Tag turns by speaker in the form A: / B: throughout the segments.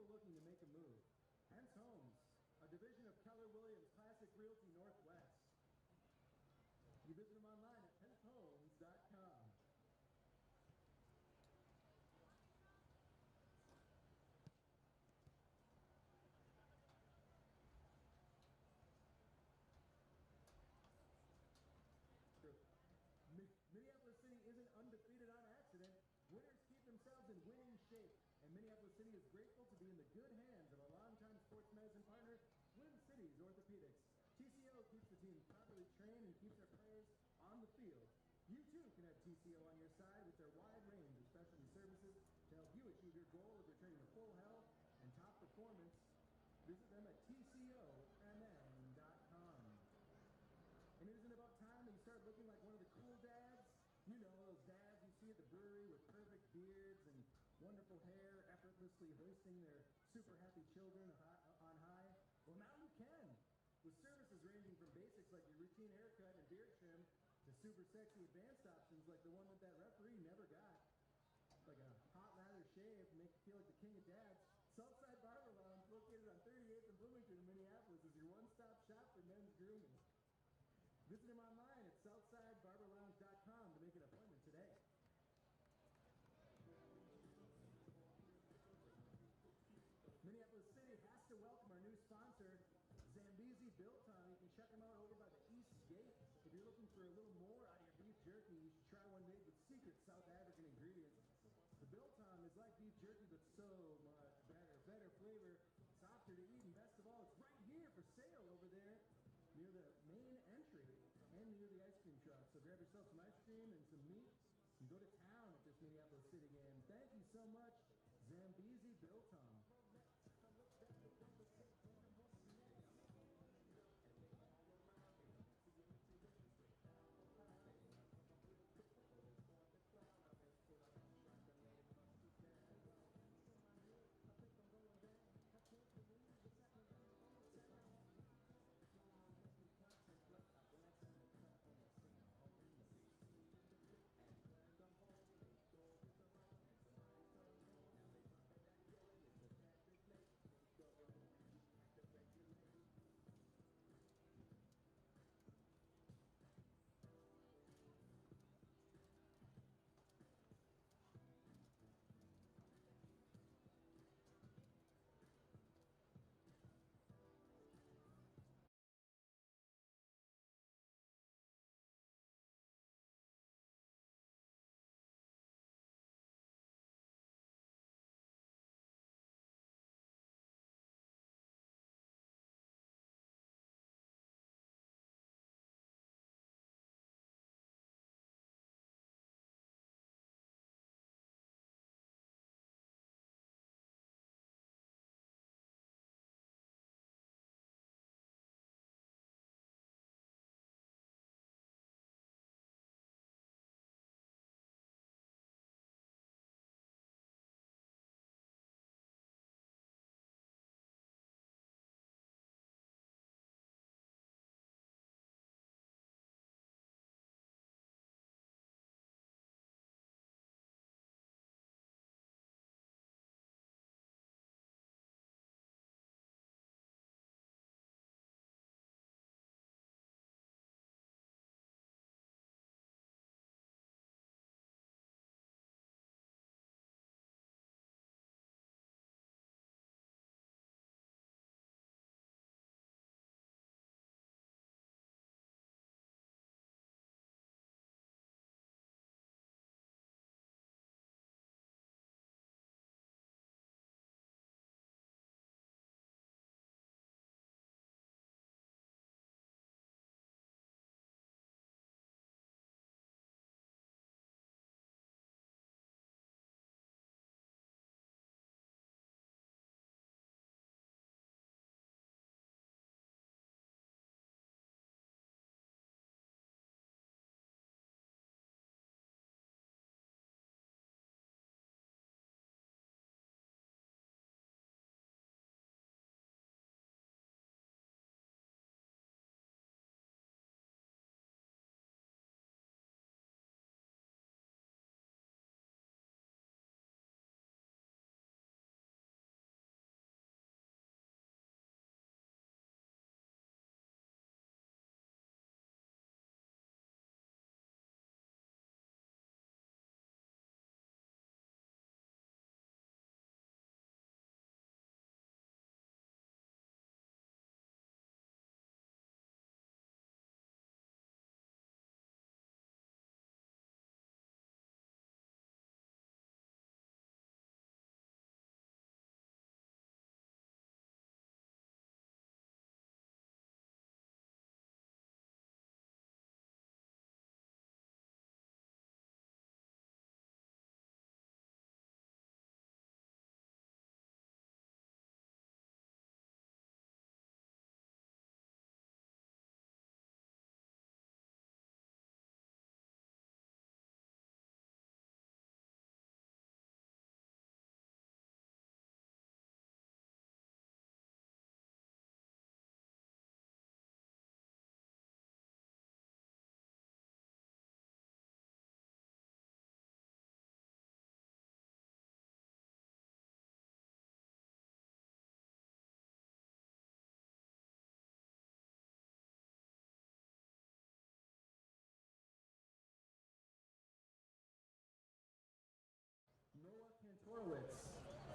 A: people looking to make a move. Hence Homes, a division of Keller Williams Classic Realty Northwest. You visit them online at pencehomes.com. Minneapolis City isn't undefeated on accident. Winners keep themselves in winning shape, and Minneapolis City is grateful to be in the good hands of a longtime sports medicine partner, Twin Cities Orthopedics. TCO keeps the team properly trained and keeps their players on the field. You too can have TCO on your side with their wide range of specialty services to help you achieve your goal of returning to full health and top performance. Visit them at tcomn.com. And isn't it about time that you start looking like one of the cool dads? You know, those dads you see at the brewery with perfect beards and wonderful hair, effortlessly hoisting their super happy children on high. Well, now you can. With services ranging from basics like your routine haircut and beard trim to super sexy advanced options like the one that referee never got. Like a hot lather shave to make you feel like the king of dads. Southside Barber Lounge, located on 38th and Bloomington in Minneapolis, is your one-stop shop for men's grooming. Visit them online at southsidebarberlounge.com to make an appointment today. Minneapolis City has to welcome our new sponsor, Zambezi Built On. You can check them out over by the East Gate. If you're looking for a little more out of your beef jerky, you should try one made with secret South African ingredients. The Built On is like beef jerky, but so much better. Better flavor, softer to eat, and best of all, it's right here for sale over there near the main entry and near the ice cream truck. So grab yourself some ice cream and some meat and go to town at this Minneapolis City game. Thank you so much, Zambezi Built On.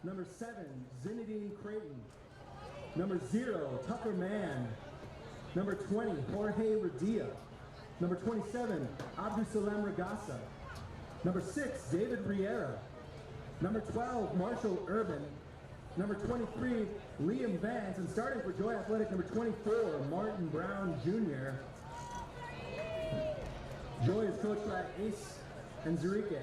A: Number 7, Zinedine Creighton. Number 0, Tucker Mann. Number 20, Jorge Radia. Number 27, Abdusalam Ragasa. Number 6, David Riera. Number 12, Marshall Urban. Number 23, Liam Vance. And starting for Joy Athletic, number 24, Martin Brown Jr. Joy is coached by Ace and Zurike.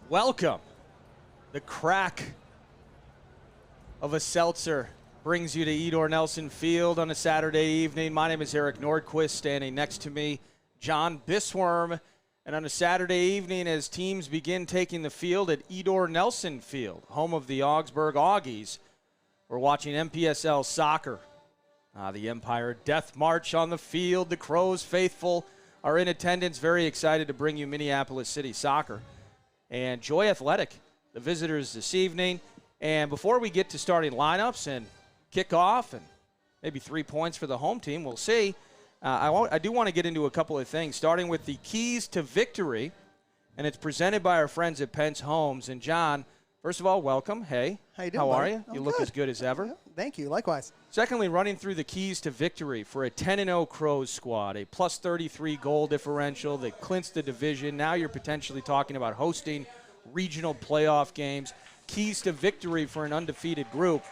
B: Welcome. The crack of a seltzer brings you to Edor Nelson Field on a Saturday evening. My name is Eric Nordquist. Standing next to me, John Bisworm. And on a Saturday evening, as teams begin taking the field at Edor Nelson Field, home of the Augsburg Augies, we're watching NPSL soccer. The Empire Death March on the field. The Crows faithful are in attendance. Very excited to bring you Minneapolis City soccer. And Joy Athletic, the visitors this evening. And before we get to starting lineups and kickoff and maybe 3 points for the home team, we'll see. I do want to get into a couple of things, starting with the keys to victory. And it's presented by our friends at Pence Homes. And John, first of all, welcome. Hey.
C: How you doing,
B: How are
C: buddy?
B: you?
C: I'm
B: You look
C: good.
B: as good as ever.
C: Yeah, thank you. Likewise.
B: Secondly, running through the keys to victory for a 10-0 Crows squad, a plus 33 goal differential that clinches the division. Now you're potentially talking about hosting regional playoff games. Keys to victory for an undefeated group,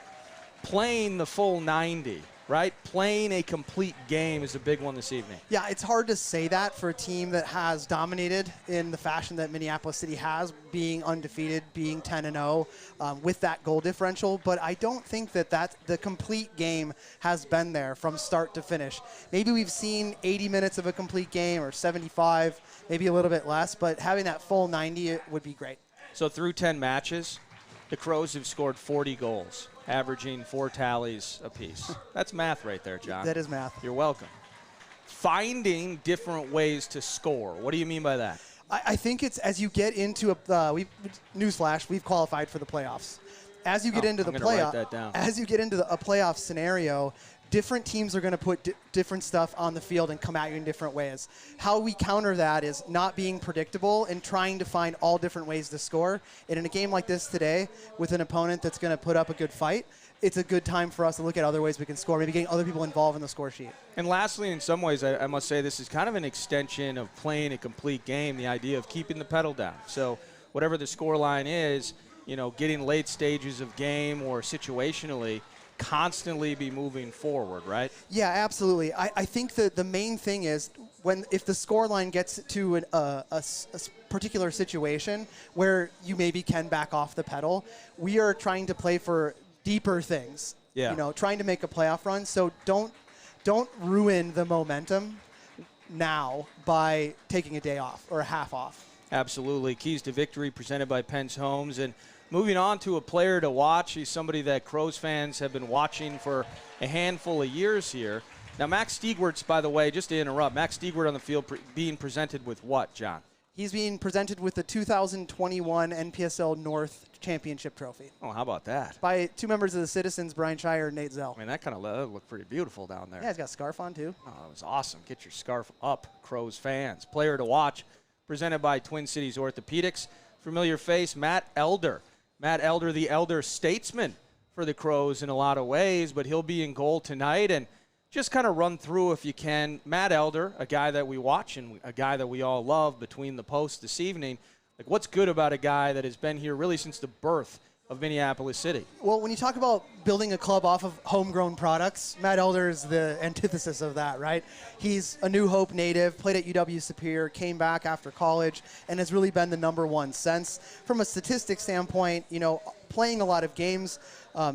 B: playing the full 90, right? Playing a complete game is a big one this evening.
C: Yeah, it's hard to say that for a team that has dominated in the fashion that Minneapolis City has, being undefeated, being 10-0, with that goal differential. But I don't think that the complete game has been there from start to finish. Maybe we've seen 80 minutes of a complete game or 75, maybe a little bit less, but having that full 90 would be great.
B: So through 10 matches, the Crows have scored 40 goals, averaging 4 tallies apiece. That's math right there, John.
C: That is math.
B: You're welcome. Finding different ways to score. What do you mean by that?
C: I think it's as you get into newsflash, we've qualified for the playoffs. As you get into the playoff, as you get into a playoff scenario, different teams are going to put different stuff on the field and come at you in different ways. How we counter that is not being predictable and trying to find all different ways to score. And in a game like this today, with an opponent that's going to put up a good fight, it's a good time for us to look at other ways we can score, maybe getting other people involved in the score sheet.
B: And lastly, in some ways, I must say this is kind of an extension of playing a complete game, the idea of keeping the pedal down. So whatever the score line is, you know, getting late stages of game or situationally, constantly be moving forward, right?
C: Yeah, absolutely. I think that the main thing is if the score line gets to a particular situation where you maybe can back off the pedal, we are trying to play for deeper things.
B: Yeah.
C: You know, trying to make a playoff run. So don't ruin the momentum now by taking a day off or a half off.
B: Absolutely. Keys to victory presented by Pence Homes. And moving on to a player to watch. He's somebody that Crows fans have been watching for a handful of years here. Now, Max Stiegwert's, by the way, just to interrupt, Max Stiegwert on the field being presented with what, John?
C: He's being presented with the 2021 NPSL North Championship Trophy.
B: Oh, how about that?
C: By 2 members of the Citizens, Brian Shire and Nate Zell.
B: I mean, that kind of looked pretty beautiful down there.
C: Yeah, he's got a scarf on, too.
B: Oh, it was awesome. Get your scarf up, Crows fans. Player to watch, presented by Twin Cities Orthopedics. Familiar face, Matt Elder. Matt Elder, the elder statesman for the Crows in a lot of ways, but he'll be in goal tonight. And just kind of run through, if you can, Matt Elder, a guy that we watch and a guy that we all love between the posts this evening. Like, what's good about a guy that has been here really since the birth of Minneapolis City?
C: Well, when you talk about building a club off of homegrown products, Matt Elder is the antithesis of that, right? He's a New Hope native, played at UW Superior, came back after college, and has really been the #1 since. From a statistics standpoint, you know, playing a lot of games,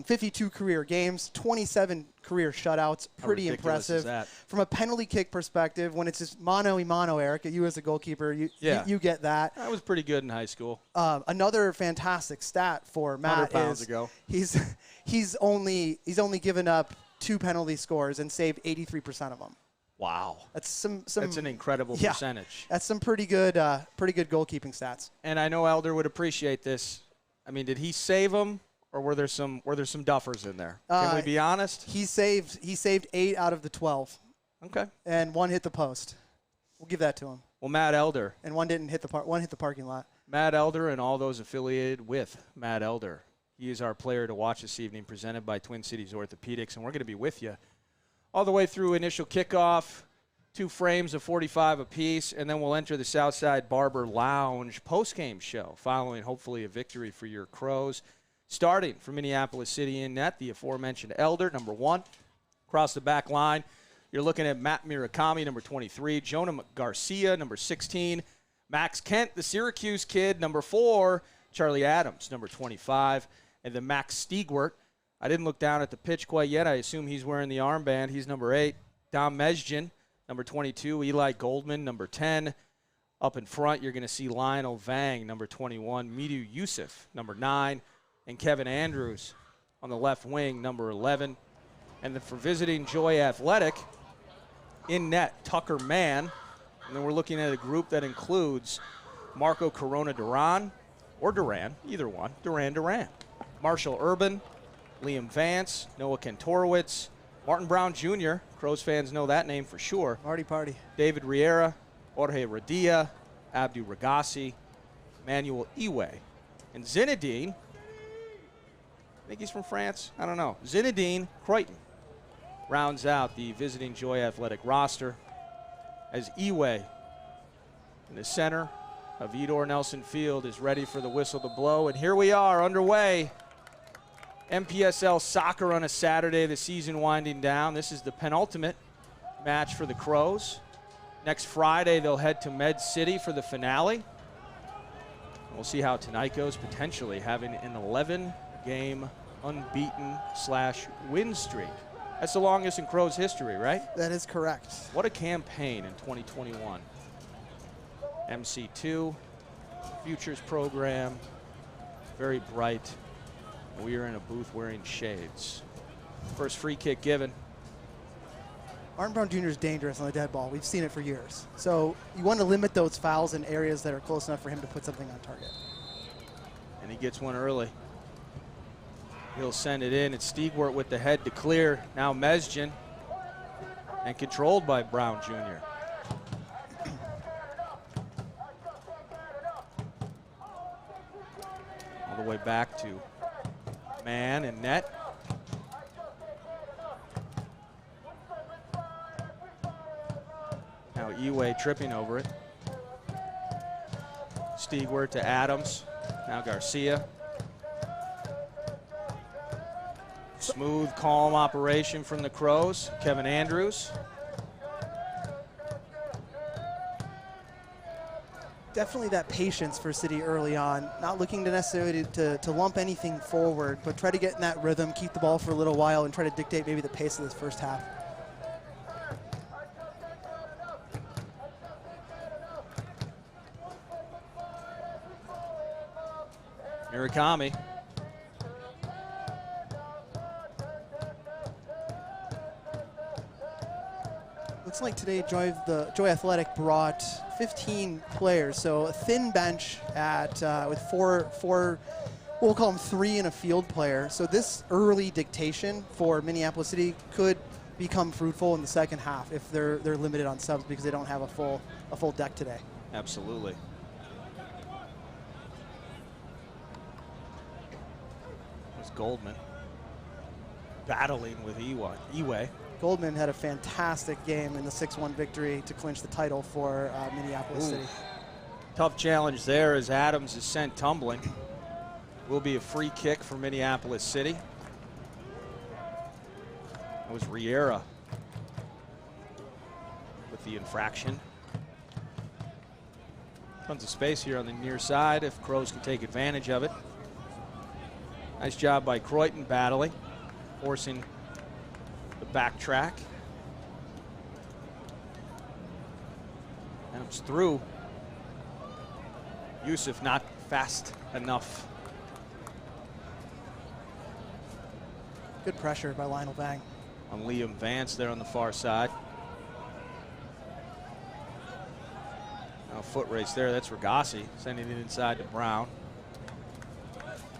C: 52 career games, 27 career shutouts, pretty impressive. From a penalty kick perspective, when it's just mano-a-mano, Eric, you as a goalkeeper, you get that.
B: I was pretty good in high school.
C: Another fantastic stat for Matt is
B: ago.
C: he's only given up 2 penalty scores and saved 83% of them.
B: Wow,
C: that's
B: that's an incredible percentage.
C: That's some pretty good goalkeeping stats.
B: And I know Elder would appreciate this. I mean, did he save them? Or were there some duffers in there? Can we be honest?
C: He saved 8 out of the 12.
B: Okay.
C: And 1 hit the post. We'll give that to him.
B: Well, Matt Elder.
C: And 1 didn't hit one hit the parking lot.
B: Matt Elder and all those affiliated with Matt Elder. He is our player to watch this evening, presented by Twin Cities Orthopedics, and we're going to be with you all the way through initial kickoff, 2 frames of 45 apiece, and then we'll enter the Southside Barber Lounge postgame show, following hopefully a victory for your Crows. Starting from Minneapolis City in net, the aforementioned Elder, #1. Across the back line, you're looking at Matt Murakami, #23. Jonah Garcia, #16. Max Kent, the Syracuse kid, #4. Charlie Adams, #25. And then Max Stiegwert. I didn't look down at the pitch quite yet. I assume he's wearing the armband. He's #8. Dom Mezgin, #22. Eli Goldman, #10. Up in front, you're going to see Lionel Vang, #21. Midu Yusuf, #9. And Kevin Andrews on the left wing, #11. And then for visiting Joy Athletic, in net, Tucker Mann. And then we're looking at a group that includes Marco Corona Duran, or Duran, either one, Duran. Marshall Urban, Liam Vance, Noah Kantorowicz, Martin Brown Jr., Crows fans know that name for sure.
C: Party.
B: David Riera, Jorge Radia, Abdu Ragassi, Manuel Iwe, and Zinedine. I think he's from France. I don't know. Zinedine Croyton rounds out the visiting Joy Athletic roster as Iwe in the center of Edor Nelson Field is ready for the whistle to blow. And here we are underway. NPSL soccer on a Saturday, the season winding down. This is the penultimate match for the Crows. Next Friday, they'll head to Med City for the finale. We'll see how tonight goes, potentially having an 11-game unbeaten/win streak. That's the longest in Crows history, right?
C: That is correct.
B: What a campaign in 2021. MC2, Futures program, very bright. We are in a booth wearing shades. First free kick given.
C: Martin Brown Jr. is dangerous on the dead ball. We've seen it for years. So you want to limit those fouls in areas that are close enough for him to put something on target.
B: And he gets one early. He'll send it in. It's Stiegwert with the head to clear. Now Mezgin. And controlled by Brown Jr. All the way back to Man and net. Now Iwe tripping over it. Stiegwert to Adams. Now Garcia. Smooth, calm operation from the Crows. Kevin Andrews.
C: Definitely that patience for City early on, not looking to necessarily to lump anything forward, but try to get in that rhythm, keep the ball for a little while, and try to dictate maybe the pace of this first half.
B: Murakami.
C: Looks like today Joy Athletic brought 15 players, so a thin bench at with four. We'll call them 3 and a field player. So this early dictation for Minneapolis City could become fruitful in the second half if they're limited on subs because they don't have a full deck today.
B: Absolutely. There's Goldman battling with Eway.
C: Goldman had a fantastic game in the 6-1 victory to clinch the title for Minneapolis City.
B: Tough challenge there as Adams is sent tumbling. Will be a free kick for Minneapolis City. It was Riera with the infraction. Tons of space here on the near side if Crows can take advantage of it. Nice job by Croydon battling, forcing the backtrack. Adams through. Yusuf not fast enough.
C: Good pressure by Lionel Vang.
B: On Liam Vance there on the far side. Now foot race there, that's Regassi sending it inside to Brown.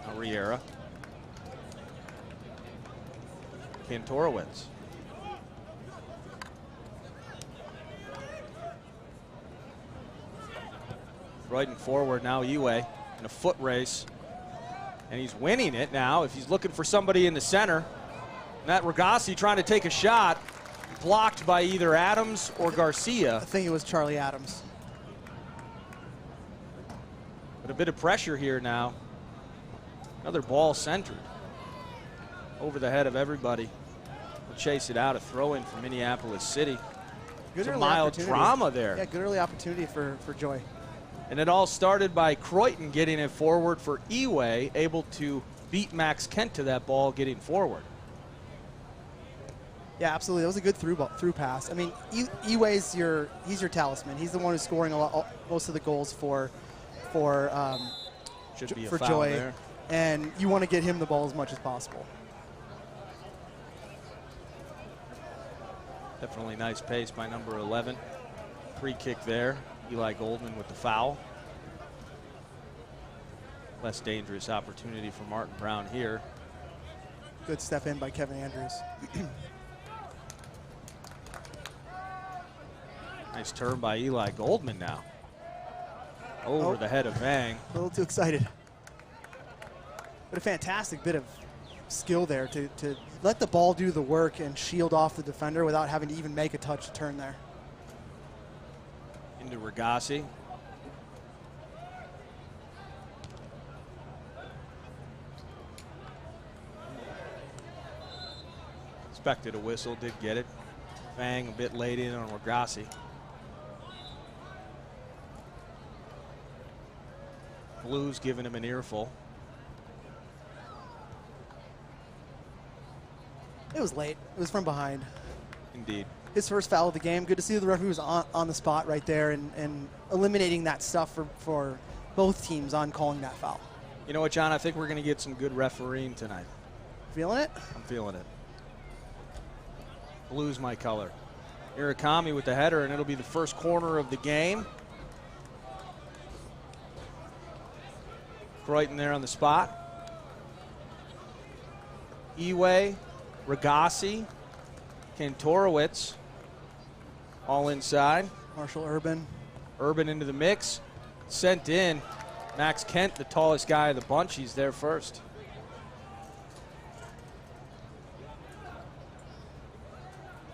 B: Now Riera. Kantorowicz. Croydon forward now, Eway in a foot race. And he's winning it now. If he's looking for somebody in the center, Matt Regassi trying to take a shot, blocked by either Adams or Garcia.
C: I think it was Charlie Adams.
B: But a bit of pressure here now. Another ball centered over the head of everybody. We'll chase it out, a throw-in for Minneapolis City.
C: Good
B: There's a mild drama there.
C: Yeah, good early opportunity for Joy.
B: And it all started by Croydon getting it forward for Eway, able to beat Max Kent to that ball getting forward.
C: Yeah, absolutely. That was a good through pass. I mean, Eway's he's your talisman. He's the one who's scoring most of the goals for
B: Should be a
C: for
B: foul
C: Joy,
B: there.
C: and you want to get him the ball as much as possible.
B: Definitely nice pace by number 11. Free kick there. Eli Goldman with the foul. Less dangerous opportunity for Martin Brown here.
C: Good step in by Kevin Andrews.
B: Nice turn by Eli Goldman now. Over the head of Vang.
C: A little too excited. But a fantastic bit of skill there to let the ball do the work and shield off the defender without having to even make a touch turn there.
B: Into Regassi. Expected a whistle, did get it. Vang a bit late in on Regassi. Blues giving him an earful.
C: It was late. It was from behind.
B: Indeed.
C: His first foul of the game. Good to see the referee was on the spot right there and eliminating that stuff for both teams on calling that foul.
B: You know what, John? I think we're going to get some good refereeing tonight.
C: Feeling it?
B: I'm feeling it. Blues my color. Irakami with the header, and it'll be the first corner of the game. Croydon there on the spot. Eway, Regassi, Kantorowicz, all inside.
C: Marshall Urban.
B: Urban into the mix. Sent in. Max Kent, the tallest guy of the bunch. He's there first.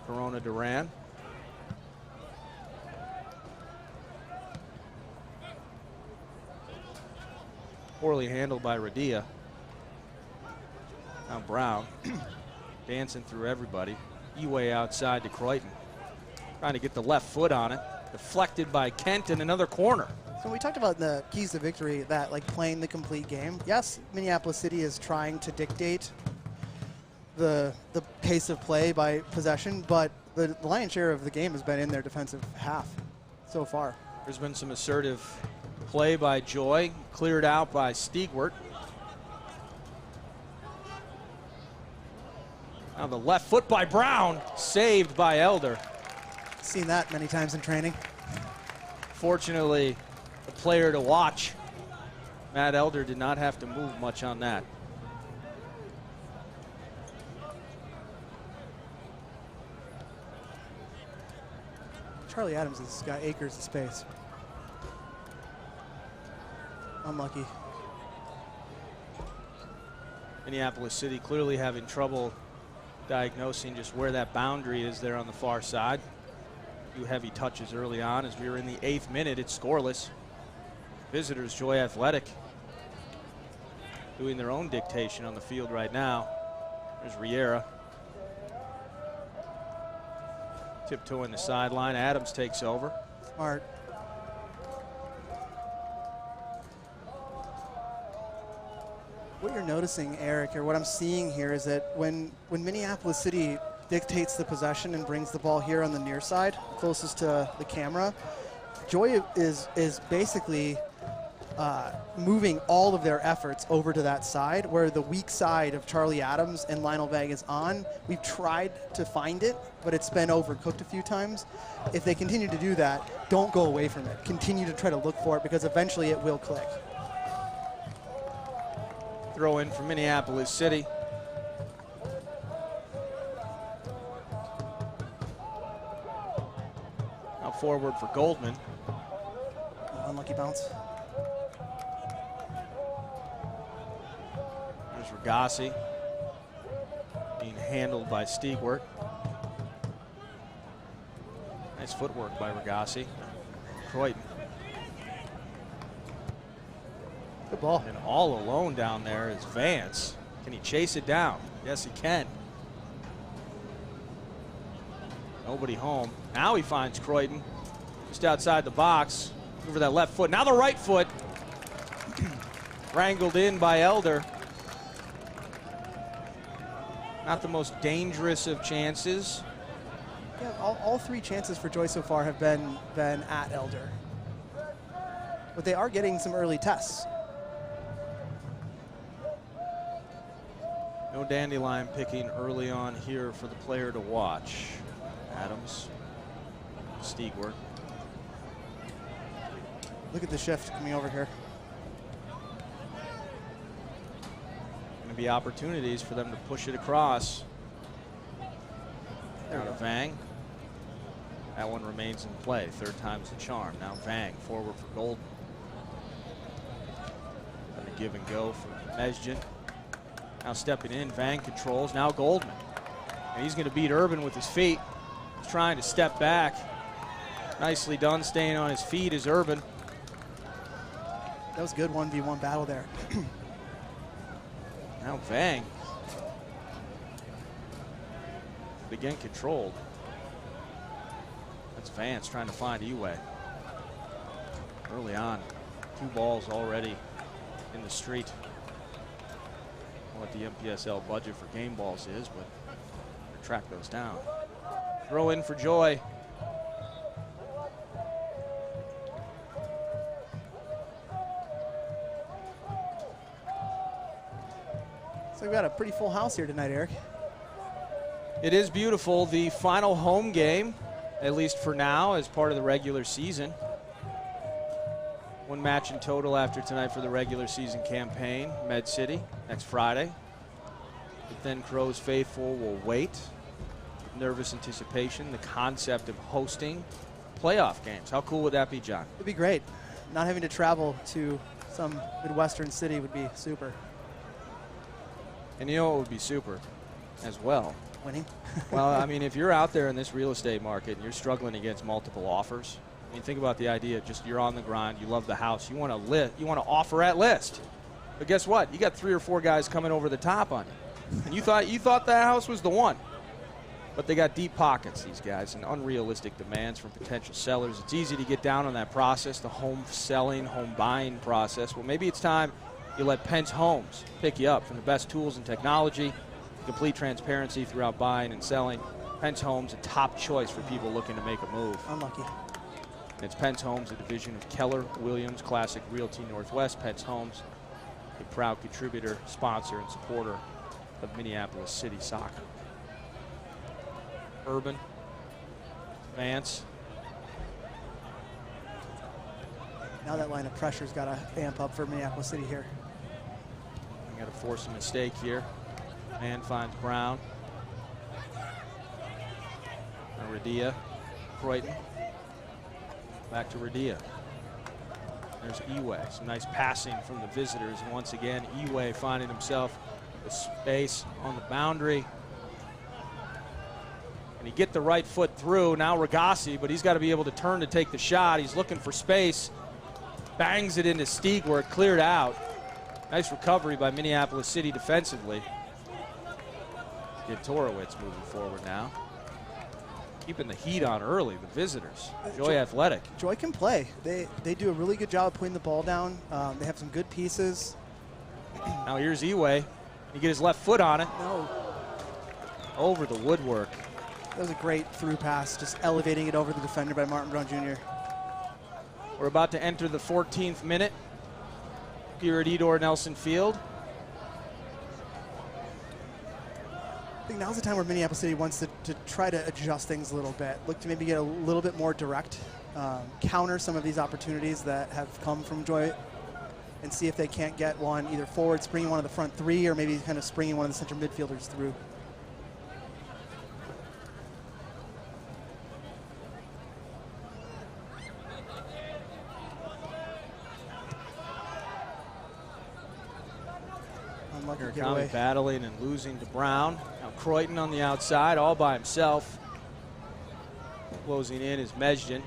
B: Corona Duran. Poorly handled by Radia. Now Brown dancing through everybody. Eway outside to Croydon. Trying to get the left foot on it. Deflected by Kent in another corner.
C: So we talked about the keys to victory, that like playing the complete game. Yes, Minneapolis City is trying to dictate the pace of play by possession, but the lion's share of the game has been in their defensive half so far.
B: There's been some assertive play by Joy, cleared out by Stiegwart. Now the left foot by Brown, saved by Elder.
C: Seen that many times in training.
B: Fortunately, the player to watch, Matt Elder, did not have to move much on that.
C: Charlie Adams has got acres of space. Unlucky.
B: Minneapolis City clearly having trouble diagnosing just where that boundary is there on the far side. A few heavy touches early on as we were in the 8th minute. It's scoreless. Visitors, Joy Athletic, doing their own dictation on the field right now. There's Riera. Tiptoeing the sideline. Adams takes over.
C: Smart. What you're noticing, Eric, or what I'm seeing here is that when Minneapolis City dictates the possession and brings the ball here on the near side, closest to the camera, Joy is basically moving all of their efforts over to that side, where the weak side of Charlie Adams and Lionel Vang is on. We've tried to find it, but it's been overcooked a few times. If they continue to do that, don't go away from it. Continue to try to look for it, because eventually it will click.
B: Throw in for Minneapolis City. Now forward for Goldman.
C: Unlucky bounce.
B: There's Ragassi being handled by Stiegwart. Nice footwork by Ragassi. Croydon.
C: Good ball.
B: And all alone down there is Vance. Can he chase it down? Yes, he can. Nobody home. Now he finds Croydon just outside the box. Over that left foot. Now the right foot. Wrangled in by Elder. Not the most dangerous of chances.
C: Yeah, all three chances for Joy so far have been at Elder. But they are getting some early tests.
B: No dandelion picking early on here for the player to watch. Adams, Stiegwart.
C: Look at the shift coming over here.
B: Going to be opportunities for them to push it across. Now to Vang. That one remains in play. Third time's the charm. Now Vang forward for Golden. And a give and go for Mesjin. Now stepping in, Vang controls. Now Goldman. And he's going to beat Urban with his feet. He's trying to step back. Nicely done, staying on his feet is Urban.
C: That was a good 1v1 battle there.
B: Now Vang. Again controlled. That's Vance trying to find Eway. Early on, 2 balls already in the street. I don't know what the NPSL budget for game balls is, but track those down. Throw in for Joy.
C: So we've got a pretty full house here tonight, Eric.
B: It is beautiful. The final home game, at least for now, as part of the regular season. 1 match in total after tonight for the regular season campaign. Med City next Friday. But then Crows faithful will wait with nervous anticipation. The concept of hosting playoff games. How cool would that be, John?
C: It'd be great. Not having to travel to some Midwestern city would be super.
B: And you know what would be super as well?
C: Winning.
B: Well, I mean, if you're out there in this real estate market and you're struggling against multiple offers, I mean, think about the idea. Just you're on the grind. You love the house. You want to offer at list. But guess what? You got 3 or 4 guys coming over the top on you, and you thought that house was the one. But they got deep pockets, these guys, and unrealistic demands from potential sellers. It's easy to get down on that process, the home selling, home buying process. Well, maybe it's time you let Pence Homes pick you up from the best tools and technology, complete transparency throughout buying and selling. Pence Homes, a top choice for people looking to make a move.
C: Unlucky.
B: And it's Pence Homes, a division of Keller Williams Classic Realty Northwest. Pence Homes, a proud contributor, sponsor, and supporter of Minneapolis City soccer. Urban Vance.
C: Now that line of pressure's got to amp up for Minneapolis City here.
B: Got to force a mistake here. Man finds Brown. Radia, Croydon. Back to Radia. There's Eway. Some nice passing from the visitors. And once again, Eway finding himself the space on the boundary. And he get the right foot through. Now Ragassi, but he's got to be able to turn to take the shot. He's looking for space. Bangs it into Stieg where it cleared out. Nice recovery by Minneapolis City defensively. Torowitz moving forward now. Keeping the heat on early, the visitors. Joy athletic.
C: Joy can play. They do a really good job of putting the ball down. They have some good pieces.
B: Now here's Eway. He get his left foot on it.
C: No.
B: Over the woodwork.
C: That was a great through pass, just elevating it over the defender by Martin Brown Jr.
B: We're about to enter the 14th minute here at Edor Nelson Field.
C: I think now's the time where Minneapolis City wants to try to adjust things a little bit. Look to maybe get a little bit more direct, counter some of these opportunities that have come from Joy, and see if they can't get one either forward, springing one of the front three, or maybe kind of springing one of the center midfielders through.
B: Murakami battling and losing to Brown. Now Croydon on the outside, all by himself. Closing in is Mejdan.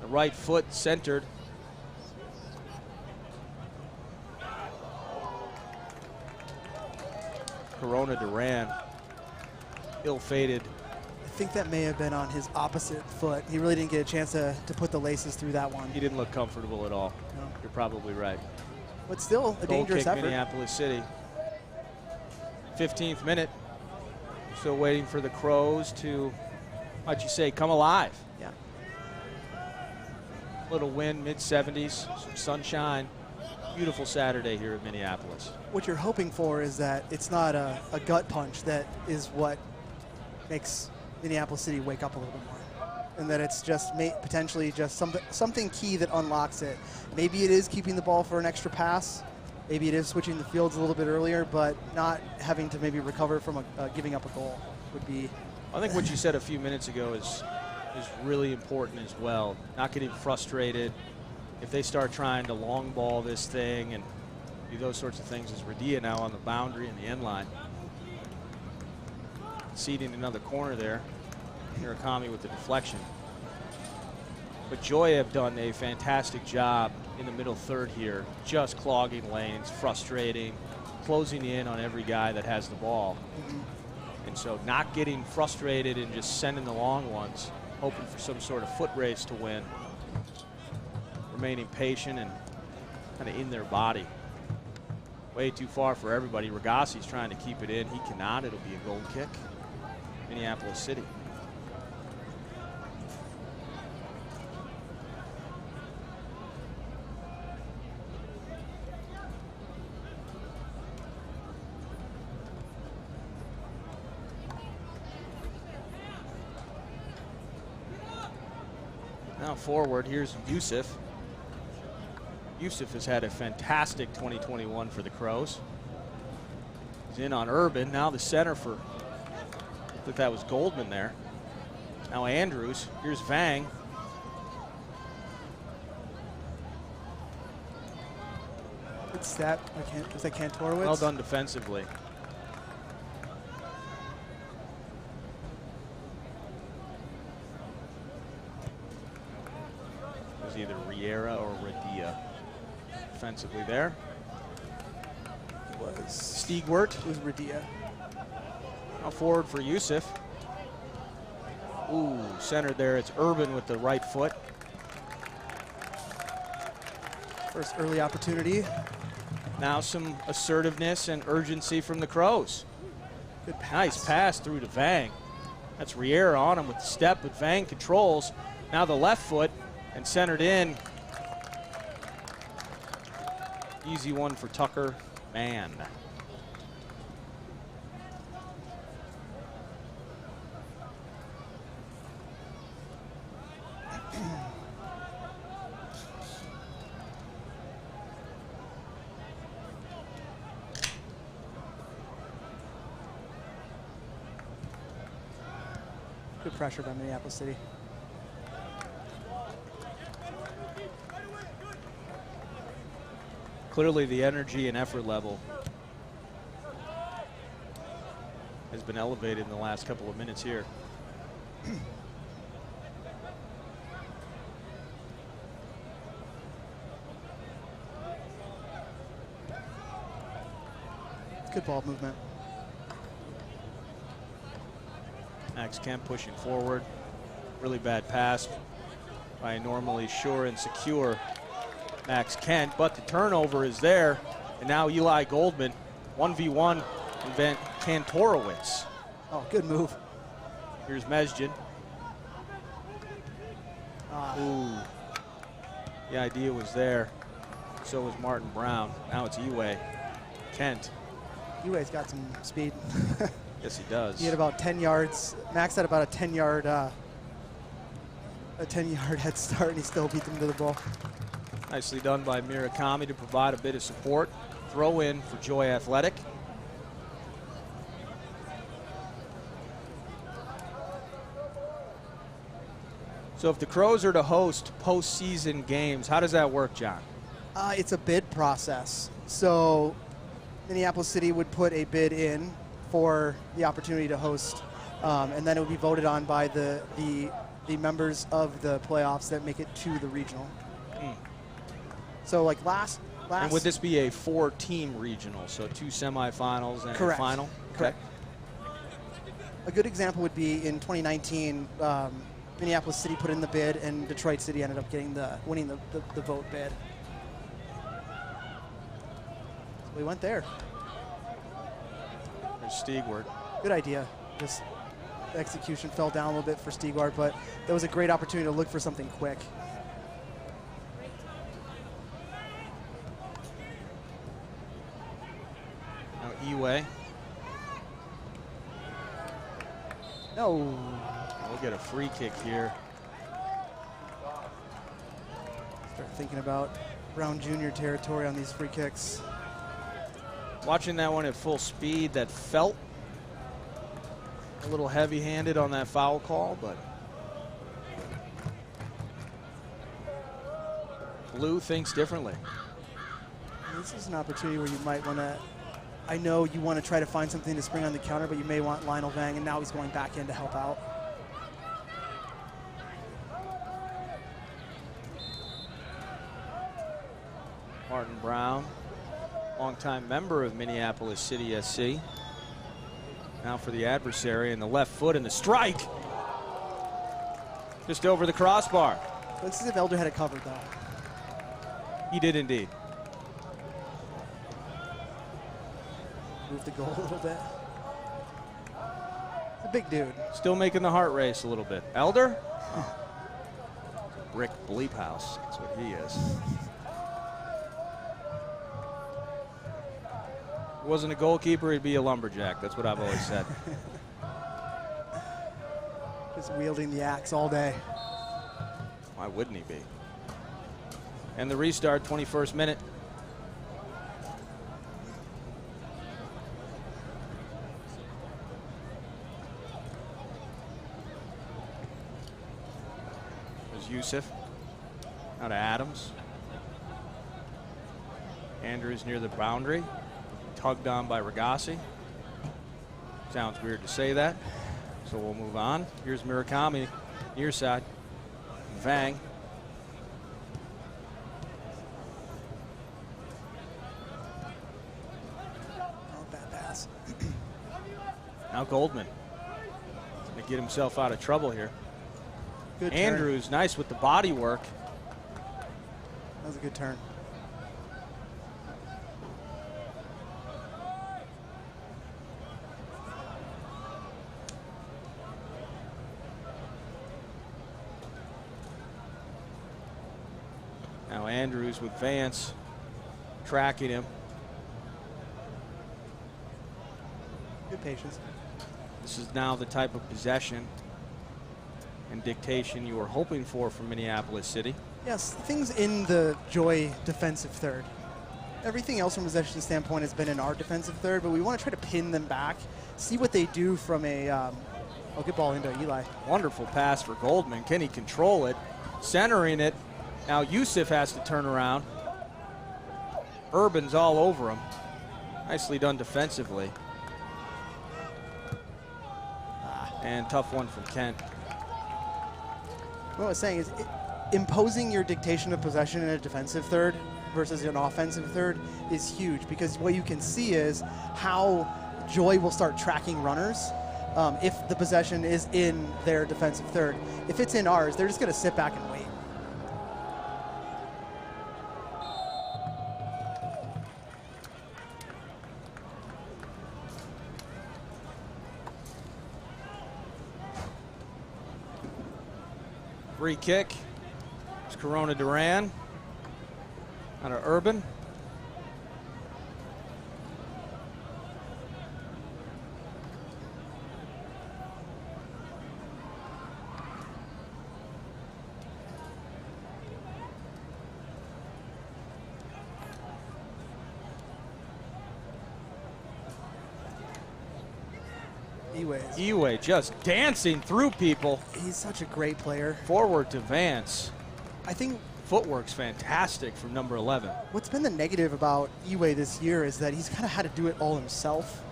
B: The right foot centered. Corona Duran, ill-fated.
C: I think that may have been on his opposite foot. He really didn't get a chance to put the laces through that one.
B: He didn't look comfortable at all.
C: No.
B: You're probably right.
C: But still a dangerous effort.
B: Minneapolis City. 15th minute. Still waiting for the Crows to, how'd you say, come alive.
C: Yeah.
B: Little wind, mid-70s, some sunshine. Beautiful Saturday here in Minneapolis.
C: What you're hoping for is that it's not a gut punch that is what makes Minneapolis City wake up a little bit more. And that it's just potentially just something key that unlocks it. Maybe it is keeping the ball for an extra pass. Maybe it is switching the fields a little bit earlier, but not having to maybe recover from giving up a goal would be.
B: I think what you said a few minutes ago is really important as well. Not getting frustrated. If they start trying to long ball this thing and do those sorts of things, as Radia now on the boundary and the end line. Seeding another corner there. Murakami with the deflection. But Joy have done a fantastic job in the middle third here, just clogging lanes, frustrating, closing in on every guy that has the ball. And so not getting frustrated and just sending the long ones, hoping for some sort of foot race to win. Remaining patient and kind of in their body. Way too far for everybody. Ragassi's trying to keep it in. He cannot. It'll be a goal kick. Minneapolis City. Now forward, here's Yusuf. Yusuf has had a fantastic 2021 for the Crows. He's in on Urban. Now the center for, I think that was Goldman there. Now Andrews. Here's Vang.
C: What's that? Was that Kantorowicz?
B: Well done defensively. It was either Riera or Radia. Defensively there.
C: It was
B: Stiegwart.
C: It was Radia.
B: Now forward for Yusuf. Ooh, centered there. It's Urban with the right foot.
C: First early opportunity.
B: Now some assertiveness and urgency from the Crows.
C: Good pass.
B: Nice pass through to Vang. That's Riera on him with the step, but Vang controls. Now the left foot and centered in. Easy one for Tucker Mann.
C: Good pressure by Minneapolis City.
B: Clearly the energy and effort level has been elevated in the last couple of minutes here.
C: Good ball movement.
B: Max Kent pushing forward. Really bad pass by a normally sure and secure Max Kent, but the turnover is there. And now Eli Goldman, 1v1 Van Kantorowicz.
C: Oh, good move.
B: Here's Mesjin. Ooh. The idea was there. So was Martin Brown. Now it's Eway. Kent.
C: Eway's got some speed.
B: Yes, he does.
C: He had about 10 yards. Max had about a 10-yard head start, and he still beat them to the ball.
B: Nicely done by Murakami to provide a bit of support. Throw in for Joy Athletic. So if the Crows are to host postseason games, how does that work, John?
C: It's a bid process. So Minneapolis City would put a bid in for the opportunity to host, and then it would be voted on by the members of the playoffs that make it to the regional. So like last
B: and would this be a 4-team regional, so 2 semifinals and a final?
C: Correct. A good example would be in 2019, Minneapolis City put in the bid, and Detroit City ended up winning the vote bid. So we went there.
B: There's Stigward.
C: Good idea. Just execution fell down a little bit for Stigward, but that was a great opportunity to look for something quick.
B: Now Eway.
C: No.
B: We'll get a free kick here.
C: Start thinking about Brown Jr. territory on these free kicks.
B: Watching that one at full speed, that felt a little heavy-handed on that foul call, but Blue thinks differently.
C: This is an opportunity where you might want to, I know you want to try to find something to spring on the counter, but you may want Lionel Vang, and now he's going back in to help out.
B: Martin Brown, longtime member of Minneapolis City SC. Now for the adversary, and the left foot and the strike. Just over the crossbar.
C: Looks as if Elder had it covered, though.
B: He did indeed.
C: Move the goal a little bit. It's a big dude.
B: Still making the heart race a little bit. Elder? Oh. Brick Bleep House. That's what he is. If he wasn't a goalkeeper, he'd be a lumberjack. That's what I've always said.
C: Just wielding the axe all day.
B: Why wouldn't he be? And the restart, 21st minute. There's Yusuf. Now to Adams. Andrews near the boundary. Tugged on by Ragassi. Sounds weird to say that, so we'll move on. Here's Murakami, near side. Vang.
C: Oh, bad pass.
B: Now Goldman. Going to get himself out of trouble here.
C: Good
B: Andrews,
C: turn.
B: nice with the body work.
C: That was a good turn.
B: Now Andrews with Vance tracking him.
C: Good patience.
B: This is now the type of possession and dictation you were hoping for from Minneapolis City.
C: Yes, things in the Joy defensive third. Everything else from a possession standpoint has been in our defensive third, but we want to try to pin them back, see what they do from a Oh, good ball into Eli.
B: Wonderful pass for Goldman. Can he control it? Centering it. Now Yusuf has to turn around. Urban's all over him. Nicely done defensively. And tough one from Kent.
C: What I was saying is imposing your dictation of possession in a defensive third versus an offensive third is huge, because what you can see is how Joy will start tracking runners if the possession is in their defensive third. If it's in ours, they're just going to sit back and wait.
B: Free kick. It's Corona Duran out of Urban. Eway just dancing through people.
C: He's such a great player.
B: Forward to Vance.
C: I think
B: footwork's fantastic from number 11.
C: What's been the negative about Eway this year is that he's kind of had to do it all himself.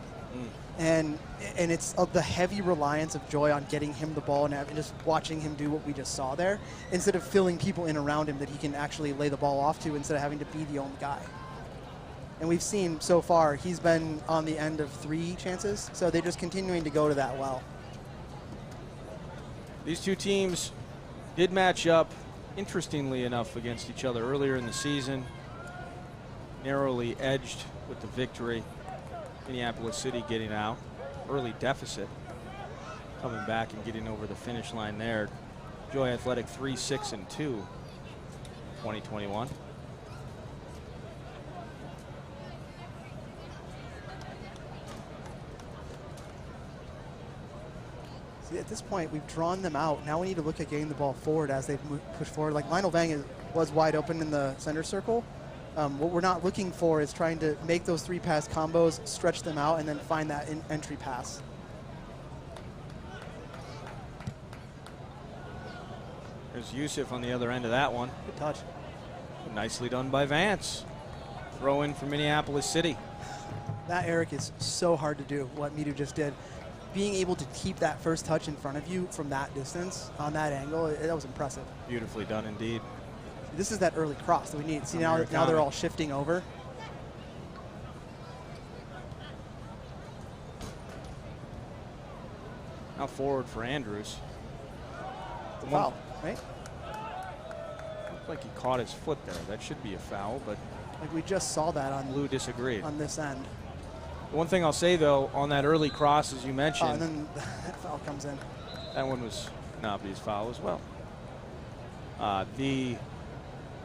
C: And it's the heavy reliance of Joy on getting him the ball and just watching him do what we just saw there, instead of filling people in around him that he can actually lay the ball off to, instead of having to be the only guy. And we've seen so far, he's been on the end of 3 chances, so they're just continuing to go to that well.
B: These two teams did match up, interestingly enough, against each other earlier in the season. Narrowly edged with the victory. Minneapolis City getting out. Early deficit. Coming back and getting over the finish line there. Joy Athletic 3-6-2, 2021.
C: At this point, we've drawn them out. Now we need to look at getting the ball forward as they push forward. Like Lionel Vang was wide open in the center circle. What we're not looking for is trying to make those 3-pass combos, stretch them out, and then find that entry pass.
B: There's Yusuf on the other end of that one.
C: Good touch.
B: Nicely done by Vance. Throw in for Minneapolis City.
C: That, Eric, is so hard to do, what Midu just did. Being able to keep that first touch in front of you from that distance, on that angle, that was impressive.
B: Beautifully done indeed.
C: This is that early cross that we need. See, now they're all shifting over.
B: Now forward for Andrews.
C: Foul, right?
B: Looks like he caught his foot there. That should be a foul, but
C: like we just saw that on
B: Blue disagreed
C: on this end.
B: One thing I'll say, though, on that early cross, as you mentioned.
C: And then that foul comes in.
B: That one was an obvious foul as well.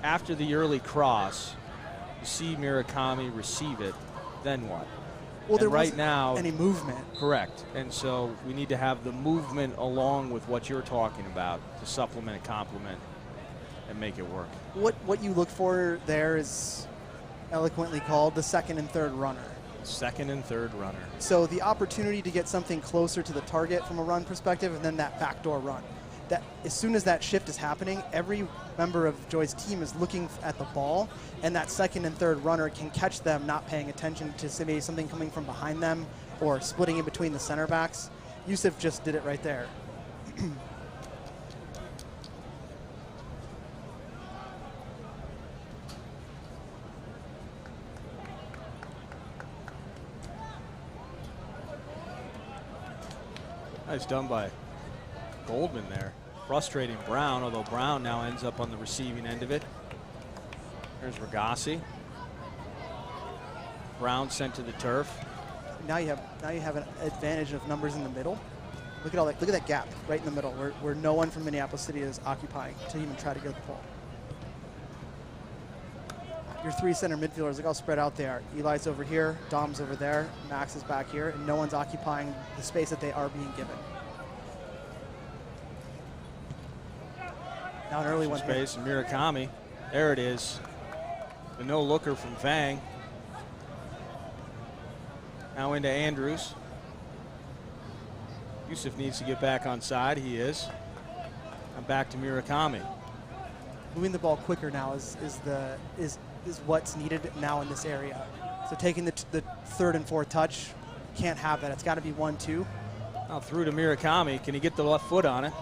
B: After the early cross, you see Murakami receive it, then what?
C: Well, there
B: right now
C: any movement.
B: Correct. And so we need to have the movement along with what you're talking about to supplement and complement and make it work.
C: What you look for there is eloquently called the second and third runner.
B: Second and third runner.
C: So the opportunity to get something closer to the target from a run perspective, and then that backdoor run. That as soon as that shift is happening, every member of Joy's team is looking at the ball, and that second and third runner can catch them not paying attention to maybe something coming from behind them or splitting in between the center backs. Yusuf just did it right there.
B: Nice done by Goldman there. Frustrating Brown, although Brown now ends up on the receiving end of it. There's Ragassi. Brown sent to the turf.
C: Now you have an advantage of numbers in the middle. Look at all that. Look at that gap right in the middle where no one from Minneapolis City is occupying to even try to get the ball. Your 3 center midfielders, look how spread out they are. Eli's over here, Dom's over there, Max is back here, and no one's occupying the space that they are being given. Now an early one.
B: Space and Murakami. There it is. The no-looker from Vang. Now into Andrews. Yusuf needs to get back on side. He is. And back to Murakami.
C: Moving the ball quicker now is what's needed now in this area. So taking the third and fourth touch, can't have that. It's got to be 1-2.
B: Now through to Murakami. Can he get the left foot on it?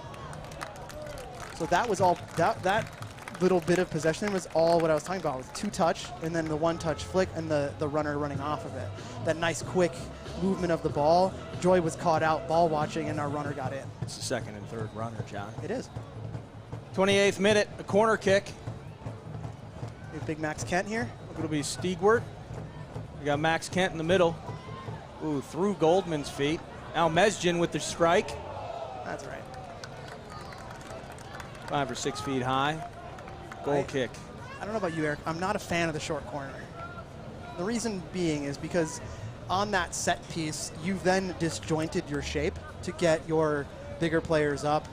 C: So that was all, that little bit of possession was all what I was talking about. It was 2-touch and then the 1-touch flick and the runner running off of it. That nice quick movement of the ball. Joy was caught out ball watching and our runner got in.
B: It's the second and third runner, John.
C: It is.
B: 28th minute, a corner kick.
C: Big Max Kent here.
B: It'll be Stigwart. We got Max Kent in the middle. Ooh, through Goldman's feet. Now Mesjin with the strike.
C: That's right.
B: 5 or 6 feet high. Goal kick.
C: I don't know about you, Eric. I'm not a fan of the short corner. The reason being is because on that set piece, you've then disjointed your shape to get your bigger players up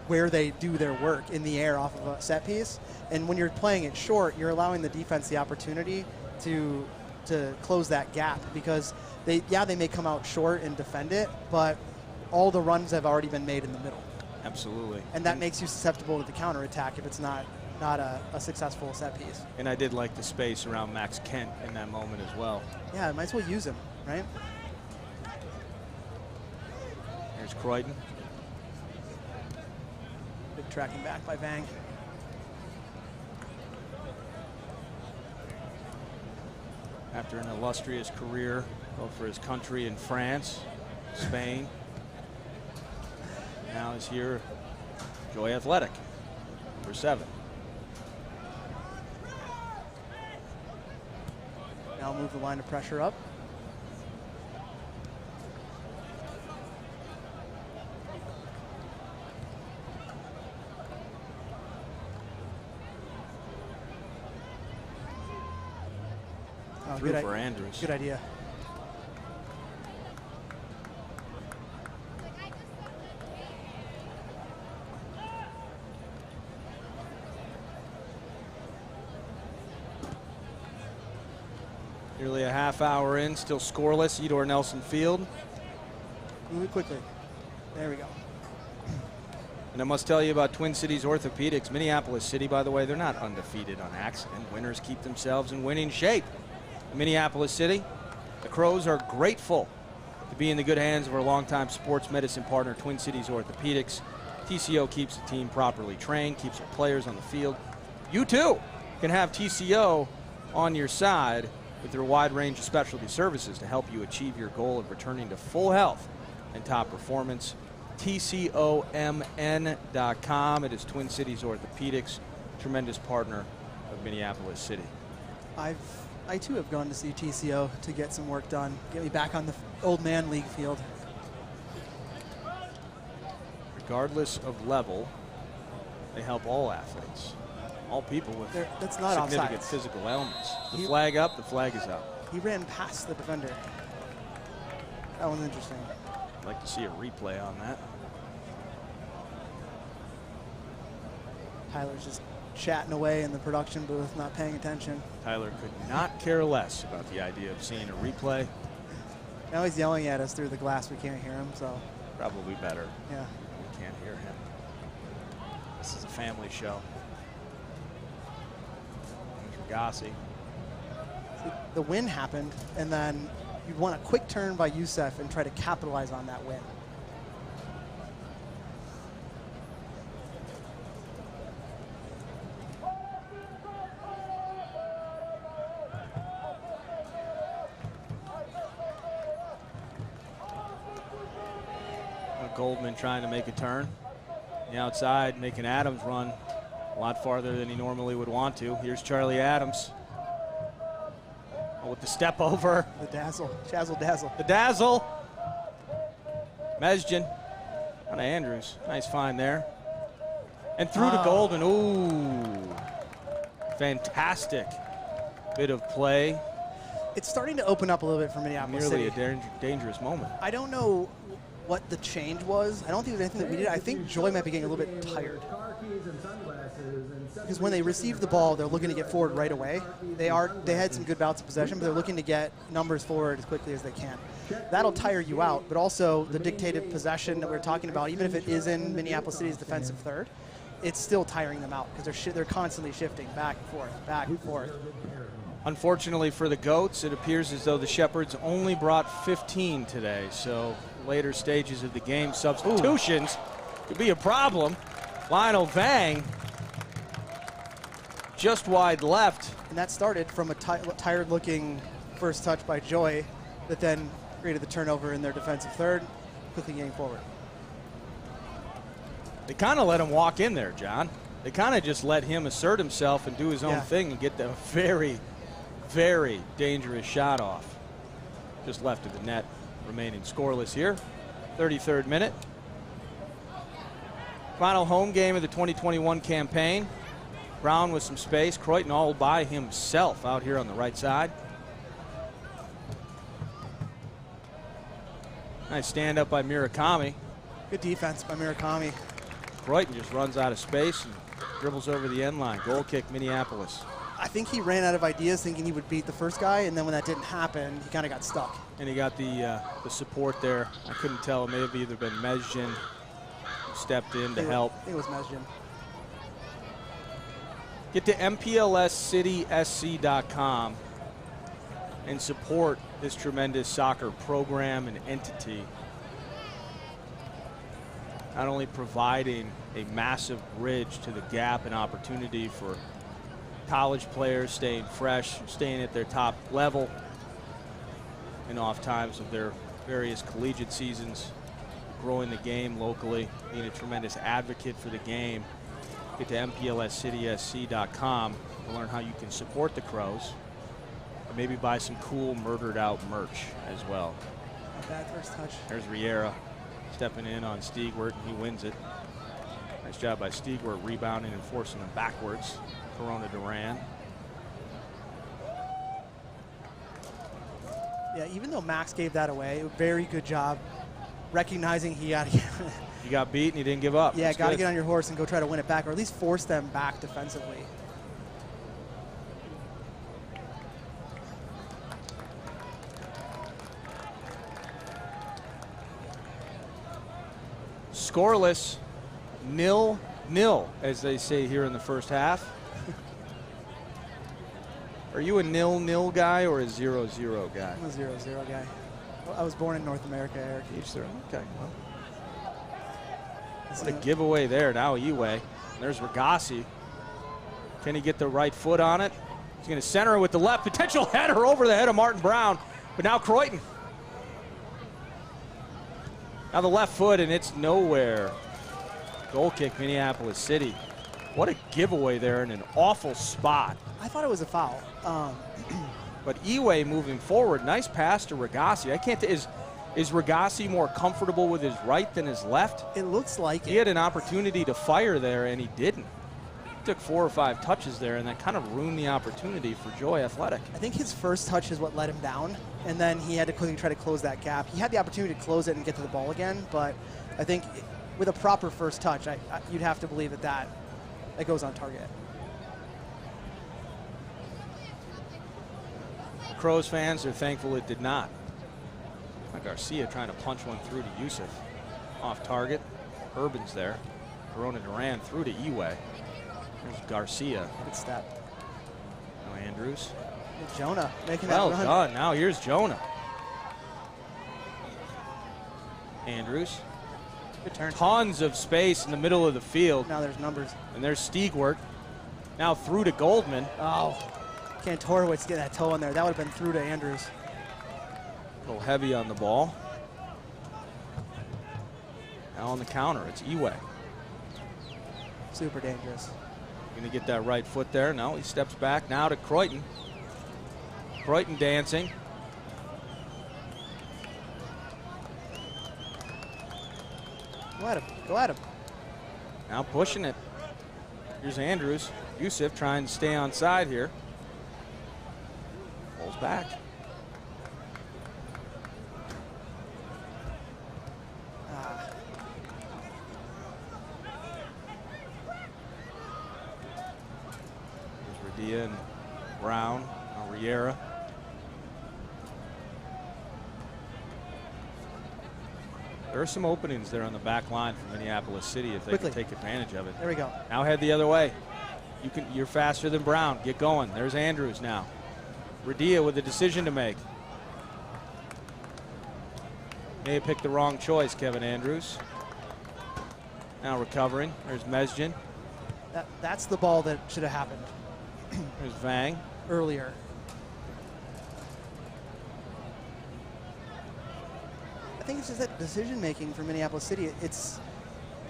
C: where they do their work in the air off of a set piece. And when you're playing it short, you're allowing the defense the opportunity to close that gap because they may come out short and defend it, but all the runs have already been made in the middle.
B: Absolutely.
C: And that makes you susceptible to the counterattack if it's not a successful set piece.
B: And I did like the space around Max Kent in that moment as well.
C: Yeah, might as well use him, right?
B: Here's Croydon.
C: Good tracking back by Vang.
B: After an illustrious career, both for his country in France, Spain. Now he's here, Joy Athletic, number 7.
C: Now move the line of pressure up. Oh,
B: through for Andrews.
C: Good idea.
B: Nearly a half hour in, still scoreless, Edor Nelson Field.
C: Move it quickly. There we go.
B: And I must tell you about Twin Cities Orthopedics. Minneapolis City, by the way, they're not undefeated on accident. Winners keep themselves in winning shape. In Minneapolis City, the Crows are grateful to be in the good hands of our longtime sports medicine partner, Twin Cities Orthopedics. TCO keeps the team properly trained, keeps our players on the field. You too can have TCO on your side with their wide range of specialty services to help you achieve your goal of returning to full health and top performance. TCOMN.com. It is Twin Cities Orthopedics, tremendous partner of Minneapolis City.
C: I too have gone to see TCO to get some work done, get me back on the old man league field.
B: Regardless of level, they help all athletes, all people with
C: that's not
B: significant
C: offsides.
B: Physical ailments. The flag up, the flag is up.
C: He ran past the defender. That one's interesting.
B: I'd like to see a replay on that.
C: Tyler's just chatting away in the production booth, not paying attention.
B: Tyler could not care less about the idea of seeing a replay.
C: Now he's yelling at us through the glass. We can't hear him, so.
B: Probably better.
C: Yeah.
B: We can't hear him. This is a family show. Gossi.
C: The win happened, and then you want a quick turn by Youssef and try to capitalize on that win.
B: Goldman trying to make a turn. The outside, making Adams run a lot farther than he normally would want to. Here's Charlie Adams. Oh, with the step over.
C: The dazzle, shazzle dazzle.
B: The dazzle. Mesjin on Andrews. Nice find there. And through to Golden. Ooh. Fantastic bit of play.
C: It's starting to open up a little bit for Minneapolis City.
B: Nearly a dangerous moment.
C: I don't know what the change was. I don't think there's anything that we did. I think Joy might be getting a little bit tired. Because when they receive the ball, they're looking to get forward right away. They had some good bouts of possession, but they're looking to get numbers forward as quickly as they can. That'll tire you out, but also the dictated possession that we're talking about, even if it is in Minneapolis City's defensive third, it's still tiring them out because they're constantly shifting back and forth, back and forth.
B: Unfortunately for the Goats, it appears as though the Shepherds only brought 15 today, so later stages of the game, substitutions could be a problem. Lionel Vang just wide left.
C: And that started from a tired-looking first touch by Joy that then created the turnover in their defensive third, quickly getting forward.
B: They kind of let him walk in there, John. They kind of just let him assert himself and do his own thing and get the very, very dangerous shot off. Just left of the net, remaining scoreless here. 33rd minute. Final home game of the 2021 campaign. Brown with some space. Croydon all by himself out here on the right side. Nice stand up by Murakami.
C: Good defense by Murakami.
B: Croydon just runs out of space and dribbles over the end line. Goal kick, Minneapolis.
C: I think he ran out of ideas thinking he would beat the first guy, and then when that didn't happen, he kind of got stuck.
B: And he got the support there. I couldn't tell. It may have either been Mezgin who stepped in to help.
C: I think it was Mezgin.
B: Get to MPLSCitySC.com and support this tremendous soccer program and entity. Not only providing a massive bridge to the gap and opportunity for college players staying fresh, staying at their top level in off times of their various collegiate seasons, growing the game locally, being a tremendous advocate for the game. Get to MPLSCitySC.com to learn how you can support the Crows, or maybe buy some cool murdered out merch as well.
C: Not bad first touch.
B: There's Riera stepping in on Stiegwart, and he wins it. Nice job by Stiegwart rebounding and forcing him backwards. Corona Duran.
C: Yeah, even though Max gave that away, very good job recognizing he got
B: He got beat and he didn't give up.
C: Yeah, got to get on your horse and go try to win it back, or at least force them back defensively.
B: Scoreless, 0-0, as they say here in the first half. Are you a 0-0 guy or a 0-0 guy?
C: I'm a 0-0 guy. I was born in North America, Eric.
B: Each their own. Okay, well. What a giveaway there. Now Eway. There's Regassi. Can he get the right foot on it? He's going to center it with the left. Potential header over the head of Martin Brown. But now Croydon. Now the left foot, and it's nowhere. Goal kick, Minneapolis City. What a giveaway there in an awful spot.
C: I thought it was a foul.
B: But Eway moving forward. Nice pass to Regassi. I can't. Is Regassi more comfortable with his right than his left?
C: It looks like
B: he had an opportunity to fire there, and he didn't. He took 4 or 5 touches there, and that kind of ruined the opportunity for Joy Athletic.
C: I think his first touch is what let him down, and then he had to quickly try to close that gap. He had the opportunity to close it and get to the ball again, but I think with a proper first touch, you'd have to believe that goes on target.
B: Crows fans are thankful it did not. Garcia trying to punch one through to Yusuf. Off target. Urban's there. Corona Duran through to Eway. There's Garcia.
C: Good step.
B: Now Andrews.
C: And Jonah making
B: well
C: that run.
B: Done. Now here's Jonah. Andrews.
C: Good turn.
B: Tons of space in the middle of the field.
C: Now there's numbers.
B: And there's Stiegwart. Now through to Goldman.
C: Oh. Kantorowicz get that toe in there. That would have been through to Andrews.
B: A little heavy on the ball. Now on the counter, it's Eway.
C: Super dangerous.
B: Going to get that right foot there. No, he steps back now to Croydon. Croydon dancing.
C: Go at him. Go at him.
B: Now pushing it. Here's Andrews. Yusuf trying to stay on side here. Pulls back. Radia and Brown, Riera. There are some openings there on the back line for Minneapolis City if they can take advantage of it.
C: There we go.
B: Now head the other way. You're faster than Brown. Get going. There's Andrews now. Radia with a decision to make. May have picked the wrong choice, Kevin Andrews. Now recovering. There's Mesjin.
C: That's the ball that should have happened.
B: There's Vang.
C: Earlier. I think it's just that decision making for Minneapolis City.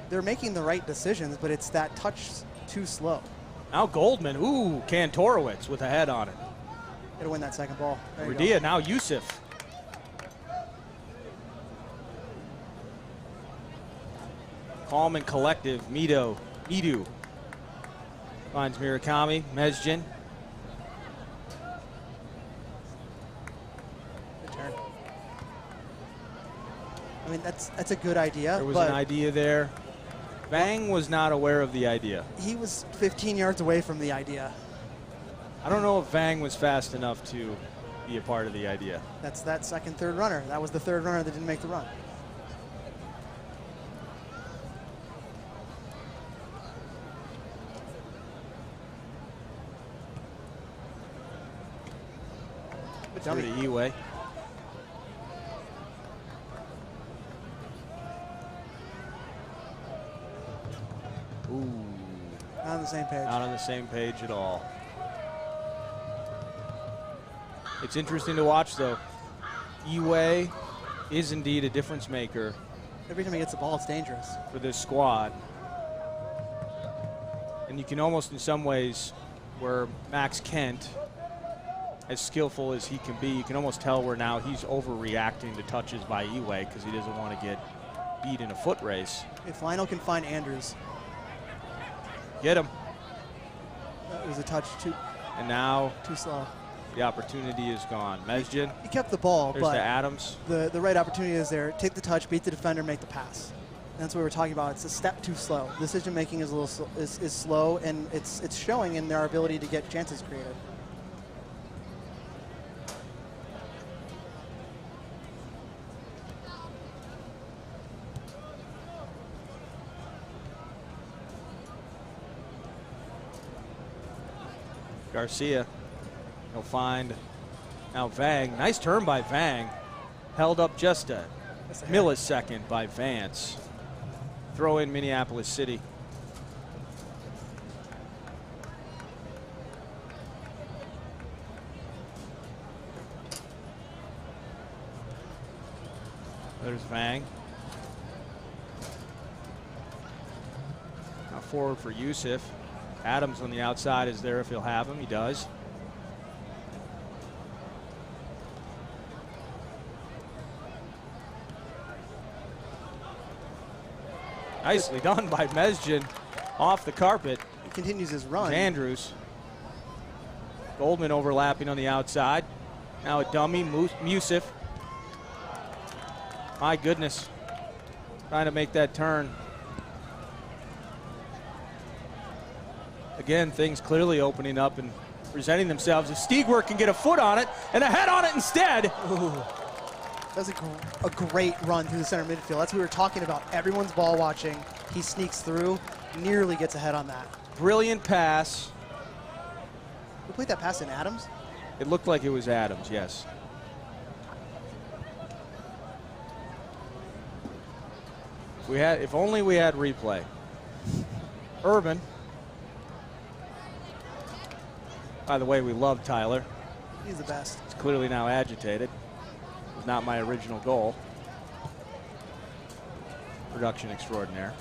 C: They're making the right decisions, but it's that touch too slow.
B: Now Goldman. Ooh, Kantorowicz with a head on it.
C: Got to win that second ball.
B: Radia, now Yusuf. Calm and collective. Midu finds Murakami. Mesjin.
C: I mean, that's a good idea.
B: There was an idea there. Vang was not aware of the idea.
C: He was 15 yards away from the idea.
B: I don't know if Vang was fast enough to be a part of the idea.
C: That's that second, third runner. That was the third runner that didn't make the run.
B: Through to Eway. Ooh.
C: Not on the same page.
B: Not on the same page at all. It's interesting to watch, though. Eway is indeed a difference maker.
C: Every time he gets the ball, it's dangerous.
B: For this squad. And you can almost, in some ways, where Max Kent, as skillful as he can be, you can almost tell where now he's overreacting to touches by Eway because he doesn't want to get beat in a foot race.
C: If Lionel can find Andrews.
B: Get him.
C: That was a touch too.
B: And now
C: too slow.
B: The opportunity is gone. Mesjin.
C: He kept the ball,
B: There's
C: but
B: the Adams.
C: The right opportunity is there. Take the touch, beat the defender, make the pass. That's what we're talking about. It's a step too slow. Decision making is a little is slow, and it's showing in their ability to get chances created.
B: Garcia. He'll find now Vang. Nice turn by Vang. Held up just a millisecond by Vance. Throw in Minneapolis City. There's Vang. Now forward for Yusuf. Adams on the outside is there if he'll have him. He does. Nicely done by Mesjin off the carpet.
C: He continues his run.
B: Andrews. Goldman overlapping on the outside. Now a dummy, Yusuf. My goodness. Trying to make that turn. Again, things clearly opening up and presenting themselves. If Stigwer can get a foot on it and a head on it instead.
C: Ooh. That was a great run through the center midfield. That's what we were talking about. Everyone's ball watching. He sneaks through, nearly gets a head on that.
B: Brilliant pass.
C: Who played that pass in Adams?
B: It looked like it was Adams, yes. If only we had replay. Urban. By the way, we love Tyler.
C: He's the best.
B: He's clearly now agitated. It was not my original goal. Production extraordinaire.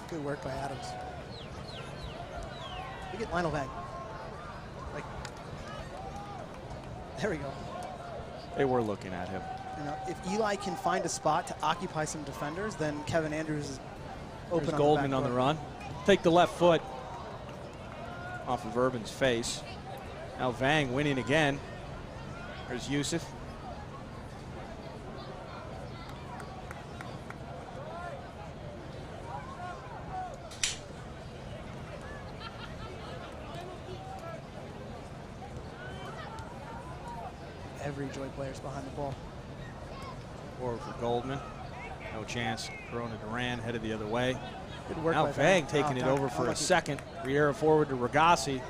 C: Good work by Adams. Look at Lionel Vang. Like, there we go.
B: They were looking at him.
C: You know, if Eli can find a spot to occupy some defenders, then Kevin Andrews is open.
B: There's Goldman on the run. Take the left foot off of Urban's face. Now Vang winning again. There's Yusuf.
C: every Joy player's behind the ball.
B: Forward for Goldman. No chance. Corona Duran headed the other way.
C: Good work
B: now
C: by
B: Vang taking it over for a second. Riera forward to Ragasi.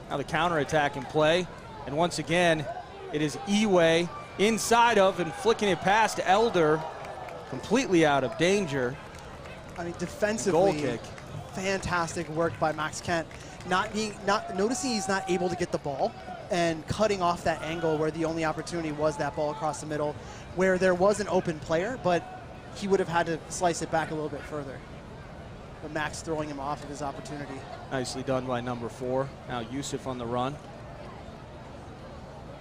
B: Now the counterattack in play. And once again, it is Eway inside of and flicking it past Elder. Completely out of danger.
C: I mean, defensively,
B: goal kick.
C: Fantastic work by Max Kent. Noticing he's not able to get the ball and cutting off that angle where the only opportunity was that ball across the middle, where there was an open player, but he would have had to slice it back a little bit further. But Max throwing him off of his opportunity.
B: Nicely done by number 4. Now Yusuf on the run.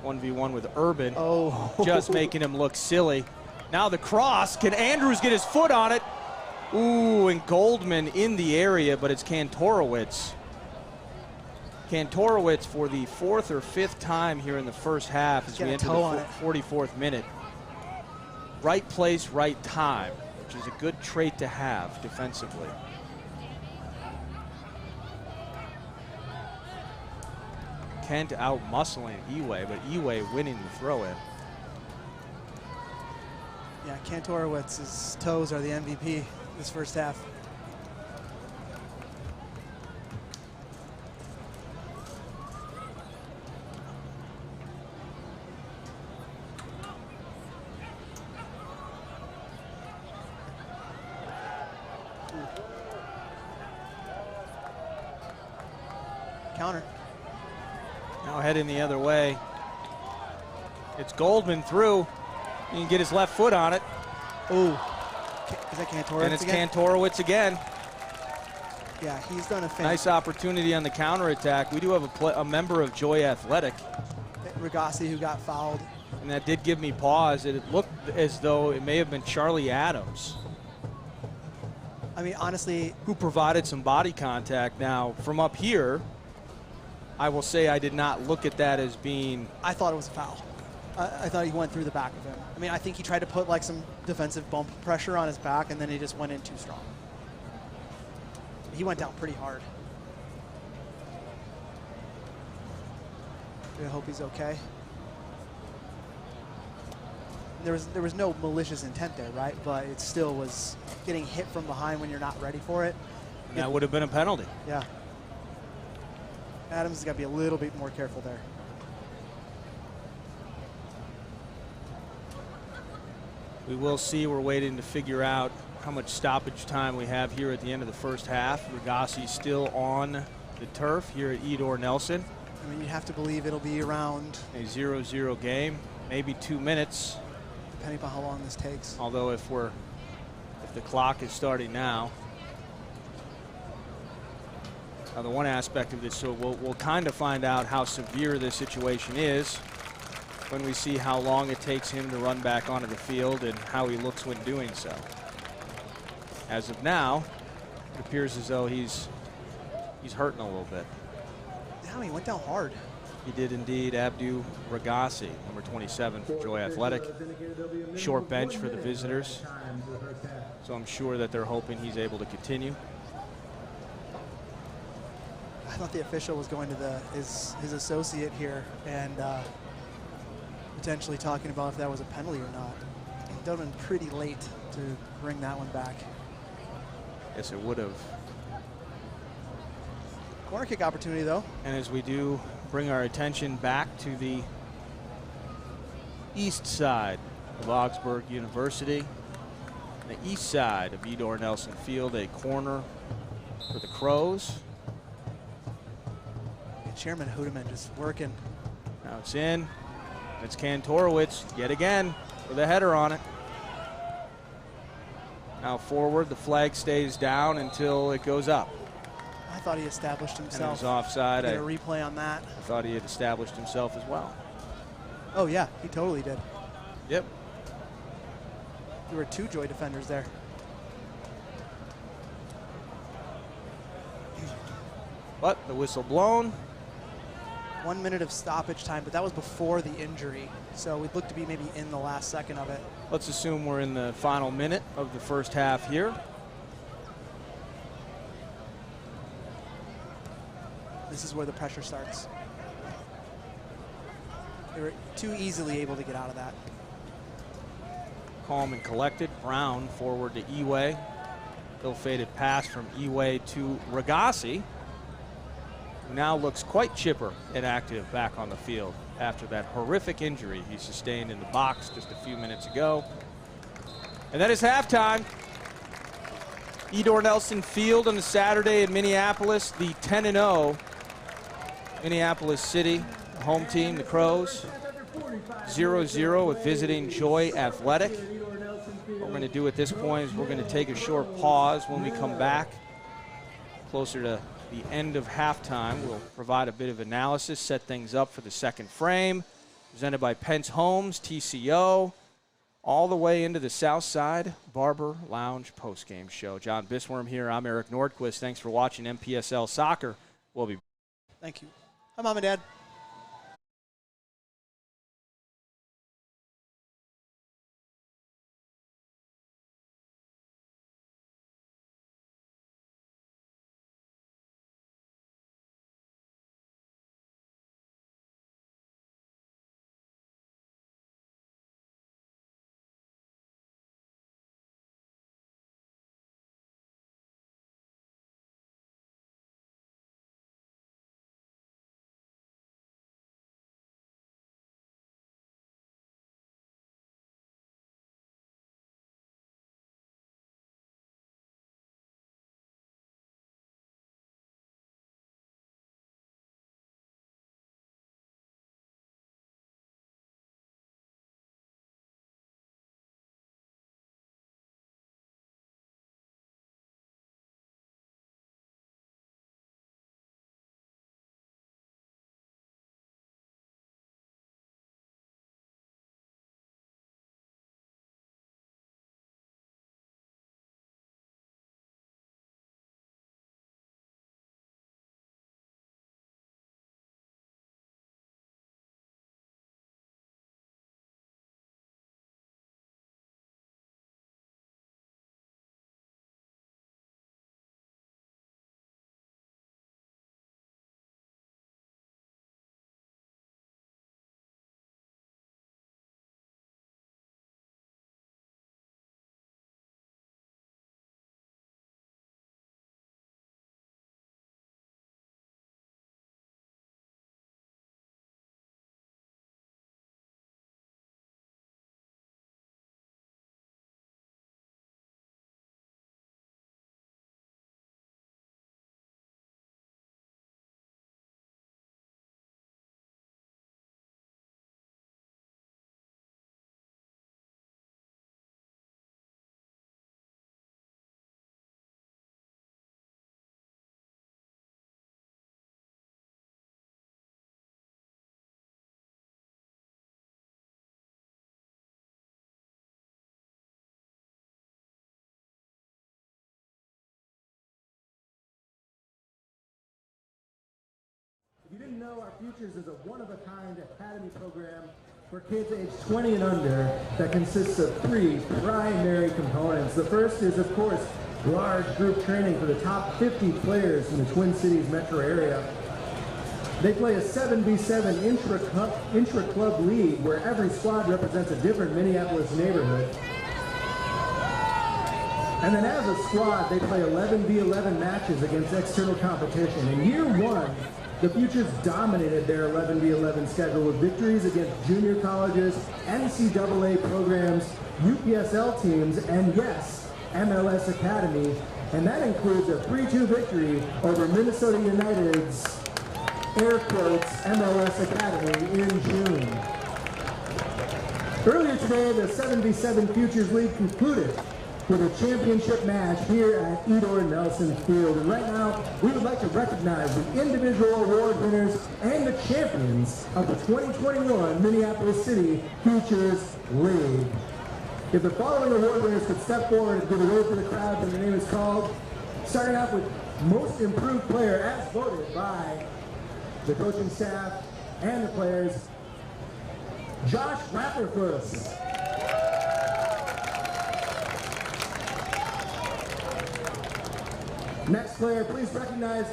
B: 1v1 with Urban.
C: Oh.
B: Just making him look silly. Now the cross. Can Andrews get his foot on it? Ooh, and Goldman in the area, but it's Kantorowicz. Kantorowicz for the 4th or 5th time here in the first half as we enter the 44th minute. Right place, right time, which is a good trait to have defensively. Kent out muscling Eway, but Eway winning the throw-in.
C: Yeah, Kantorowicz's toes are the MVP this first half. Counter.
B: Now heading the other way. It's Goldman through. He can get his left foot on it.
C: Ooh. Is that Kantorowicz
B: And it's
C: again?
B: Kantorowicz again.
C: Yeah, he's done a
B: nice opportunity on the counterattack. We do have a member of Joy Athletic.
C: Ragasi, who got fouled.
B: And that did give me pause. It looked as though it may have been Charlie Adams.
C: I mean, honestly.
B: Who provided some body contact. Now, from up here, I will say I did not look at that as being.
C: I thought it was a foul. I thought he went through the back of him. I mean, I think he tried to put like some defensive bump pressure on his back, and then he just went in too strong. He went down pretty hard. I hope he's okay. There was no malicious intent there, right? But it still was getting hit from behind when you're not ready for it.
B: And that would have been a penalty.
C: Yeah. Adams has got to be a little bit more careful there.
B: We will see. We're waiting to figure out how much stoppage time we have here at the end of the first half. Ragasi still on the turf here at Edor Nelson.
C: I mean, you have to believe it'll be around
B: a 0-0 game, maybe 2 minutes.
C: Depending upon how long this takes.
B: Although if the clock is starting now. Now the one aspect of this, so we'll kind of find out how severe this situation is when we see how long it takes him to run back onto the field and how he looks when doing so. As of now, it appears as though he's hurting a little bit.
C: Yeah, he went down hard.
B: He did indeed. Abdu Ragasi, number 27 for Joy Athletic. Short bench for the visitors. So I'm sure that they're hoping he's able to continue.
C: I thought the official was going to his associate here and potentially talking about if that was a penalty or not. It would have been pretty late to bring that one back.
B: Yes, it would have.
C: Corner kick opportunity, though.
B: And as we do bring our attention back to the east side of Augsburg University, the east side of Edor Nelson Field, a corner for the Crows.
C: Chairman Hudeman just working.
B: Now it's in. It's Kantorowicz yet again with a header on it. Now forward, the flag stays down until it goes up.
C: I thought he established himself.
B: And it was offside.
C: Get a replay on that.
B: I thought he had established himself as well.
C: Oh yeah, he totally did.
B: Yep.
C: There were 2 Joy defenders there.
B: But the whistle blown.
C: 1 minute of stoppage time, but that was before the injury. So we'd look to be maybe in the last second of it.
B: Let's assume we're in the final minute of the first half here.
C: This is where the pressure starts. They were too easily able to get out of that.
B: Calm and collected. Brown forward to Eway. Ill-fated pass from Eway to Ragassi, who now looks quite chipper and active back on the field after that horrific injury he sustained in the box just a few minutes ago. And that is halftime. Edor Nelson Field on a Saturday in Minneapolis, the 10-0 Minneapolis City home team, the Crows. 0-0 with visiting Joy Athletic. What we're going to do at this point is we're going to take a short pause. When we come back, closer to the end of halftime, we'll provide a bit of analysis, set things up for the second frame. Presented by Pence Homes, TCO, all the way into the Southside Barber Lounge postgame show. John Bisworm here. I'm Eric Nordquist. Thanks for watching NPSL Soccer. We'll be back.
C: Thank you. Hi, Mom and Dad.
A: If you didn't know, our Futures is a one-of-a-kind academy program for kids aged 20 and under that consists of 3 primary components. The first is, of course, large group training for the top 50 players in the Twin Cities metro area. They play a 7v7 intra-club league where every squad represents a different Minneapolis neighborhood. And then as a squad, they play 11v11 matches against external competition. In year 1, the Futures dominated their 11v11 schedule with victories against junior colleges, NCAA programs, UPSL teams, and yes, MLS Academy. And that includes a 3-2 victory over Minnesota United's, air quotes, MLS Academy in June. Earlier today, the 7v7 Futures League concluded with a championship match here at Edor Nelson Field. And right now, we would like to recognize the individual award winners and the champions of the 2021 Minneapolis City Futures League. If the following award winners could step forward and give a wave for the crowd when the name is called, starting off with Most Improved Player as voted by the coaching staff and the players, Josh Rafferfuss. Next player, please recognize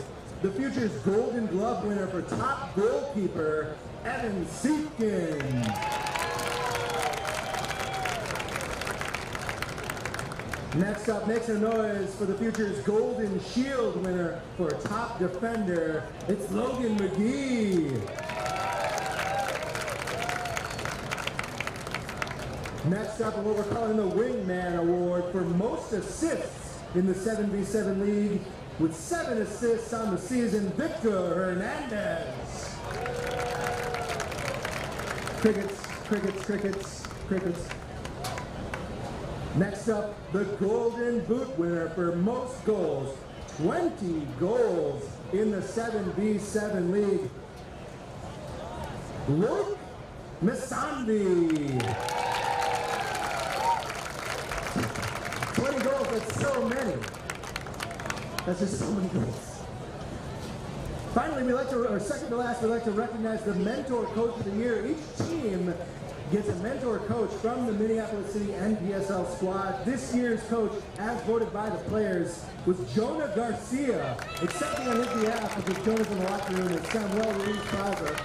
A: the Futures Golden Glove winner for top goalkeeper, Evan Seepkin. Next up, make some noise for the Future's Golden Shield winner for top defender. It's Logan McGee. Next up, what we're calling the Wingman Award for most assists in the 7v7 League, with 7 assists on the season, Victor Hernandez. Crickets, crickets, crickets, crickets. Next up, the Golden Boot winner for most goals, 20 goals in the 7v7 League, Luke Misandi. 20 goals, that's so many. That's just so many goals. Finally, we like to, or second to last, we like to recognize the Mentor Coach of the Year. Each team gets a mentor coach from the Minneapolis City NPSL squad. This year's coach, as voted by the players, was Jonah Garcia. Accepting on his behalf, because Jonah's in the locker room, is Samuel Ruiz Plaza.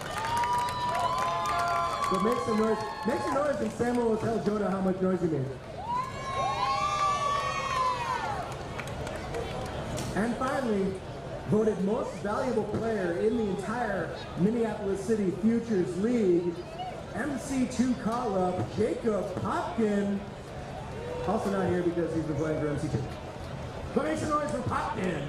A: So make some noise. Make some noise, and Samuel will tell Jonah how much noise he made. And finally, voted most valuable player in the entire Minneapolis City Futures League, MC2 call-up, Jacob Popkin. Also not here because he's been playing for MC2. But make some noise for Popkin.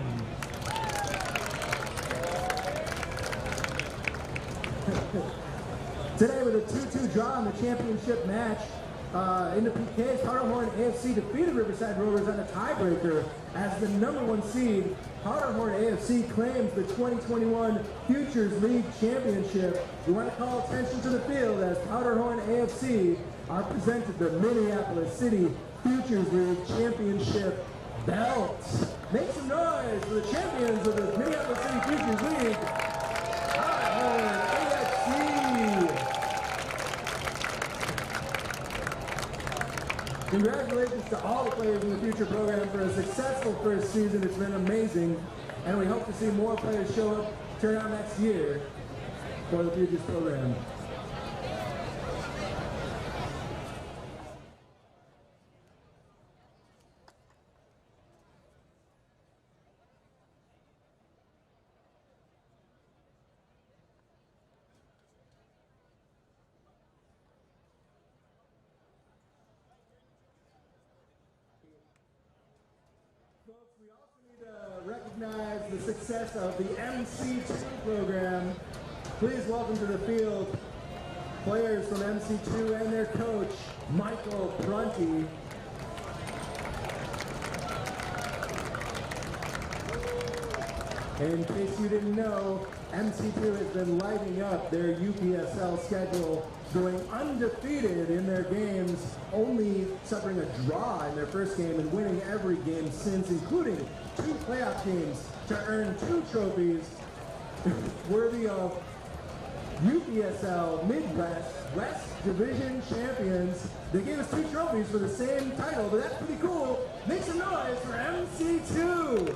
A: Today with a 2-2 draw in the championship match, in the PKs, Powderhorn AFC defeated Riverside Rovers on a tiebreaker. As the #1 seed, Powderhorn AFC claims the 2021 Futures League Championship. We want to call attention to the field as Powderhorn AFC are presented the Minneapolis City Futures League Championship belt. Make some noise for the champions of the Minneapolis City Futures League, Powderhorn AFC. Congratulations to all the players in the Future program for a successful first season. It's been amazing, and we hope to see more players show up, turn out next year for the Futures program. Folks, we also need to recognize the success of the MC2 program. Please welcome to the field players from MC2 and their coach, Michael Prunty. In case you didn't know, MC2 has been lighting up their UPSL schedule, going undefeated in their games, only suffering a draw in their first game and winning every game since, including 2 playoff games to earn 2 trophies worthy of UPSL Midwest West Division champions. They gave us 2 trophies for the same title, but that's pretty cool. Make some noise for MC2.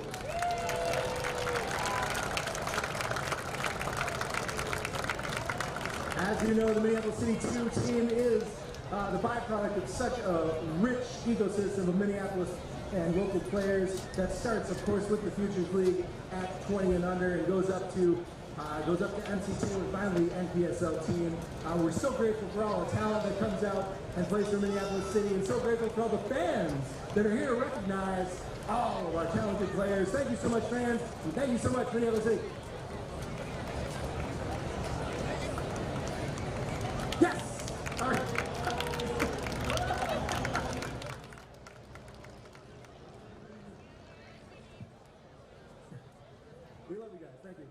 A: As you know, the Minneapolis City 2 team is the byproduct of such a rich ecosystem of Minneapolis and local players that starts, of course, with the Futures League at 20 and under and goes up to MC2 and finally NPSL team. We're so grateful for all the talent that comes out and plays for Minneapolis City, and so grateful for all the fans that are here to recognize all of our talented players. Thank you so much, fans, and thank you so much, Minneapolis City. Yes! All right. We love you guys. Thank you.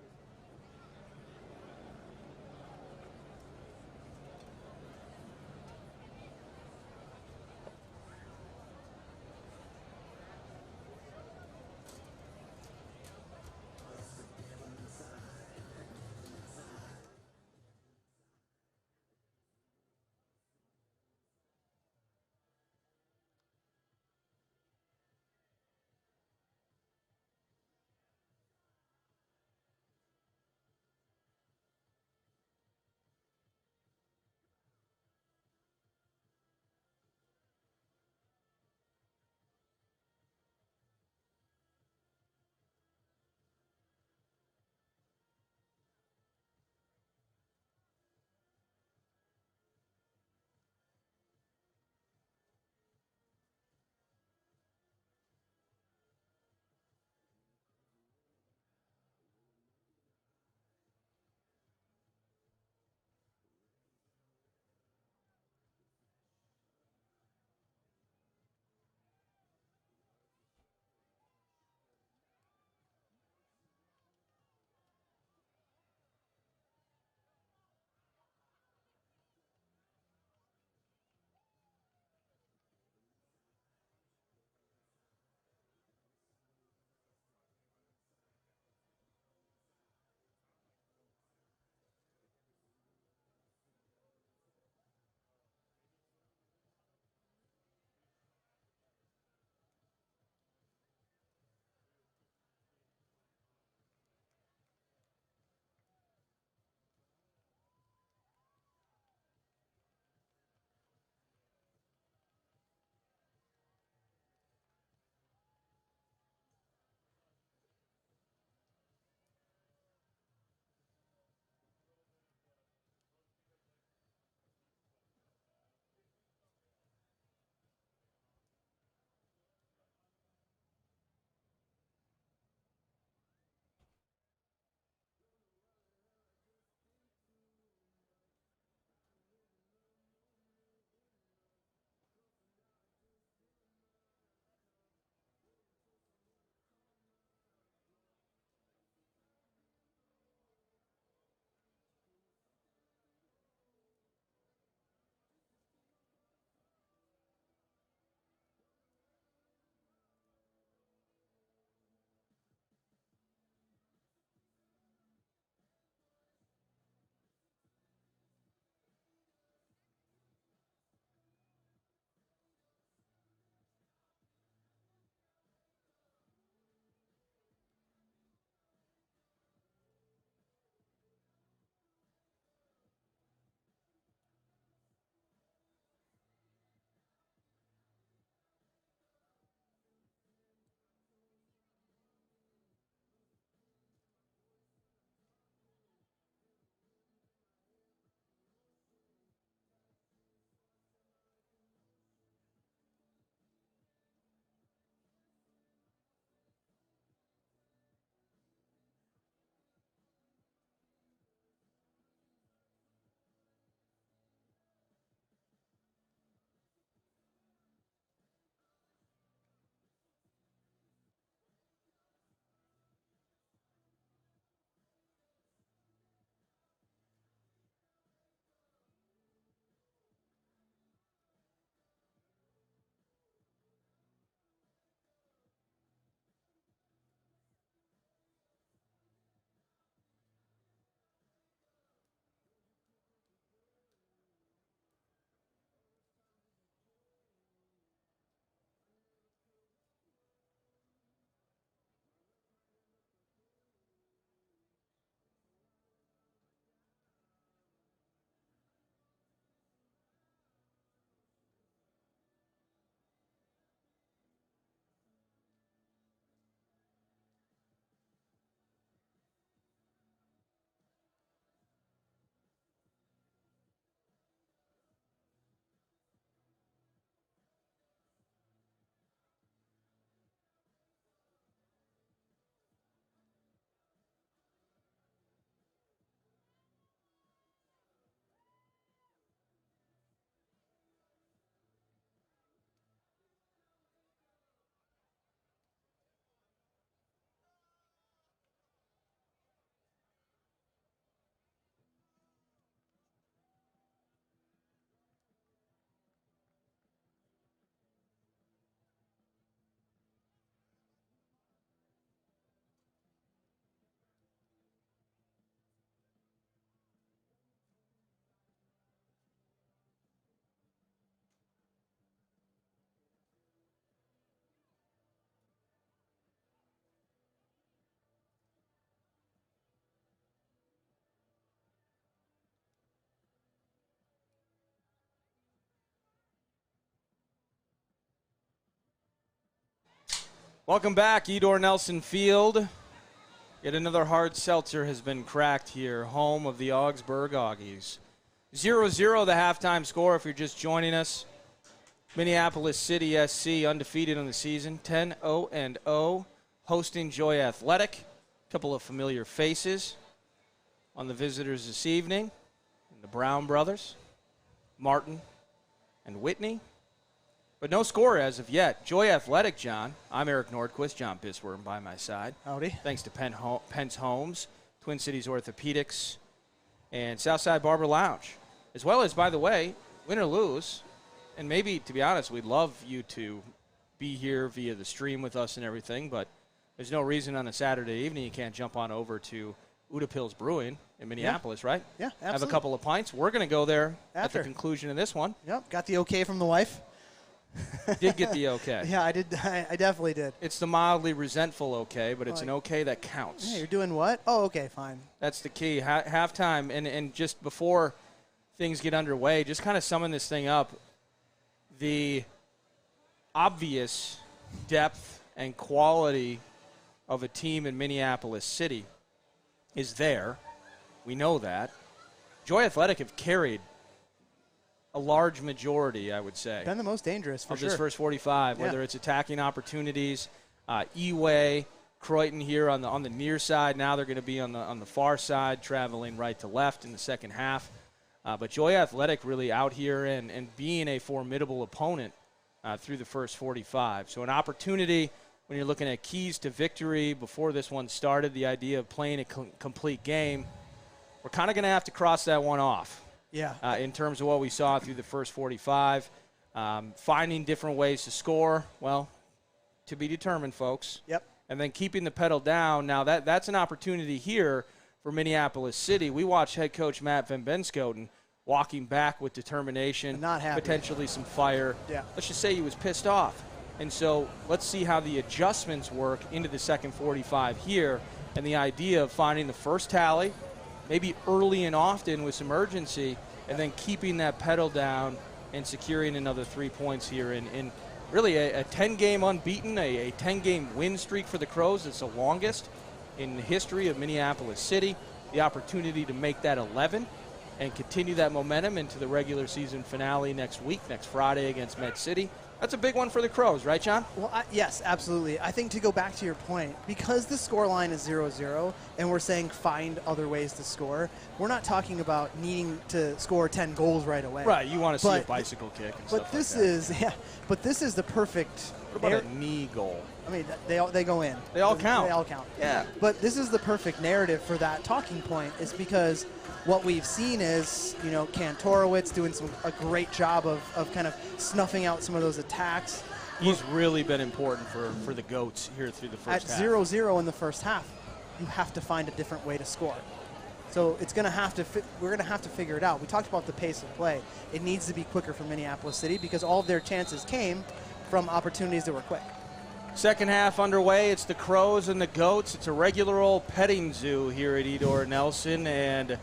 B: Welcome back, Edor Nelson Field. Yet another hard seltzer has been cracked here, home of the Augsburg Augies. 0-0 the halftime score if you're just joining us. Minneapolis City SC undefeated on the season, 10-0-0, hosting Joy Athletic. A couple of familiar faces on the visitors this evening. The Brown brothers, Martin and Whitney. But no score as of yet. Joy Athletic, John. I'm Eric Nordquist, John Bisworm by my side.
C: Howdy.
B: Thanks to Penn's Homes, Twin Cities Orthopedics, and Southside Barber Lounge. As well as, by the way, win or lose, and maybe, to be honest, we'd love you to be here via the stream with us and everything, but there's no reason on a Saturday evening you can't jump on over to Mpls Brewing in Minneapolis, right?
C: Yeah, absolutely.
B: Have a couple of pints. We're going to go there
C: After.
B: at the conclusion of this one.
C: Yep, got the okay from the wife.
B: Did get the okay.
C: Yeah, I did. I definitely did.
B: It's the mildly resentful okay, but it's an okay that counts.
C: Yeah, you're doing what? Oh, okay, fine.
B: That's the key. Halftime, and just before things get underway, just kind of summing this thing up, the obvious depth and quality of a team in Minneapolis City is there. We know that. Joy Athletic have carried a large majority, I would say.
C: Been the most dangerous, for
B: of
C: sure.
B: this first 45, whether it's attacking opportunities, Eway, Croydon here on the near side. Now they're going to be on the far side, traveling right to left in the second half. But Joy Athletic really out here and being a formidable opponent through the first 45. So an opportunity when you're looking at keys to victory before this one started, the idea of playing a complete game, we're kind of going to have to cross that one off.
C: Yeah.
B: In terms of what we saw through the first 45. Finding different ways to score, well, to be determined, folks.
C: Yep.
B: And then keeping the pedal down. Now, that's an opportunity here for Minneapolis City. We watched head coach Matt Van Benschoten walking back with determination,
C: not happy.
B: Potentially some fire.
C: Yeah.
B: Let's just say he was pissed off. And so let's see how the adjustments work into the second 45 here, and the idea of finding the first tally, maybe early and often with some urgency, and then keeping that pedal down and securing another 3 points here in really a 10-game unbeaten, a 10-game win streak for the Crows. It's the longest in the history of Minneapolis City. The opportunity to make that 11 and continue that momentum into the regular season finale next week, next Friday against Med City. That's a big one for the Crows, right, John?
C: Well, yes, absolutely. I think to go back to your point, because the score line is 0-0 and we're saying find other ways to score, we're not talking about needing to score 10 goals right away.
B: Right, you want to see a bicycle kick and stuff like that.
C: But this is the perfect.
B: What about a knee goal?
C: I mean, they go in.
B: They all count.
C: They all count.
B: Yeah.
C: But this is the perfect narrative for that talking point, is because what we've seen is, Kantorowicz doing a great job of kind of snuffing out some of those attacks.
B: He's really been important for the Goats here through the first half.
C: At 0-0 in the first half, you have to find a different way to score. So it's going to have to we're going to have to figure it out. We talked about the pace of play. It needs to be quicker for Minneapolis City because all of their chances came from opportunities that were quick.
B: Second half underway. It's the Crows and the Goats. It's a regular old petting zoo here at Edor Nelson. And,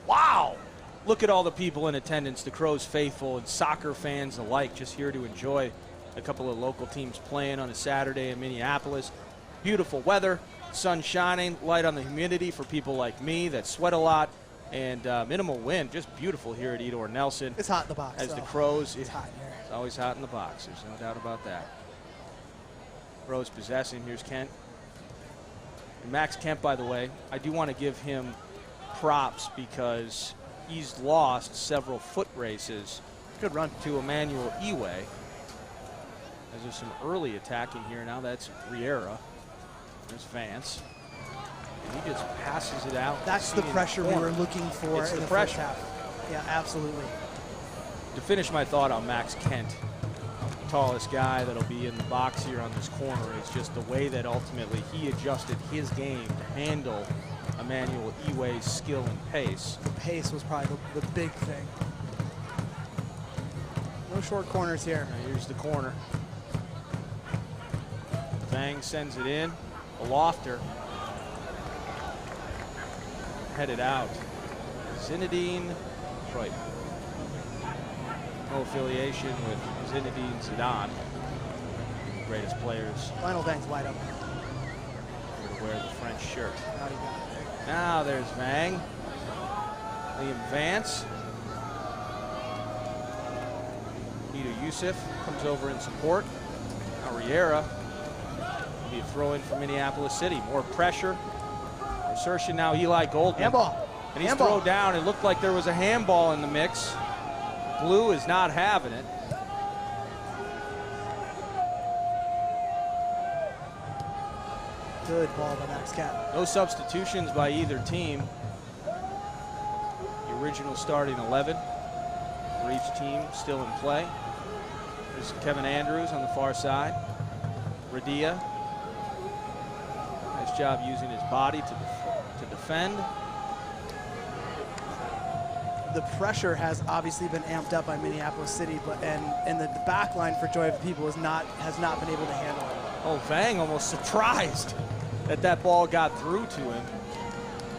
B: wow, look at all the people in attendance, the Crows faithful and soccer fans alike, just here to enjoy a couple of local teams playing on a Saturday in Minneapolis. Beautiful weather, sun shining, light on the humidity for people like me that sweat a lot, and minimal wind. Just beautiful here at Edor Nelson.
C: It's hot in the box.
B: As the Crows,
C: it's hot in here.
B: It's always hot in the box. There's no doubt about that. Crows possessing. Here's Kent. And Max Kent, by the way, I do want to give him props because he's lost several foot races.
C: Good run.
B: To Emmanuel Eway. As there's some early attacking here. Now that's Riera. There's Vance. And he just passes it out.
C: That's the pressure we were looking for in the first half. Yeah, absolutely.
B: To finish my thought on Max Kent, tallest guy that'll be in the box here on this corner, is just the way that ultimately he adjusted his game to handle Emmanuel Eway's skill and pace.
C: The pace was probably the big thing. No short corners here.
B: Now here's the corner. Vang sends it in. A lofter. Headed out. Zinedine Croydon. No affiliation with Zinedine Zidane. greatest players.
C: Lionel Vang's wide open.
B: To wear the French shirt.
C: Now he got it.
B: Now there's Vang. Liam Vance. Peter Youssef comes over in support. Now Riera. Will be a throw-in for Minneapolis City. More pressure. Insertion now, Eli Goldman.
C: Handball.
B: And he's thrown down. It looked like there was a handball in the mix. Blue is not having it.
C: Good ball by Max Kent.
B: No substitutions by either team. The original starting 11 for each team still in play. There's Kevin Andrews on the far side. Radia. Nice job using his body to defend.
C: The pressure has obviously been amped up by Minneapolis City, but and the back line for Joy of the People has not been able to handle it.
B: Oh, Vang almost surprised that ball got through to him.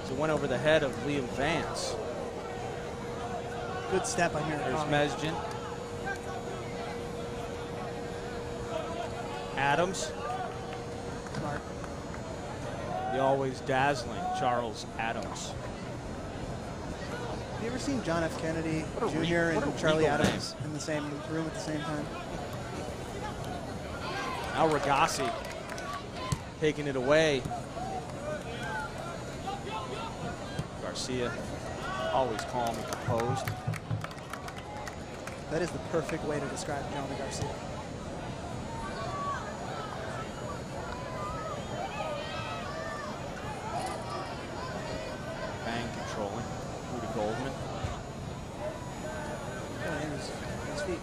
B: So it went over the head of Liam Vance.
C: Good step on here.
B: There's Mesjin. Adams.
C: Smart.
B: The always dazzling Charles Adams.
C: Have you ever seen John F. Kennedy Jr. and Charlie Adams in the same room at the same time?
B: Now Ragassi taking it away. Garcia, always calm and composed.
C: That is the perfect way to describe John Garcia.
B: Bang controlling. Through to Goldman.
C: His feet.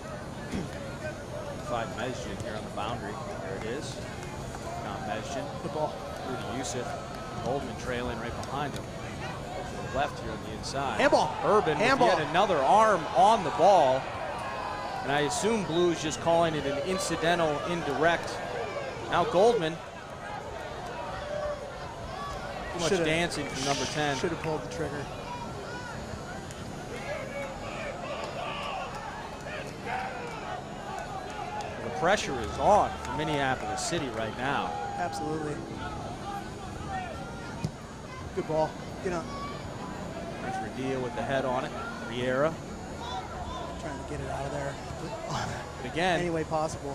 B: Five Mesjin here on the boundary. There it is. Now Mesjin.
C: Good ball.
B: Through to Youssef. Goldman trailing right behind him. To the left here on the inside.
C: Handball.
B: Urban with yet another arm on the ball. And I assume Blue's just calling it an incidental indirect. Now Goldman. Too much dancing from number 10.
C: Should have pulled the trigger.
B: The pressure is on for Minneapolis City right now.
C: Absolutely. Good ball. Get on.
B: There's Radia with the head on it. Riera.
C: Trying to get it out of there.
B: But again.
C: Any way possible.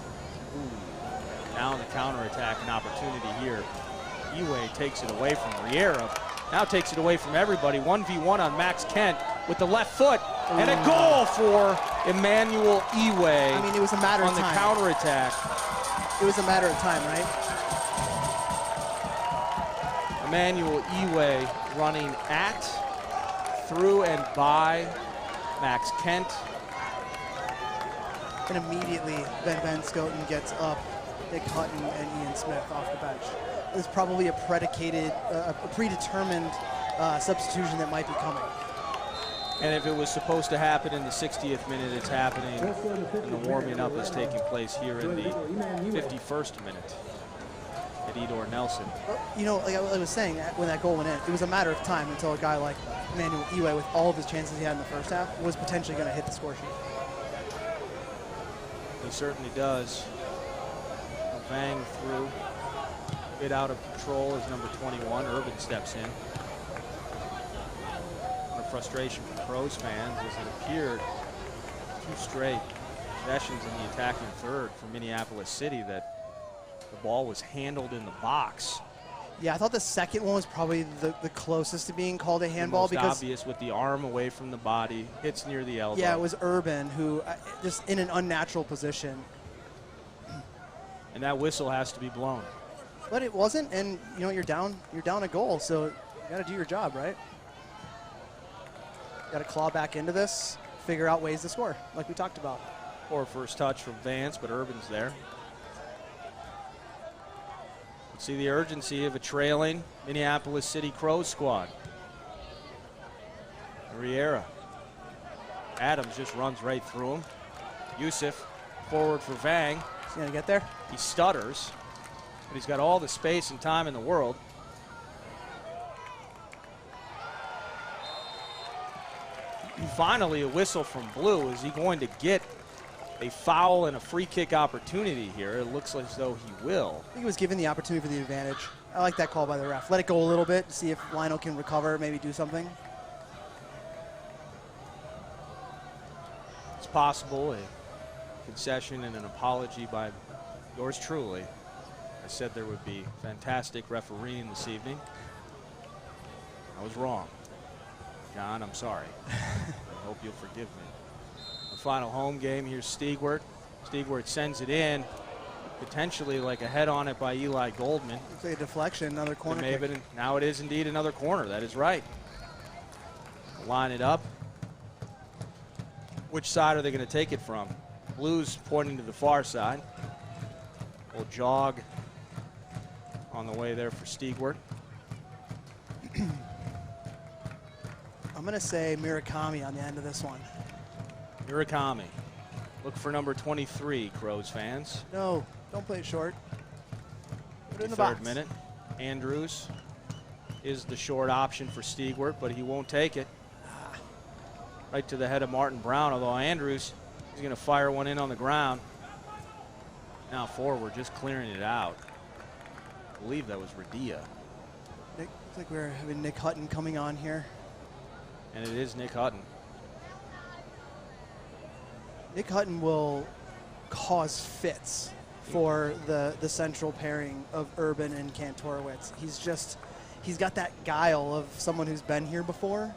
B: Ooh. Now in the counterattack, an opportunity here. Eway takes it away from Riera. Now takes it away from everybody. 1v1 on Max Kent with the left foot. Ooh. And a goal for Emmanuel Eway.
C: I mean, it was a matter of time.
B: On the counterattack.
C: It was a matter of time, right?
B: Emmanuel Eway running at, through, and by Max Kent.
C: And immediately, Ben Scoten gets up, Nick Hutton and Ian Smith off the bench. There's probably a predetermined substitution that might be coming. And
B: if it was supposed to happen in the 60th minute, it's happening, and the warming up is taking place here in the 51st minute at Edor Nelson.
C: You know, like I was saying, when that goal went in, it was a matter of time until a guy like Emmanuel Eway, with all of his chances he had in the first half, was potentially going to hit the score sheet.
B: He certainly does. Bang through. Bit out of control is number 21. Urban steps in. Frustration from Crows fans as it appeared 2 straight possessions in the attacking third for Minneapolis City that the ball was handled in the box.
C: Yeah, I thought the second one was probably the closest to being called a handball, because
B: obvious, with the arm away from the body, hits near the elbow.
C: Yeah, it was Urban who just in an unnatural position.
B: And that whistle has to be blown.
C: But it wasn't, and you know, you're down a goal, so you got to do your job, right? Got to claw back into this, figure out ways to score, like we talked about.
B: Poor first touch from Vance, but Urban's there. Let's see the urgency of a trailing Minneapolis City Crows squad. Riera. Adams just runs right through him. Youssef forward for Vang.
C: He's going to get there.
B: He stutters, but he's got all the space and time in the world. Finally, a whistle from Blue. Is he going to get a foul and a free kick opportunity here. It looks as though he will.
C: I think he was given the opportunity for the advantage. I like that call by the ref. Let it go a little bit, see if Lionel can recover, maybe do something.
B: It's possible, a concession and an apology by yours truly. I said there would be fantastic refereeing this evening. I was wrong. John, I'm sorry. I hope you'll forgive me. The final home game, here's Stigwart. Stigwart sends it in, potentially like a head on it by Eli Goldman.
C: Looks like a deflection, another corner kick.
B: Now it is indeed another corner. That is right. Line it up. Which side are they going to take it from? Blues pointing to the far side. We'll jog on the way there for Stigwart.
C: I'm going to say Murakami on the end of this one.
B: Murakami. Look for number 23, Crows fans.
C: No, don't play it short. Put it in the
B: third
C: box.
B: minute. Andrews is the short option for Stigwart, but he won't take it. Right to the head of Martin Brown, although Andrews is going to fire one in on the ground. Now forward, just clearing it out. I believe that was Radia.
C: Looks like we're having Nick Hutton coming on here.
B: And it is Nick Hutton.
C: Nick Hutton will cause fits for the central pairing of Urban and Kantorowicz. He's got that guile of someone who's been here before,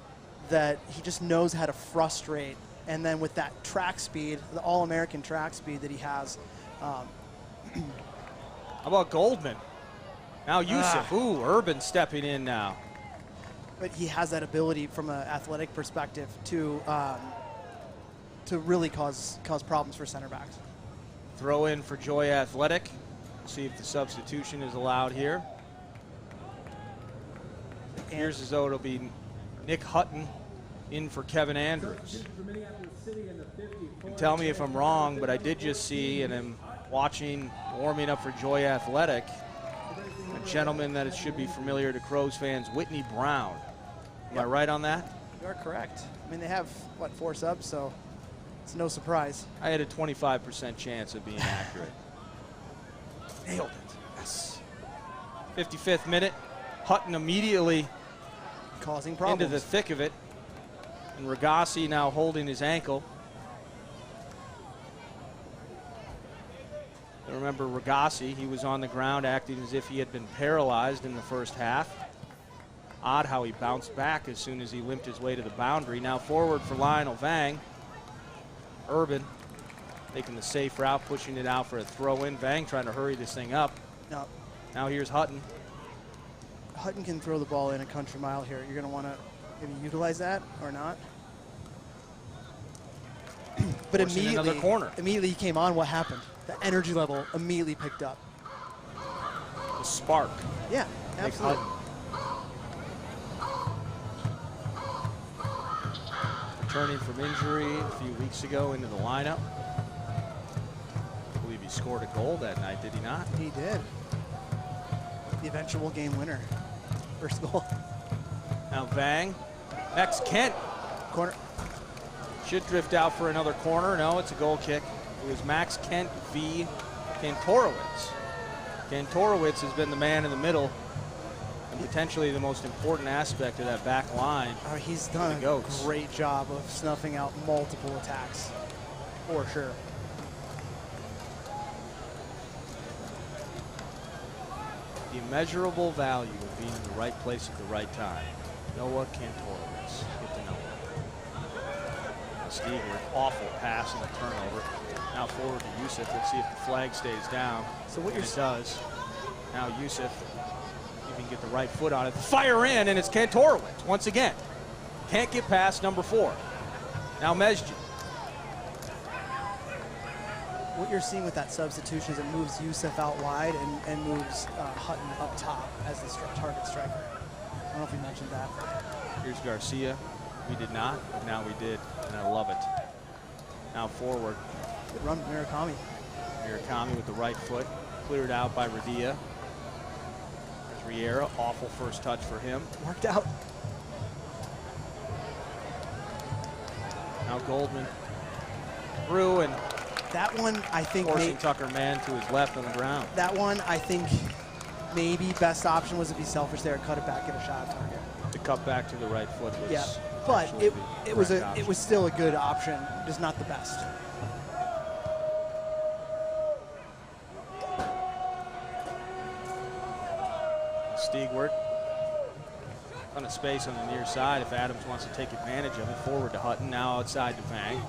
C: that he just knows how to frustrate. And then with that track speed, the All-American track speed that he has.
B: How about Goldman? Now Yusuf. Ooh, Urban stepping in now.
C: But he has that ability from an athletic perspective to really cause problems for center backs.
B: Throw in for Joy Athletic. See if the substitution is allowed here. Here's as though it'll be Nick Hutton in for Kevin Andrews. And tell me if I'm wrong, but I did just see, and I'm watching, warming up for Joy Athletic, a gentleman that it should be familiar to Crows fans, Whitney Brown. Am I right on that?
C: You are correct. I mean, they have, what, 4 subs, so it's no surprise.
B: I had a 25% chance of being accurate. Nailed it.
C: Yes.
B: 55th minute. Hutton immediately
C: causing problems
B: into the thick of it. And Ragassi now holding his ankle. And remember Ragassi, he was on the ground acting as if he had been paralyzed in the first half. Odd how he bounced back as soon as he limped his way to the boundary. Now forward for Lionel Vang. Urban taking the safe route, pushing it out for a throw-in. Vang trying to hurry this thing up.
C: No.
B: Now here's Hutton.
C: Hutton can throw the ball in a country mile here. You're going to want to maybe utilize that or not. But immediately he came on, what happened? The energy level immediately picked up.
B: The spark.
C: Yeah, absolutely.
B: Returning from injury a few weeks ago into the lineup. I believe he scored a goal that night, did he not?
C: He did. The eventual game winner. First goal.
B: Now Vang. Max Kent.
C: Corner.
B: Should drift out for another corner. No, it's a goal kick. It was Max Kent v. Kantorowicz. Kantorowicz has been the man in the middle and potentially the most important aspect of that back line.
C: He's done a great job of snuffing out multiple attacks, for sure.
B: The immeasurable value of being in the right place at the right time. Noah Kantorowicz. Get to know him. Steger, awful pass and a turnover. Now forward to Yusuf. Let's see if the flag stays down.
C: So what
B: it does. Now Yusuf, you can get the right foot on it. Fire in, and it's Kantorowicz once again. Can't get past number 4. Now Mesjid.
C: What you're seeing with that substitution is it moves Yusuf out wide and moves Hutton up top as the target striker. I don't know if we mentioned that.
B: Here's Garcia. We did not, but now we did, and I love it. Now forward.
C: Good run, Murakami.
B: Murakami with the right foot, cleared out by Radia. There's Riera, awful first touch for him.
C: Worked out.
B: Now Goldman through, and
C: That one, I think,
B: forcing Tucker Man to his left on the ground.
C: That one, I think, maybe best option was to be selfish there, cut it back, get a shot target.
B: The cut back to the right foot was.
C: Yeah, but it was still a good option, just not the best.
B: Stigwart. Ton of space on the near side if Adams wants to take advantage of it. Forward to Hutton, now outside to Vang.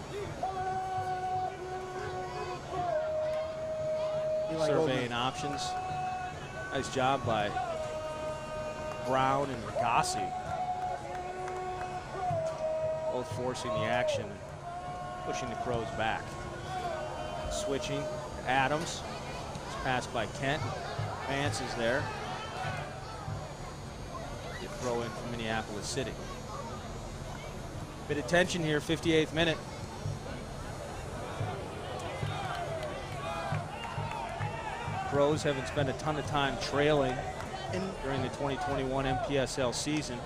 B: Surveying options. Nice job by Brown and Ragasi. Both forcing the action and pushing the Crows back. Switching to Adams. It's passed by Kent. Vance is there. You throw in from Minneapolis City. Bit of tension here, 58th minute. Crows haven't spent a ton of time trailing during the 2021 NPSL season.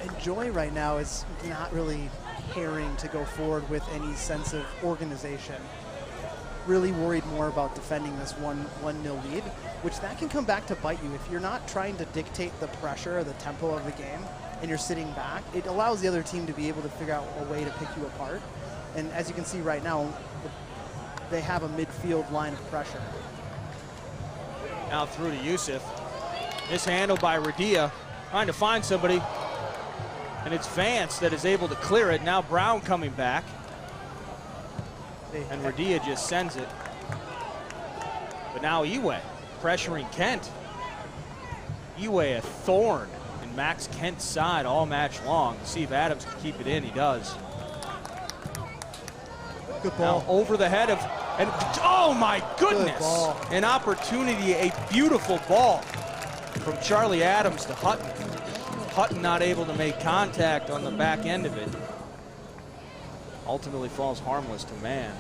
C: And Joy right now is not really caring to go forward with any sense of organization. Really worried more about defending this 1-0 lead, which that can come back to bite you. If you're not trying to dictate the pressure or the tempo of the game and you're sitting back, it allows the other team to be able to figure out a way to pick you apart. And as you can see right now, they have a midfield line of pressure.
B: Now through to Yusuf. Mishandled by Radia, trying to find somebody. And it's Vance that is able to clear it. Now Brown coming back. And Radia just sends it. But now Eway pressuring Kent. Eway a thorn in Max Kent's side all match long. See if Adams can keep it in. He does.
C: Good ball.
B: Now over the head of, and oh my goodness. An opportunity, a beautiful ball from Charlie Adams to Hutton. Hutton not able to make contact on the back end of it. Ultimately falls harmless to Man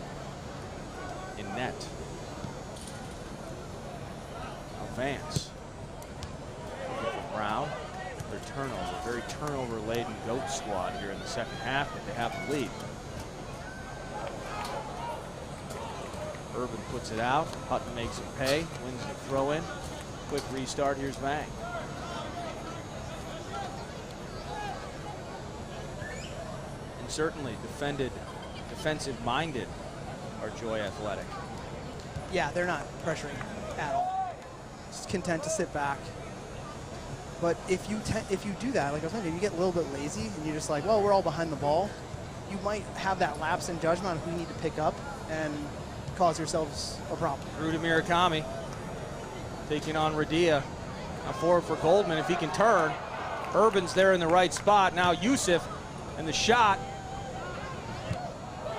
B: in net. Now Vance. Brown. Their turnover. Very turnover-laden GOAT squad here in the second half, but they have the lead. Urban puts it out. Hutton makes him pay. Wins the throw-in. Quick restart. Here's Vang. And certainly defensive-minded are Joy Athletic.
C: Yeah, they're not pressuring at all. Just content to sit back. But if you do that, like I was saying, if you get a little bit lazy and you're just like, well, we're all behind the ball, you might have that lapse in judgment on who you need to pick up and cause yourselves a problem.
B: Through to Murakami, taking on Radia. Now forward for Goldman if he can turn. Urban's there in the right spot. Now Yusuf and the shot.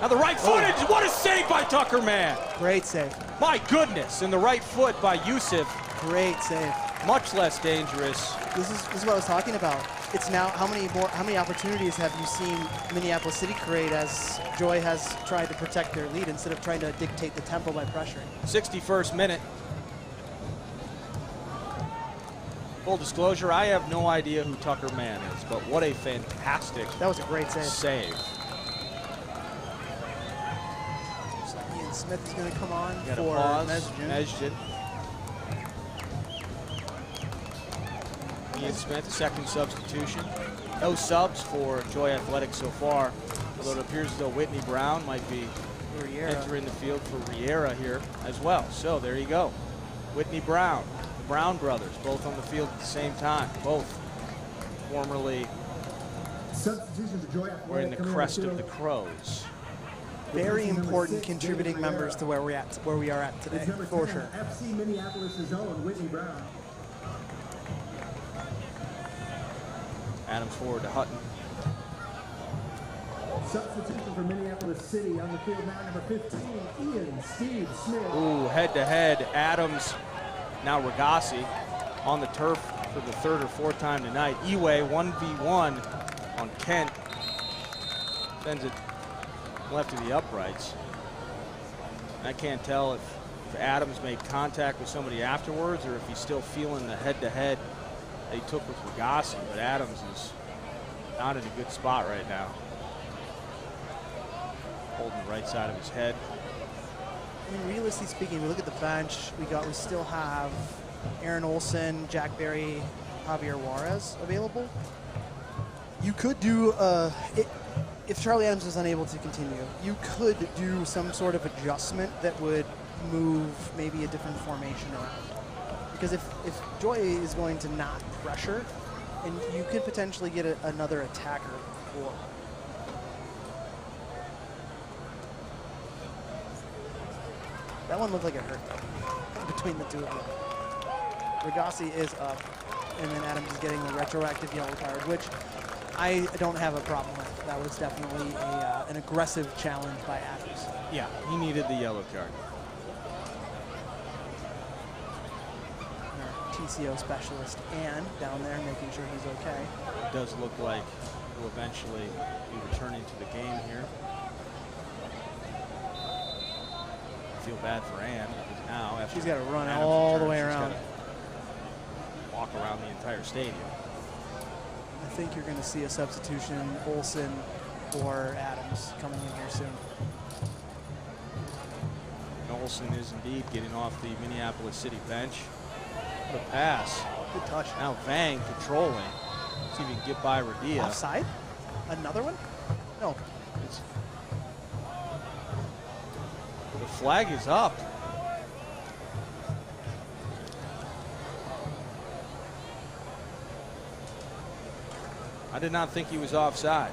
B: Now the right footage. What a save by Tucker Man.
C: Great save.
B: My goodness, and the right foot by Yusuf.
C: Great save.
B: Much less dangerous.
C: This is what I was talking about. It's now how many opportunities have you seen Minneapolis City create as Joy has tried to protect their lead instead of trying to dictate the tempo by pressuring.
B: 61st minute. Full disclosure, I have no idea who Tucker Man is, but what a fantastic
C: That was a great save. Ian Smith is going to come on
B: for Mesjid. Ian Smith, second substitution. No subs for Joy Athletic so far, although it appears as though Whitney Brown might be entering the field for Riera here as well. So there you go. Whitney Brown, the Brown brothers, both on the field at the same time. Both formerly wearing the crest of the Crows.
C: Very important contributing members to where we are at today, for sure.
A: FC Minneapolis' own Whitney Brown.
B: Adams forward to Hutton.
A: Substitution for Minneapolis City on the field now, number 15, Steve Smith.
B: Ooh, head-to-head, Adams, now Ragasi on the turf for the third or fourth time tonight. Eway 1v1 on Kent. Sends it left of the uprights. I can't tell if Adams made contact with somebody afterwards or if he's still feeling the head-to-head that he took with Ragasi, but Adams is not in a good spot right now. Holding the right side of his head.
C: I mean, realistically speaking, we look at the bench. We still have Aaron Olson, Jack Berry, Javier Juarez available. You could do, if Charlie Adams is unable to continue, you could do some sort of adjustment that would move maybe a different formation around. Because if Joy is going to not pressure, and you could potentially get another attacker for. That one looked like it hurt, though, between the two of them. Regassi is up, and then Adams is getting the retroactive yellow card, which I don't have a problem with. That was definitely an aggressive challenge by Adams.
B: Yeah, he needed the yellow card.
C: Our TCO specialist, Ann, down there making sure he's okay.
B: It does look like he'll eventually be returning to the game here. I feel bad for Ann because now after
C: she's got to run all the way around.
B: Walk around the entire stadium.
C: I think you're going to see a substitution, Olson or Adams, coming in here soon.
B: And Olson is indeed getting off the Minneapolis City bench. What a pass.
C: Good touch.
B: Now Vang controlling. See if he can get by Radia.
C: Offside? Another one? No.
B: The flag is up. I did not think he was offside.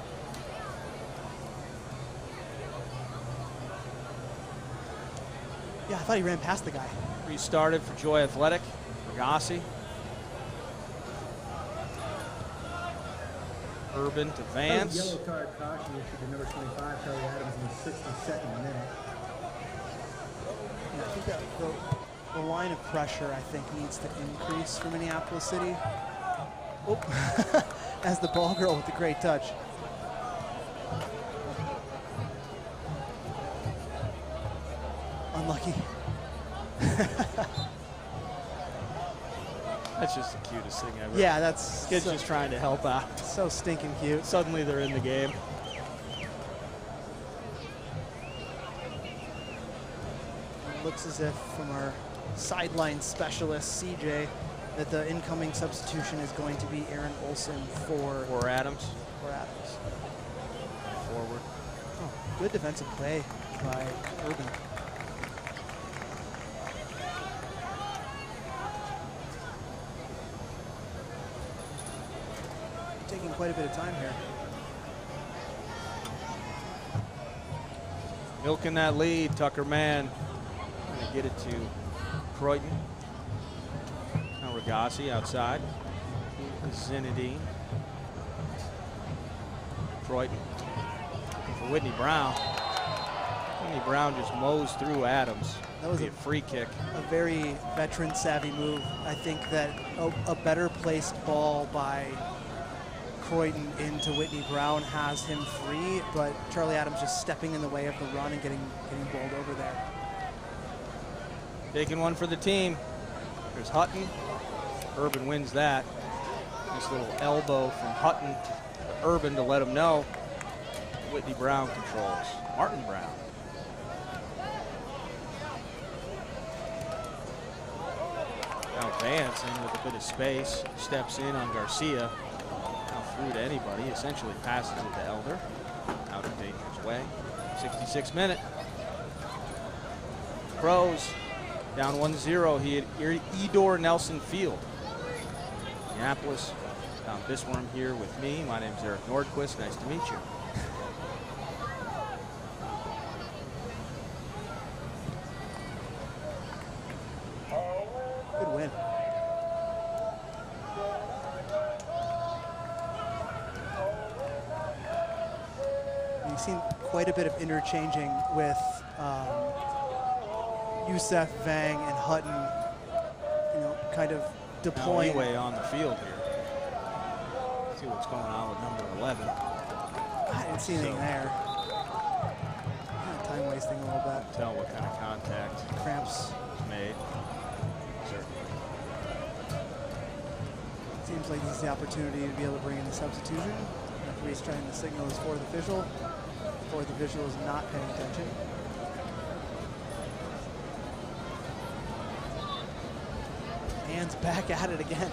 C: Yeah, I thought he ran past the guy.
B: Restarted for Joy Athletic. Regassi. Urban to Vance.
A: Yellow card caution issued to number 25, Charlie Adams, in the 62nd minute.
C: Yeah, I think that the line of pressure, I think, needs to increase for Minneapolis City. Oh, as the ball girl with the great touch. Unlucky.
B: That's just the cutest thing ever.
C: Yeah, that's
B: kids just trying to help out.
C: So stinking cute.
B: Suddenly they're in the game.
C: It looks as if from our sideline specialist, CJ, that the incoming substitution is going to be Aaron Olson
B: for Adams.
C: For Adams.
B: Forward.
C: Oh, good defensive play by Urban. Taking quite a bit of time here.
B: Milking that lead, Tucker Mann. Gonna get it to Croydon. Now Regassi outside. Zinedine. Croydon. For Whitney Brown. Whitney Brown just mows through Adams.
C: That was
B: a free kick.
C: A very veteran-savvy move. I think that a better placed ball by Croydon into Whitney Brown has him free, but Charlie Adams just stepping in the way of the run and getting bowled over there.
B: Taking one for the team. There's Hutton. Urban wins that. Nice little elbow from Hutton to Urban to let him know. Whitney Brown controls. Martin Brown. Now Vance in with a bit of space. Steps in on Garcia. Through to anybody, essentially passes it to Elder. Out of danger's way. 66th minute. Pros down 1-0. He had Edor Nelson Field. Minneapolis. Tom Bisworm here with me. My name's Eric Nordquist. Nice to meet you.
C: Good win. We've seen quite a bit of interchanging with Youssef, Vang, and Hutton, kind of deploying.
B: Way on the field here. See what's going on with number 11.
C: I didn't see anything there. Time wasting a little bit.
B: Tell what kind of contact.
C: Cramps
B: was made. Certainly.
C: Seems like this is the opportunity to be able to bring in the substitution. Referee's trying to signal his fourth official. Fourth official is not paying attention. Hands back at it again.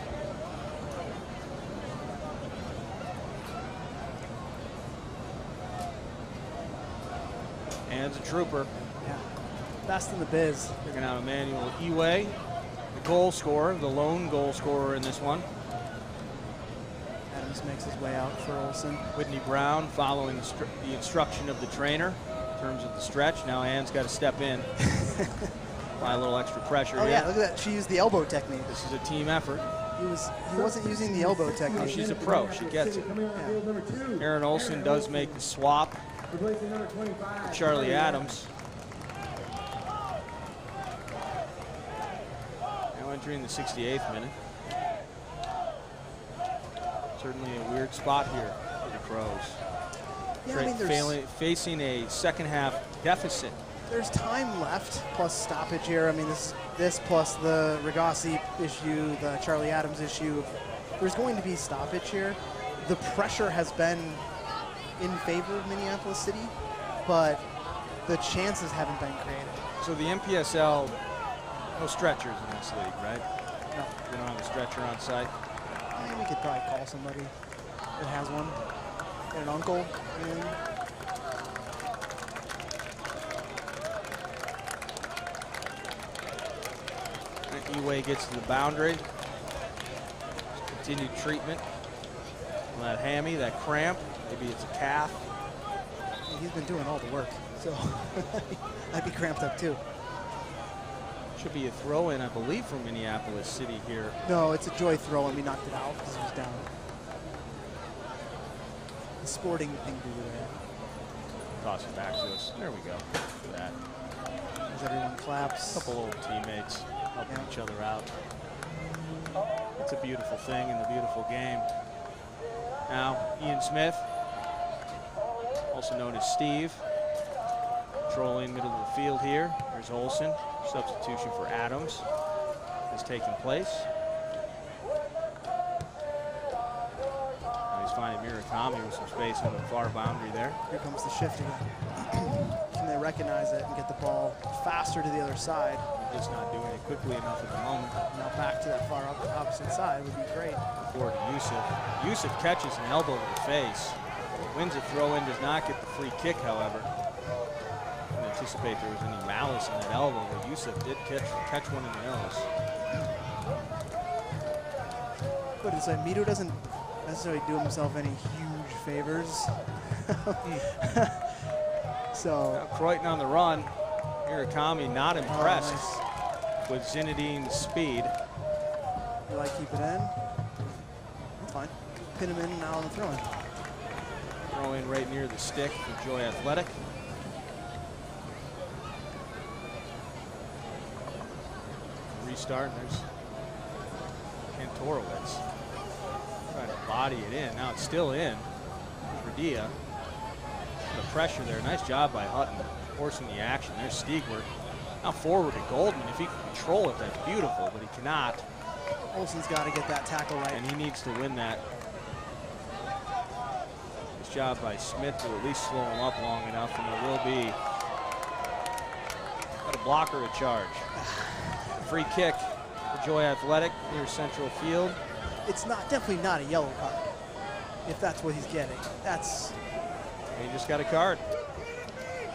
B: Hands a trooper.
C: Yeah, best in the biz.
B: Picking out Emmanuel Iwe, the goal scorer, the lone goal scorer in this one.
C: Adams makes his way out for Olsen.
B: Whitney Brown following the instruction of the trainer in terms of the stretch. Now Ann's got to step in. Apply a little extra pressure here.
C: Yeah, look at that. She used the elbow technique.
B: This is a team effort.
C: He wasn't using the elbow technique.
B: Oh, she's a pro. She gets it.
C: Yeah.
B: Aaron Olsen does make the swap. Charlie Adams. Now entering the 68th minute. Certainly a weird spot here for the Crows.
C: Yeah, I mean,
B: facing a second half deficit.
C: There's time left, plus stoppage here. I mean, this plus the Regassi issue, the Charlie Adams issue. There's going to be stoppage here. The pressure has been in favor of Minneapolis City, but the chances haven't been created.
B: So the NPSL, no stretchers in this league, right?
C: No.
B: We don't have a stretcher on site.
C: I mean, we could probably call somebody that has one. Get an uncle.
B: Iwe gets to the boundary. Continued treatment on that hammy, that cramp. Maybe it's a calf.
C: He's been doing all the work, so I'd be cramped up too.
B: Should be a throw-in, I believe, from Minneapolis City here.
C: No, it's a joy throw, and we knocked it out because it was down. The sporting thing to do there.
B: Toss it back to us. There we go. Look at that.
C: As everyone claps.
B: A couple old teammates helping each other out. It's a beautiful thing in the beautiful game. Now, Ian Smith, also known as Steve, controlling middle of the field here. There's Olsen. Substitution for Adams has taken place. Now he's finding Murakami with some space on the far boundary there.
C: Here comes the shift again. Can they recognize it and get the ball faster to the other side?
B: Just not doing it quickly enough at the moment.
C: Now back to that far opposite side would be great.
B: Forward to Yusuf. Yusuf catches an elbow to the face. Wins a throw-in, does not get the free kick, however. I didn't anticipate there was any malice in that elbow, but Yusuf did catch one in the nose.
C: But it's like Mito doesn't necessarily do himself any huge favors. So
B: now Croydon on the run. Murakami not impressed with Zinedine's speed.
C: You like keep it in? That's fine. Pin him in now on the throw-in.
B: Throw-in right near the stick for Joy Athletic. Restart, and there's Kantorowicz trying to body it in. Now it's still in. Radia. The pressure there. Nice job by Hutton forcing the action. There's Stiegler. Now forward to Goldman. If he can control it, that's beautiful, but he cannot.
C: Olsen's got to get that tackle right.
B: And he needs to win that. Nice job by Smith to at least slow him up long enough, and there will be a block or a charge. Free kick for Joy Athletic near Central Field.
C: It's definitely not a yellow card, if that's what he's getting. That's...
B: He just got a card.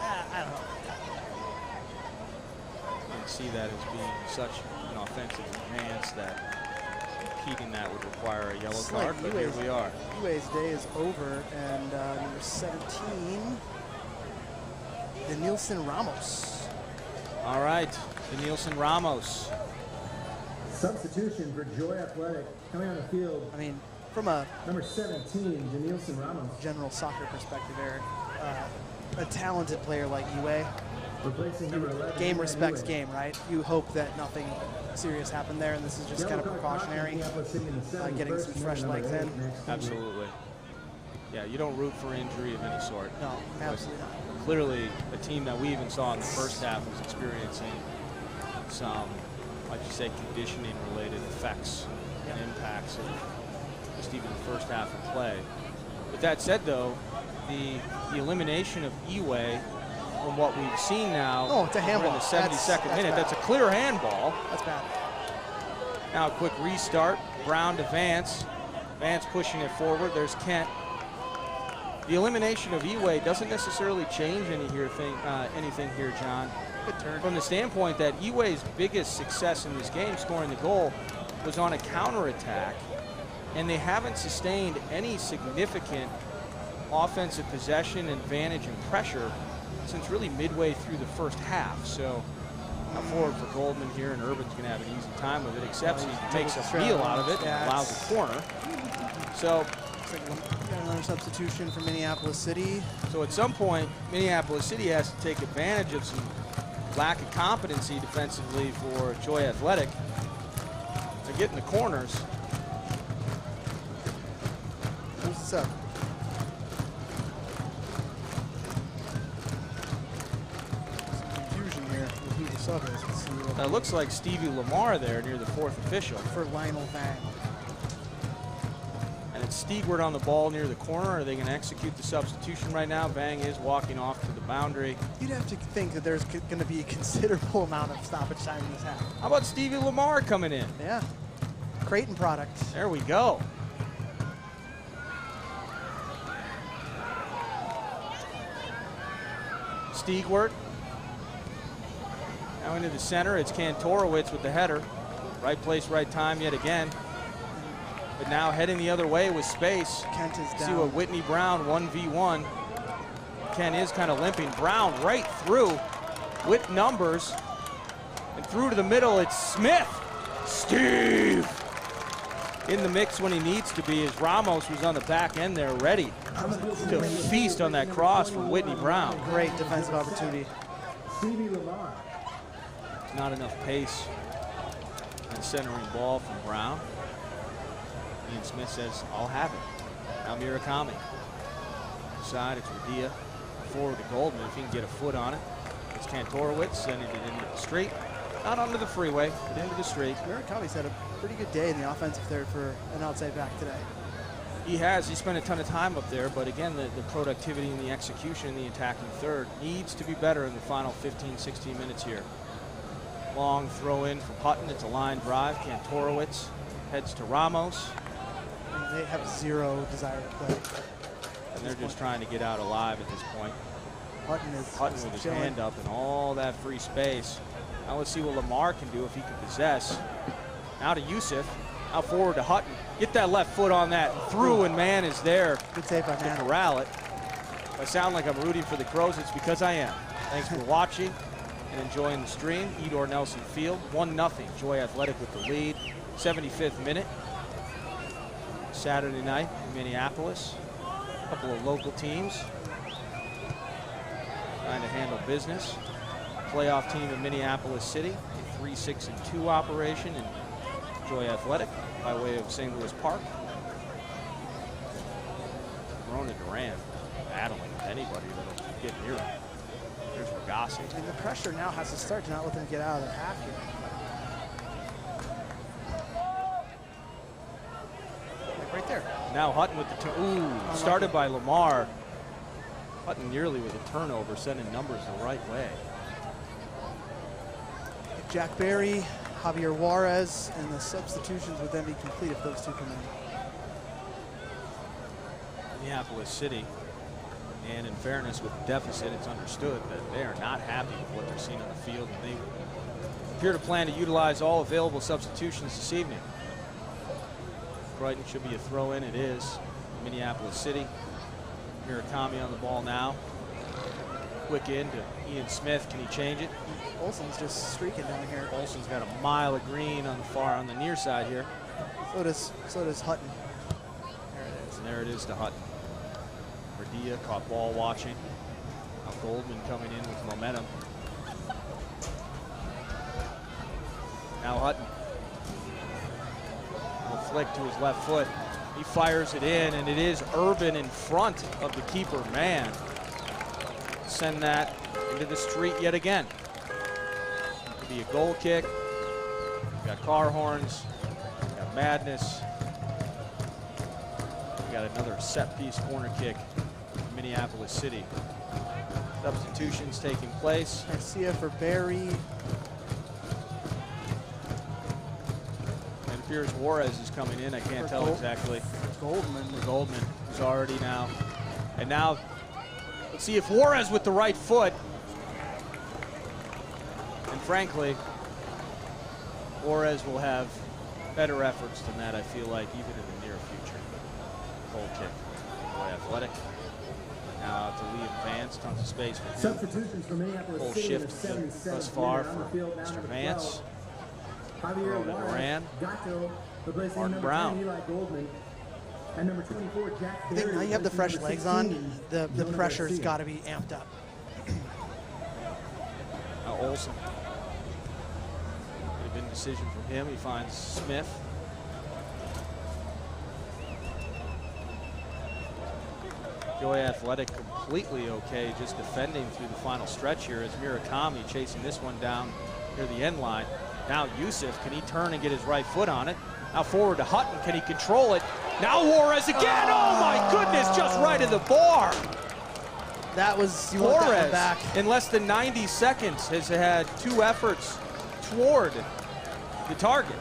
C: I don't know.
B: I didn't see that as being such an offensive advance that repeating that would require a yellow card, but here we are.
C: Iwe's day is over, and number 17, Denilson Ramos.
B: All right, Denilson Ramos.
A: Substitution for Joy Athletic coming on the field.
C: I mean, from a
A: number 17, Denilson Ramos.
C: General soccer perspective, Eric, a talented player like Iwe,
A: replacing number 11,
C: game respects game, right? You hope that nothing serious happened there, and this is just kind of precautionary, getting some fresh legs in.
B: Absolutely. Yeah, you don't root for injury of any sort.
C: No, absolutely not.
B: Clearly, a team that we even saw in the first half was experiencing some, like you say, conditioning-related effects and impacts of just even the first half of play. With that said, though, the elimination of Iwe, from what we've seen now,
C: it's a handball
B: in the 72nd minute. That's a clear handball.
C: That's bad.
B: Now a quick restart. Brown to Vance. Vance pushing it forward. There's Kent. The elimination of Eway doesn't necessarily change anything here, John.
C: Good turn.
B: From the standpoint that Eway's biggest success in this game, scoring the goal, was on a counterattack, and they haven't sustained any significant offensive possession, advantage, and pressure since really midway through the first half. So now forward for Goldman here, and Urban's going to have an easy time with it, except he makes a meal out of it and allows a corner. So
C: another substitution for Minneapolis City.
B: So at some point, Minneapolis City has to take advantage of some lack of competency defensively for Joy Athletic. They're getting the corners.
C: Who's the sub? Some confusion here with who the sub is. Let's see what
B: That looks like Stevie Lamar there near the fourth official.
C: for Lionel Vang.
B: And it's Stigward on the ball near the corner. Are they going to execute the substitution right now? Vang is walking off to the boundary.
C: You'd have to think that there's going to be a considerable amount of stoppage time in this half.
B: How about Stevie Lamar coming in?
C: Yeah. Creighton product.
B: There we go. Stigward. Now into the center. It's Kantorowicz with the header. Right place, right time yet again. But now heading the other way with space.
C: Kent is down.
B: See what Whitney Brown 1v1. Ken is kind of limping. Brown right through with numbers. And through to the middle, it's Smith. Steve in the mix when he needs to be, as Ramos was on the back end there ready to feast on that cross from Whitney Brown.
C: Great defensive opportunity.
A: Stevie Lamar.
B: Not enough pace. And centering ball from Brown. Ian Smith says, I'll have it. Now Murakami. Side, it's Radia. Forward to Goldman if he can get a foot on it. It's Kantorowicz sending it into the street. Not onto the freeway, but into the street.
C: Murakami's had a pretty good day in the offensive third for an outside back today.
B: He has. He spent a ton of time up there, but again, the productivity and the execution in the attacking third needs to be better in the final 15, 16 minutes here. Long throw in from Hutton. It's a line drive. Kantorowicz heads to Ramos.
C: They have zero desire to play.
B: And they're just trying to get out alive at this point.
C: Hutton
B: with his hand up and all that free space. Now let's see what Lamar can do if he can possess. Now to Yusuf. Now forward to Hutton. Get that left foot on that. Through, and man is there.
C: Good save by
B: to corral it. If I sound like I'm rooting for the Crows, it's because I am. Thanks for watching and enjoying the stream. Edor Nelson Field, 1-0. Joy Athletic with the lead. 75th minute. Saturday night in Minneapolis. A couple of local teams trying to handle business. Playoff team in Minneapolis City, a 3-6-2 operation in Joy Athletic by way of St. Louis Park. Rona Durant battling with anybody that'll get near him. There's Ragasi.
C: And the pressure now has to start to not let them get out of their half here. Like right there.
B: Now Hutton with the started by Lamar. Hutton nearly with a turnover, sending numbers the right way.
C: Jack Berry, Javier Juarez, and the substitutions would then be complete if those two come in.
B: Minneapolis City, and in fairness with the deficit, it's understood that they are not happy with what they're seeing on the field, and they appear to plan to utilize all available substitutions this evening. Brighton should be a throw-in. It is. Minneapolis City. Murakami on the ball now. Quick in to Ian Smith. Can he change it?
C: Olsen's just streaking down here.
B: Olsen's got a mile of green on the near side here.
C: So does Hutton. There it is.
B: And there it is to Hutton. Radia caught ball watching. Now Goldman coming in with momentum. Now Hutton. A flick to his left foot. He fires it in, and it is Urban in front of the keeper man. Send that into the street yet again. Could be a goal kick. We got car horns. We got madness. We got another set piece corner kick in Minneapolis City. Substitutions taking place.
C: Garcia for Barry.
B: Fears Juarez is coming in. I can't tell exactly. Goldman is already now. And now, let's see if Juarez with the right foot. And frankly, Juarez will have better efforts than that, I feel like, even in the near future. Goal kick. Boy, athletic. Now out to Liam Vance. Tons of space for him.
A: Substitutions for Minneapolis City in the 77th
B: thus far
A: minute.
B: for Mr. Vance.
A: Javier
B: Duran.
A: Gatto replacing
B: Martin
A: number
B: Brown.
A: 10, Eli Goldman. And number 24, Jack
C: I think
A: Berry
C: now you have the fresh
A: replacing
C: legs
A: number
C: on,
A: 16,
C: the
A: Jonah
C: pressure's
A: Garcia.
C: got to be amped up.
B: Now Olsen. Could have been a decision from him. He finds Smith. Joy Athletic completely okay, just defending through the final stretch here as Murakami chasing this one down near the end line. Now Yusuf, can he turn and get his right foot on it? Now forward to Hutton, can he control it? Now Juarez again, oh my goodness, just right of the bar.
C: That was, you want that one
B: Juarez,
C: back.
B: in less than 90 seconds, has had 2 efforts toward the target.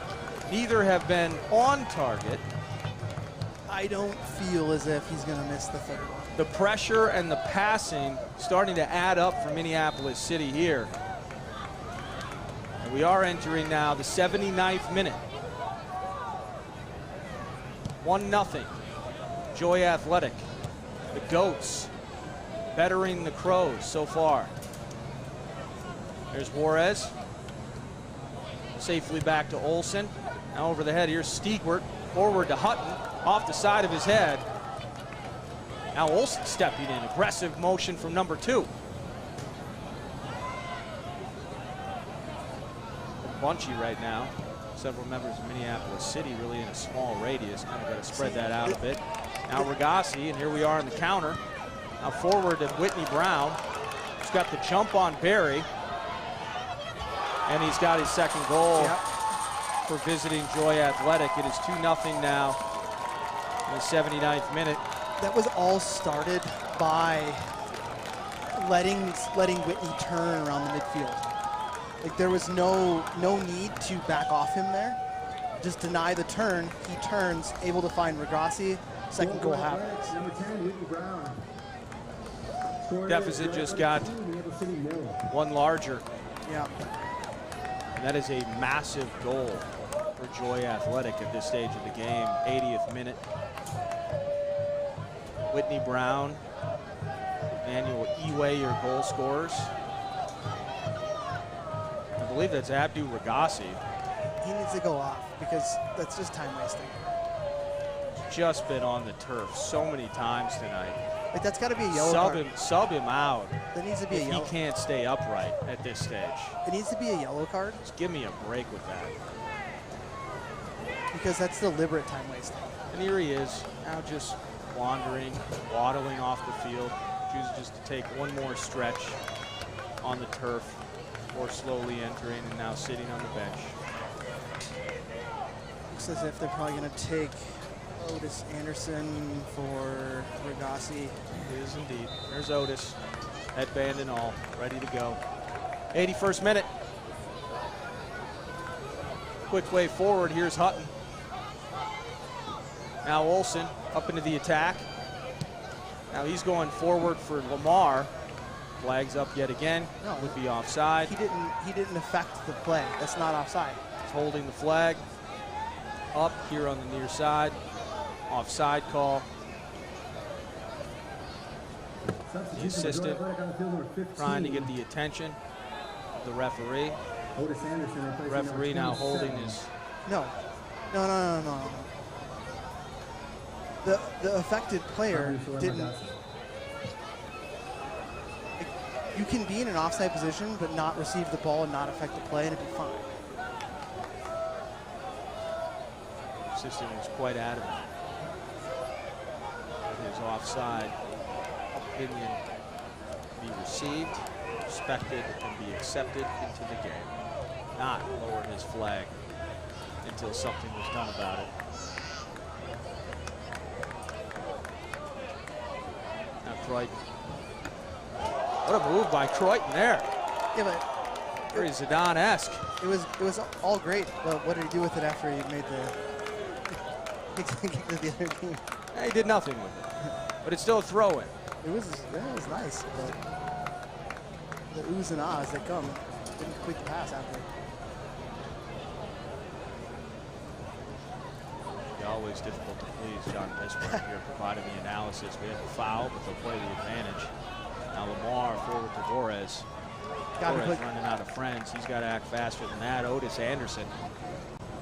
B: Neither have been on target.
C: I don't feel as if he's going to miss the third one.
B: The pressure and the passing starting to add up for Minneapolis City here. And we are entering now the 79th minute. 1-0. Joy Athletic. The Goats bettering the Crows so far. There's Juarez. Safely back to Olsen. Now over the head, here's Stiegwart. Forward to Hutton. Off the side of his head. Now Olsen stepping in. Aggressive motion from number 2. Bunchy right now. Several members of Minneapolis City really in a small radius. Kind of got to spread that out a bit. Now Regassi, and here we are in the counter. Now forward to Whitney Brown. He's got the jump on Barry. And he's got his second goal for visiting Joy Athletic. It is 2-0 now in the 79th minute.
C: That was all started by letting Whitney turn around the midfield. Like there was no need to back off him there. Just deny the turn. He turns, able to find Regassi. Second goal happens.
A: Number 10, Whitney Brown.
B: Deficit just got one larger.
C: Yeah.
B: And that is a massive goal for Joy Athletic at this stage of the game. 80th minute. Whitney Brown, Emmanuel Iwe, your goal scorers. I believe that's Abdu Regassi.
C: He needs to go off because that's just time wasting.
B: Just been on the turf so many times tonight.
C: Like that's got to be a yellow card.
B: Sub him out.
C: That needs to be a yellow.
B: He can't stay upright at this stage.
C: It needs to be a yellow card.
B: Just give me a break with that.
C: Because that's deliberate time wasting.
B: And here he is, now just wandering, waddling off the field. Chooses just to take one more stretch on the turf before slowly entering and now sitting on the bench.
C: Looks as if they're probably going to take Otis Anderson for Regassi.
B: It is indeed. There's Otis, headband and all, ready to go. 81st minute. Quick way forward, here's Hutton. Now Olsen up into the attack. Now he's going forward for Lamar. Flags up yet again.
C: No,
B: would be offside.
C: He didn't affect the play. That's not offside.
B: He's holding the flag up here on the near side. Offside call. The assistant trying to get the attention of the referee.
A: Otis Anderson,
B: Referee now holding his.
C: No. The affected player didn't. You can be in an offside position but not receive the ball and not affect the play and it'd be fine.
B: Assistant was quite adamant that his offside opinion be received, respected, and be accepted into the game. Not lower his flag until something was done about it. Now Croydon. What a move by Croydon there.
C: Yeah, but
B: Very Zidane-esque.
C: It was all great, but what did he do with it after he made the other team?
B: He did nothing with it, but it's still a throw-in.
C: It was nice, but the oohs and ahs that come didn't complete the pass after.
B: Always difficult to please. John Bismarck here providing the analysis. We have a foul, but they'll play the advantage. Now Lamar forward to Borez. Borez running out of friends. He's got to act faster than that. Otis Anderson.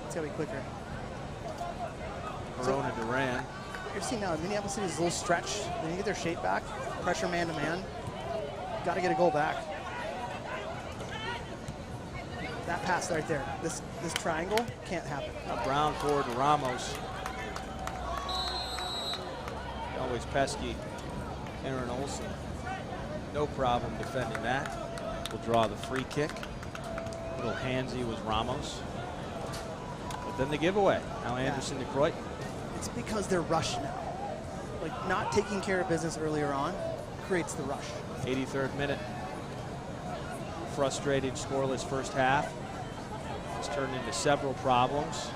C: It's got to be quicker.
B: Corona Duran.
C: You're seeing now, Minneapolis City is a little stretch. They need to get their shape back. Pressure man to man. Got to get a goal back. That pass right there. This triangle can't happen.
B: Now Brown forward to Ramos. Always pesky. Aaron Olson. No problem defending that. Will draw the free kick. Little handsy was Ramos. But then the giveaway. Now Anderson to Croydon.
C: It's because they're rushed now. Like, not taking care of business earlier on creates the rush.
B: 83rd minute. Frustrating, scoreless first half. It's turned into several problems,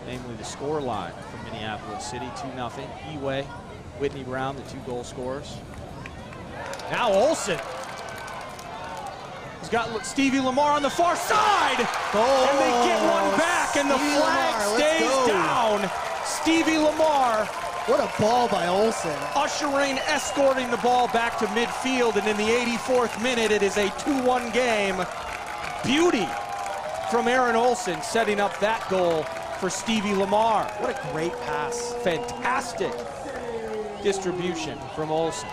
B: namely the score line for Minneapolis City, 2-0. Eway, Whitney Brown, the 2 goal scorers. Now Olsen. He's got Stevie Lamar on the far side.
C: Oh,
B: and they get one back, and the flag stays down. Stevie Lamar.
C: What a ball by Olsen.
B: Escorting the ball back to midfield, and in the 84th minute, it is a 2-1 game. Beauty from Aaron Olsen, setting up that goal for Stevie Lamar.
C: What a great pass.
B: Fantastic distribution from Olsen.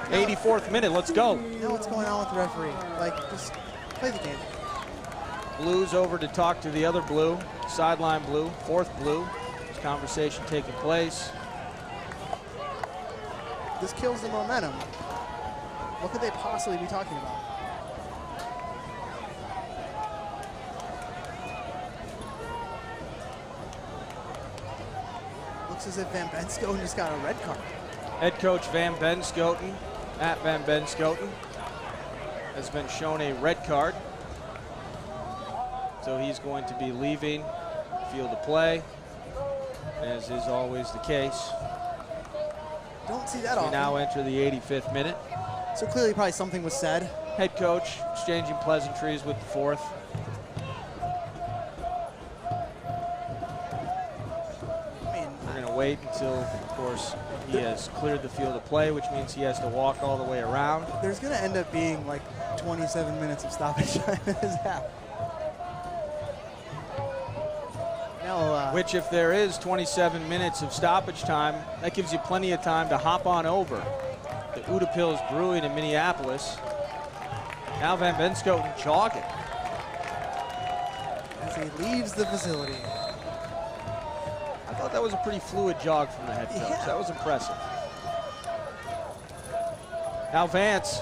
B: 84th minute, let's go.
C: You know what's going on with the referee? Like, just play the game.
B: Blues over to talk to the other blue, sideline blue, 4th blue. There's conversation taking place.
C: This kills the momentum. What could they possibly be talking about? Looks as if Van Benschoten just got a red card.
B: Head coach Van Benschoten, Matt Van Benschoten, has been shown a red card. So he's going to be leaving the field of play, as is always the case.
C: Don't see that often.
B: We now enter the 85th minute.
C: So clearly probably something was said.
B: Head coach exchanging pleasantries with the 4th. We're going to wait until, of course, he has cleared the field of play, which means he has to walk all the way around.
C: There's going to end up being like 27 minutes of stoppage time in this half. Now,
B: which, if there is 27 minutes of stoppage time, that gives you plenty of time to hop on over to Mpls Brewing in Minneapolis. Now Van Benschoten jogging
C: as he leaves the facility.
B: I thought that was a pretty fluid jog from the head coach.
C: Yeah.
B: That was impressive. Now Vance,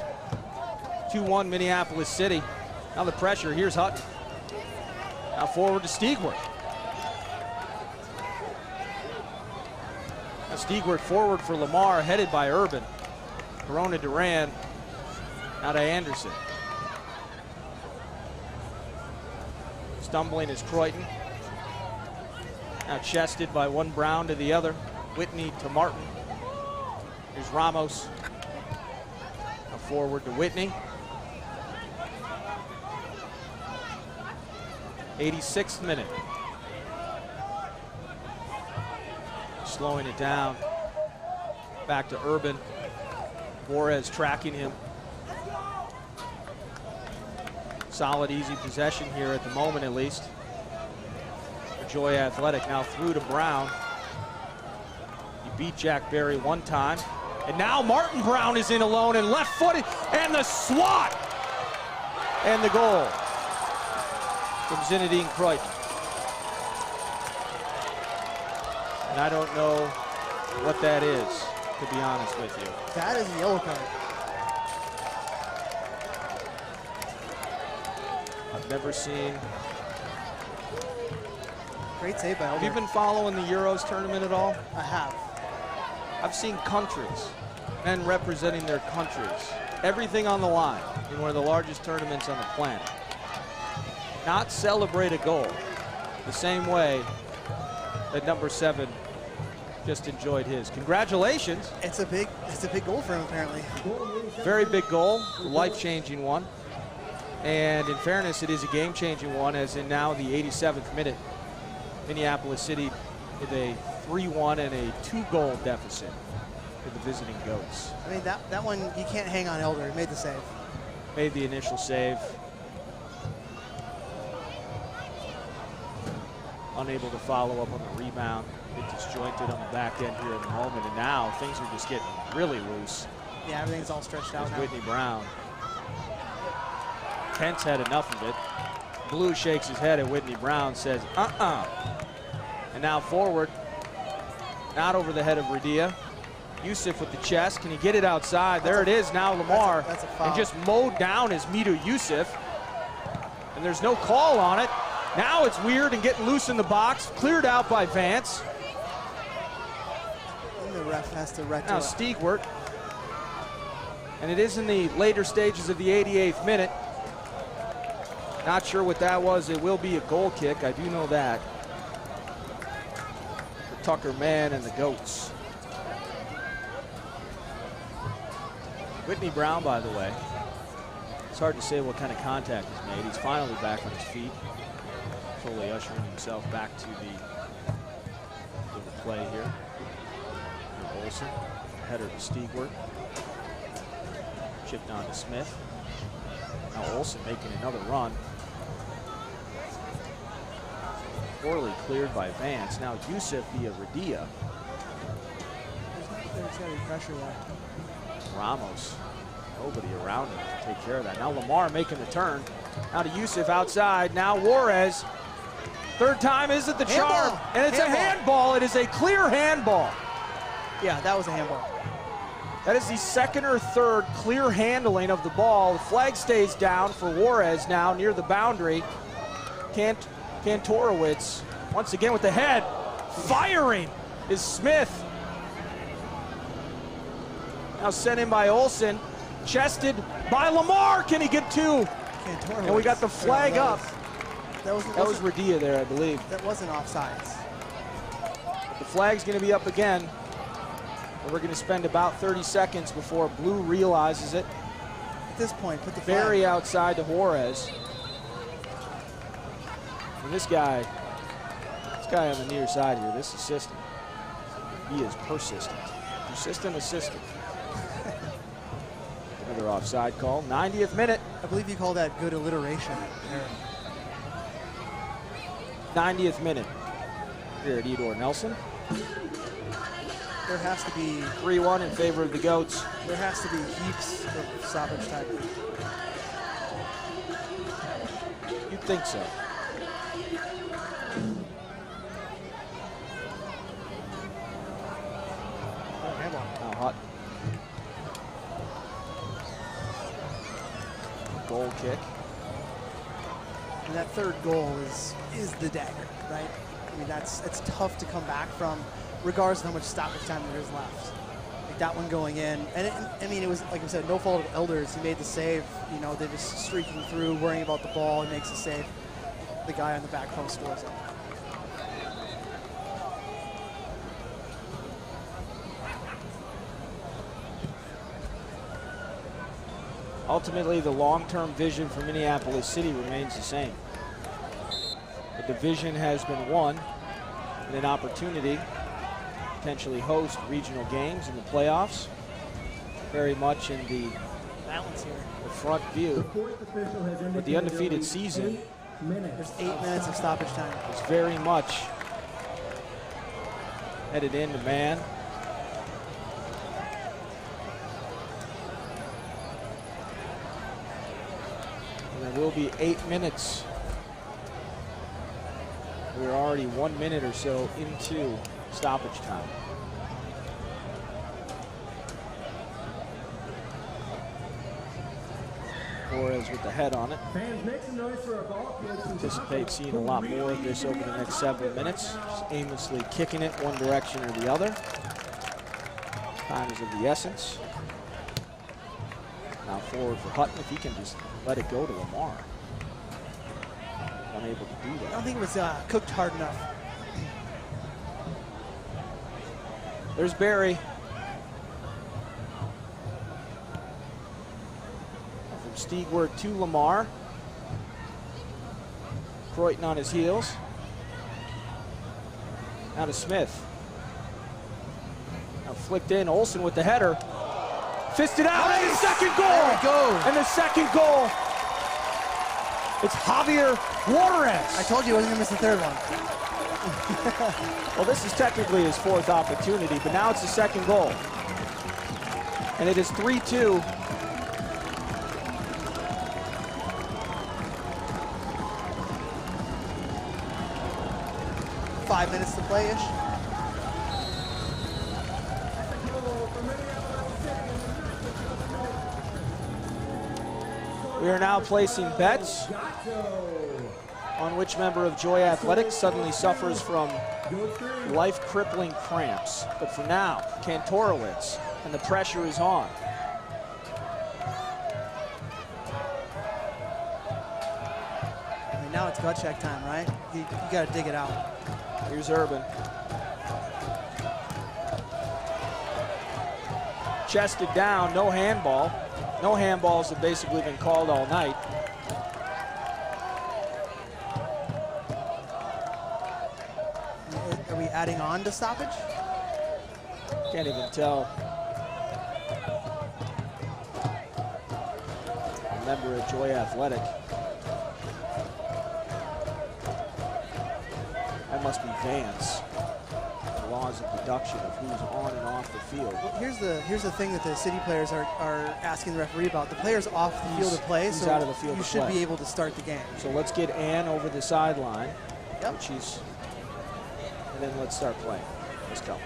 B: 2-1 Minneapolis City. Now the pressure, here's Hutton. Now forward to Stigworth. Now Stigworth forward for Lamar, headed by Urban. Corona Duran, now to Anderson. Stumbling is Croydon. Now chested by one Brown to the other. Whitney to Martin. Here's Ramos. Now forward to Whitney. 86th minute. Slowing it down. Back to Urban. Borez tracking him. Solid, easy possession here at the moment, at least. For Joy Athletic. Now through to Brown. He beat Jack Berry one time. And now Martin Brown is in alone and left-footed. And the swat! And the goal from Zinedine Croydon. And I don't know what that is, to be honest with you.
C: That is a yellow card.
B: I've never seen.
C: Great save by Elder.
B: Have you been following the Euros tournament at all?
C: I have.
B: I've seen countries, men representing their countries, everything on the line in one of the largest tournaments on the planet. not celebrate a goal the same way that number 7 just enjoyed his. Congratulations.
C: It's a big goal for him, apparently.
B: Very big goal, life-changing one. And in fairness, it is a game-changing one, as in now the 87th minute, Minneapolis City with a 3-1 and a 2-goal deficit for the visiting Goats.
C: I mean, that one, you can't hang on Edor. He made the save.
B: Made the initial save. Unable to follow up on the rebound. Bit disjointed on the back end here in the moment, and now things are just getting really loose.
C: Yeah, everything's all stretched out now.
B: Whitney Brown. Kent's had enough of it. Blue shakes his head at Whitney Brown, says, And now forward, not over the head of Radia. Yusuf with the chest, can he get it outside? There it is now, Lamar.
C: That's a foul.
B: And just mowed down is Mido Yusuf. And there's no call on it. Now it's weird and getting loose in the box, cleared out by Vance.
C: And the ref has to rectify.
B: Now Stigwart. And it is in the later stages of the 88th minute. Not sure what that was. It will be a goal kick, I do know that. For Tucker Mann and the Goats. Whitney Brown, by the way, it's hard to say what kind of contact he's made. He's finally back on his feet. Slowly ushering himself back to the play here. And Olsen, header to Stigwart. Chipped on to Smith. Now Olsen making another run. Poorly cleared by Vance. Now Yusuf via Radia.
C: There's got to be pressure there.
B: Ramos, nobody around him to take care of that. Now Lamar making the turn. Now to Yusuf outside. Now Juarez. Third time is it the charm. And it's a handball. It is a clear handball.
C: Yeah, that was a handball.
B: That is the second or third clear handling of the ball. The flag stays down for Juarez now near the boundary. Kantorowicz once again with the head. Firing is Smith. Now sent in by Olsen. Chested by Lamar. Can he get two? And we got the flag up. That was Radia there, I believe.
C: That wasn't offsides.
B: But the flag's going to be up again. And we're going to spend about 30 seconds before Blue realizes it.
C: At this point, put the flag.
B: Very outside to Juarez. And this guy on the near side here, this assistant, he is persistent. Persistent assistant. Another offside call, 90th minute.
C: I believe you call that good alliteration.
B: 90th minute here at Edor Nelson.
C: There has to be
B: 3-1 in favor of the Goats.
C: There has to be heaps of stoppage time.
B: You'd think so. Now Hutton. Goal kick.
C: And that third goal is the dagger, right? I mean, it's tough to come back from, regardless of how much stoppage time there is left. Like that one going in, and I mean, it was, like I said, no fault of Elders. He made the save. You know, they're just streaking through, worrying about the ball. He makes the save. The guy on the back post scores it.
B: Ultimately, the long-term vision for Minneapolis City remains the same. The division has been won and an opportunity to potentially host regional games in the playoffs. Very much in the
C: balance here,
B: the front view. But the undefeated season,
C: there's 8 minutes of stoppage time.
B: Is very much headed into man. There will be 8 minutes. We're already 1 minute or so into stoppage time. Flores with the head on it. Anticipate seeing a lot more of this over the next several minutes. Just aimlessly kicking it one direction or the other. Time is of the essence. Now forward for Hutton, if he can just let it go to Lamar. unable to do
C: I
B: that.
C: don't think it was cooked hard enough.
B: There's Barry. From Stiegwart to Lamar. Croyton on his heels. Now to Smith. Now flicked in, Olsen with the header. Fisted out, nice. And the second goal!
C: There we go.
B: And the second goal. It's Javier Juarez.
C: I told you I wasn't gonna miss the third one.
B: Well, this is technically his fourth opportunity, but now it's the second goal. And it is 3-2.
C: Five minutes to play-ish.
B: We are now placing bets on which member of Joy Athletics suddenly suffers from life-crippling cramps. But for now, Kantorowicz, and the pressure is on.
C: I mean, now it's gut check time, right? You got to dig it out.
B: Here's Urban. Chested down, no handball. No handballs have basically been called all night.
C: Are we adding on to stoppage?
B: Can't even tell. A member of Joy Athletic. That must be Vance. The laws of deduction of who's on and off the field.
C: Well, here's the thing that the city players are asking the referee about. The player's off the field of play,
B: he's
C: so
B: out of the field
C: you
B: to
C: should
B: play.
C: be able to start the game.
B: So let's get Ann over the sideline.
C: Yep.
B: Which he's, and then let's start playing. Let's go.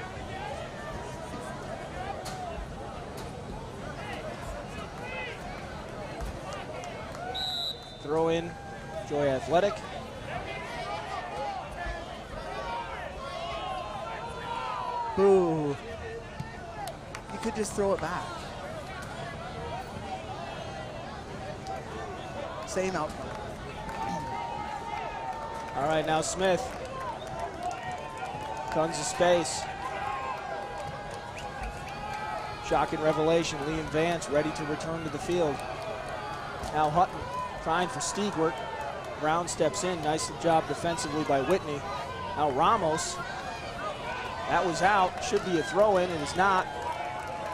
B: Throw in Joy Athletic.
C: Boo. You could just throw it back. Same outcome.
B: All right, now Smith. Tons of space. Shocking revelation, Liam Vance ready to return to the field. Now Hutton trying for Stiegwart. Brown steps in, nice job defensively by Whitney. Now Ramos, that was out, should be a throw in, it is not.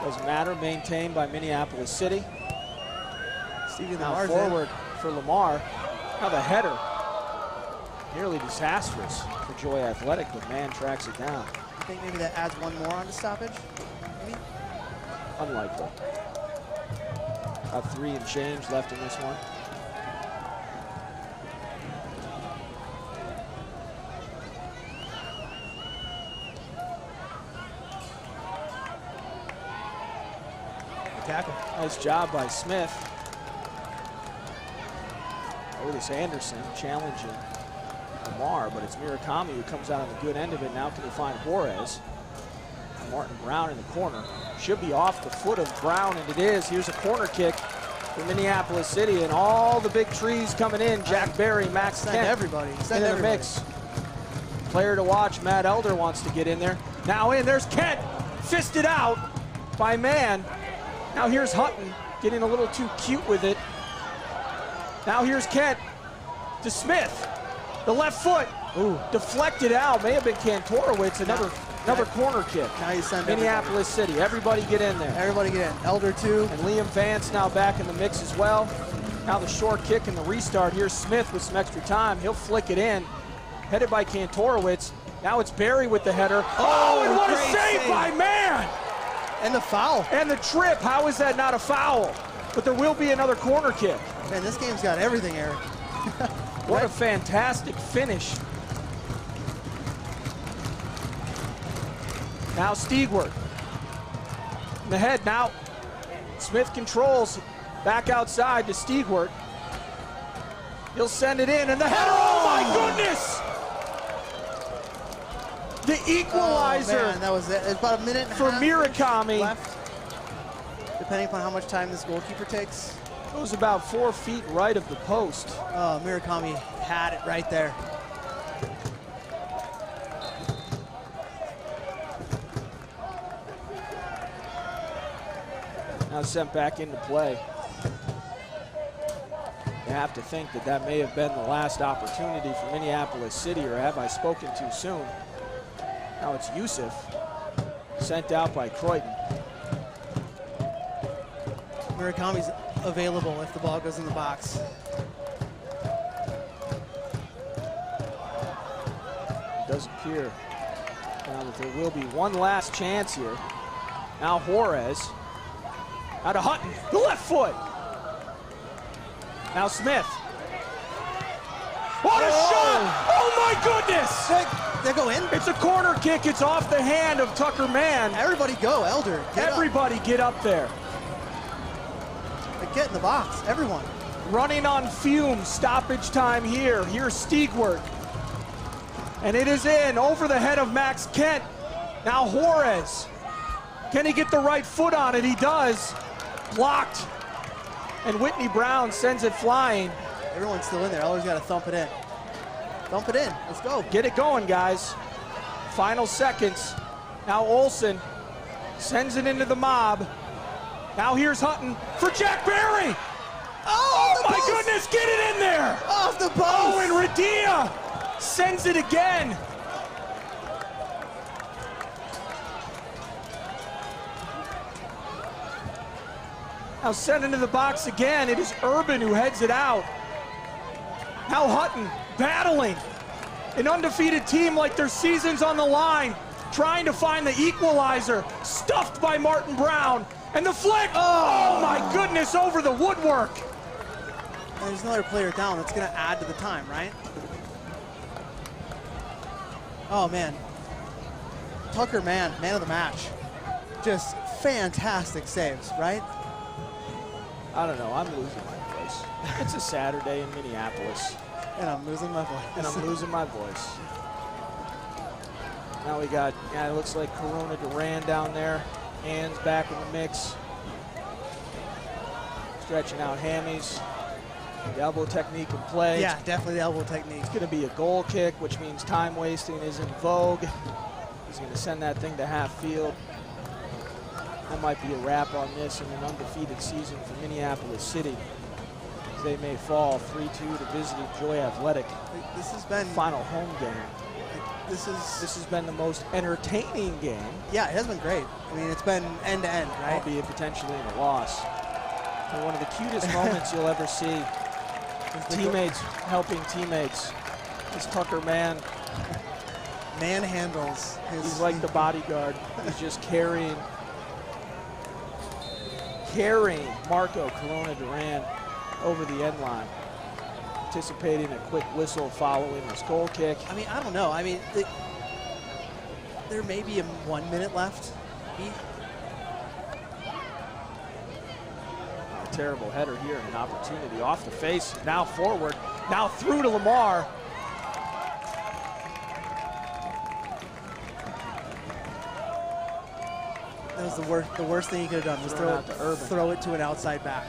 B: Doesn't matter, maintained by Minneapolis City. Now forward for Lamar. Now the header. Nearly disastrous for Joy Athletic, but man tracks it down.
C: You think maybe that adds one more on to stoppage? Maybe?
B: Unlikely. About 3 and change left in this one.
C: Tackle.
B: Nice job by Smith. Otis Anderson challenging Lamar, but it's Murakami who comes out on the good end of it. Now can he find Juarez? Martin Brown in the corner. Should be off the foot of Brown, and it is. Here's a corner kick for Minneapolis City, and all the big trees coming in. Jack Barry, Max
C: Send
B: Kent
C: everybody. Send
B: in
C: everybody.
B: the mix. Player to watch, Matt Elder wants to get in there. Now in, there's Kent. Fisted out by Mann. Now here's Hutton getting a little too cute with it. Now here's Kent to Smith. The left foot. Ooh, deflected out. May have been Kantorowicz. Another corner kick.
C: Now you send
B: Minneapolis City. Everybody get in there.
C: Everybody get in. Elder too.
B: And Liam Vance now back in the mix as well. Now the short kick and the restart. Here's Smith with some extra time. He'll flick it in. Headed by Kantorowicz. Now it's Barry with the header. Oh, and what a save by Mann!
C: And the foul.
B: And the trip. How is that not a foul? But there will be another corner kick.
C: Man, this game's got everything, Eric.
B: What a fantastic finish. Now Stiegwart. In the head now. Smith controls. Back outside to Stiegwart. He'll send it in, and the header, oh my goodness! The equalizer.
C: Oh, man, that was it. It's about a minute and a
B: for
C: half
B: Murakami.
C: left, depending upon how much time this goalkeeper takes.
B: It was about 4 feet right of the post.
C: Murakami had it right there.
B: Now sent back into play. You have to think that that may have been the last opportunity for Minneapolis City, or have I spoken too soon? Now it's Yusuf, sent out by Croydon.
C: Murakami's available if the ball goes in the box.
B: It does appear now that there will be one last chance here. Now Juarez out of Hutton, the left foot. Now Smith. What a shot! Oh my goodness!
C: They go in?
B: It's a corner kick. It's off the hand of Tucker Mann.
C: Everybody go, Elder.
B: Everybody get up there.
C: Get in the box, everyone.
B: Running on fumes, stoppage time here. Here's Stigwart. And it is in, over the head of Max Kent. Now Juarez. Can he get the right foot on it? He does. Blocked. And Whitney Brown sends it flying.
C: Everyone's still in there. Elder's got to thump it in. Thump it in. Let's go.
B: Get it going, guys. Final seconds. Now Olsen sends it into the mob. Now here's Hutton for Jack Barry. Oh my goodness, get it in there.
C: Off the post.
B: Oh, and Radia sends it again. Now sent into the box again. It is Urban who heads it out. Now Hutton battling. An undefeated team like their season's on the line, trying to find the equalizer. Stuffed by Martin Brown. And the flick, oh my goodness, over the woodwork.
C: And there's another player down. That's going to add to the time, right? Oh, man. Tucker Mann, man of the match. Just fantastic saves, right?
B: I don't know, I'm losing my voice. It's a Saturday in Minneapolis.
C: And I'm losing my voice.
B: And I'm losing my voice. Now we got, it looks like Corona Duran down there. Hands back in the mix. Stretching out hammies. The elbow technique in play.
C: Yeah, definitely the elbow technique.
B: It's going to be a goal kick, which means time wasting is in vogue. He's going to send that thing to half field. That might be a wrap on this in an undefeated season for Minneapolis City, as they may fall 3-2 to visiting Joy Athletic.
C: This has been
B: final home game. This has been the most entertaining game.
C: Yeah, it has been great. I mean, it's been end to end, right?
B: Albeit potentially in a loss. And one of the cutest moments you'll ever see. Teammates helping teammates. This Tucker Mann.
C: Manhandles.
B: He's like the bodyguard. He's just carrying Marco Corona Duran over the end line. Anticipating a quick whistle following this goal kick.
C: I mean, I don't know. I mean, there may be 1 minute left.
B: A terrible header here and an opportunity off the face. Now forward. Now through to Lamar.
C: That was the worst thing he could have done, was throw it to an outside back.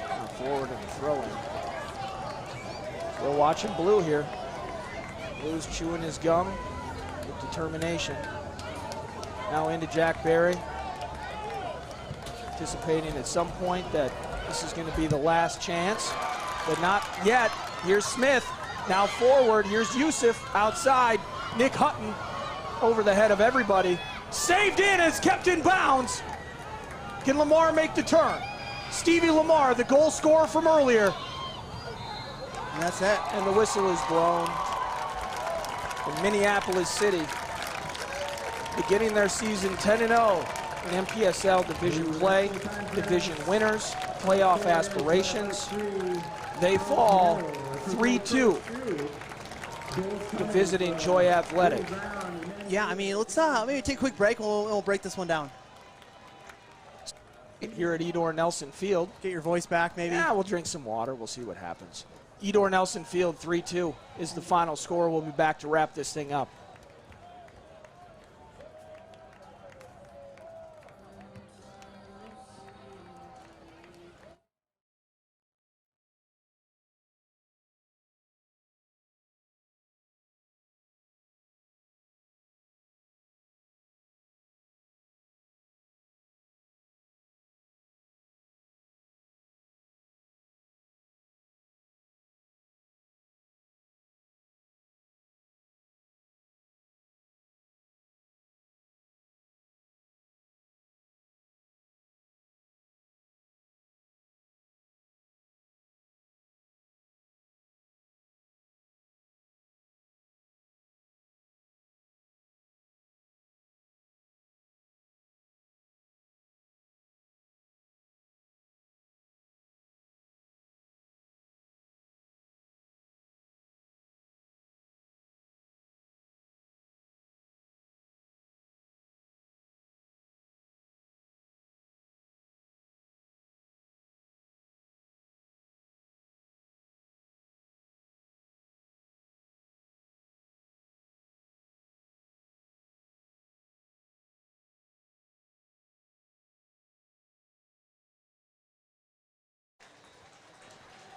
B: Now forward and throwing. We're watching Blue here. Blue's chewing his gum with determination. Now into Jack Barry. Anticipating at some point that this is going to be the last chance, but not yet. Here's Smith. Now forward. Here's Yusuf outside. Nick Hutton over the head of everybody. Saved in, is kept in bounds. Can Lamar make the turn? Stevie Lamar, the goal scorer from earlier.
C: And that's it.
B: And the whistle is blown. In Minneapolis City, beginning their season 10-0 in NPSL division play, division winners, playoff aspirations. They fall 3-2 to visiting Joy Athletic.
C: Yeah, I mean, let's maybe take a quick break and we'll break this one down.
B: Here at Edor Nelson Field.
C: Get your voice back, maybe?
B: Yeah, we'll drink some water. We'll see what happens. Edor Nelson Field 3-2 is the final score. We'll be back to wrap this thing up.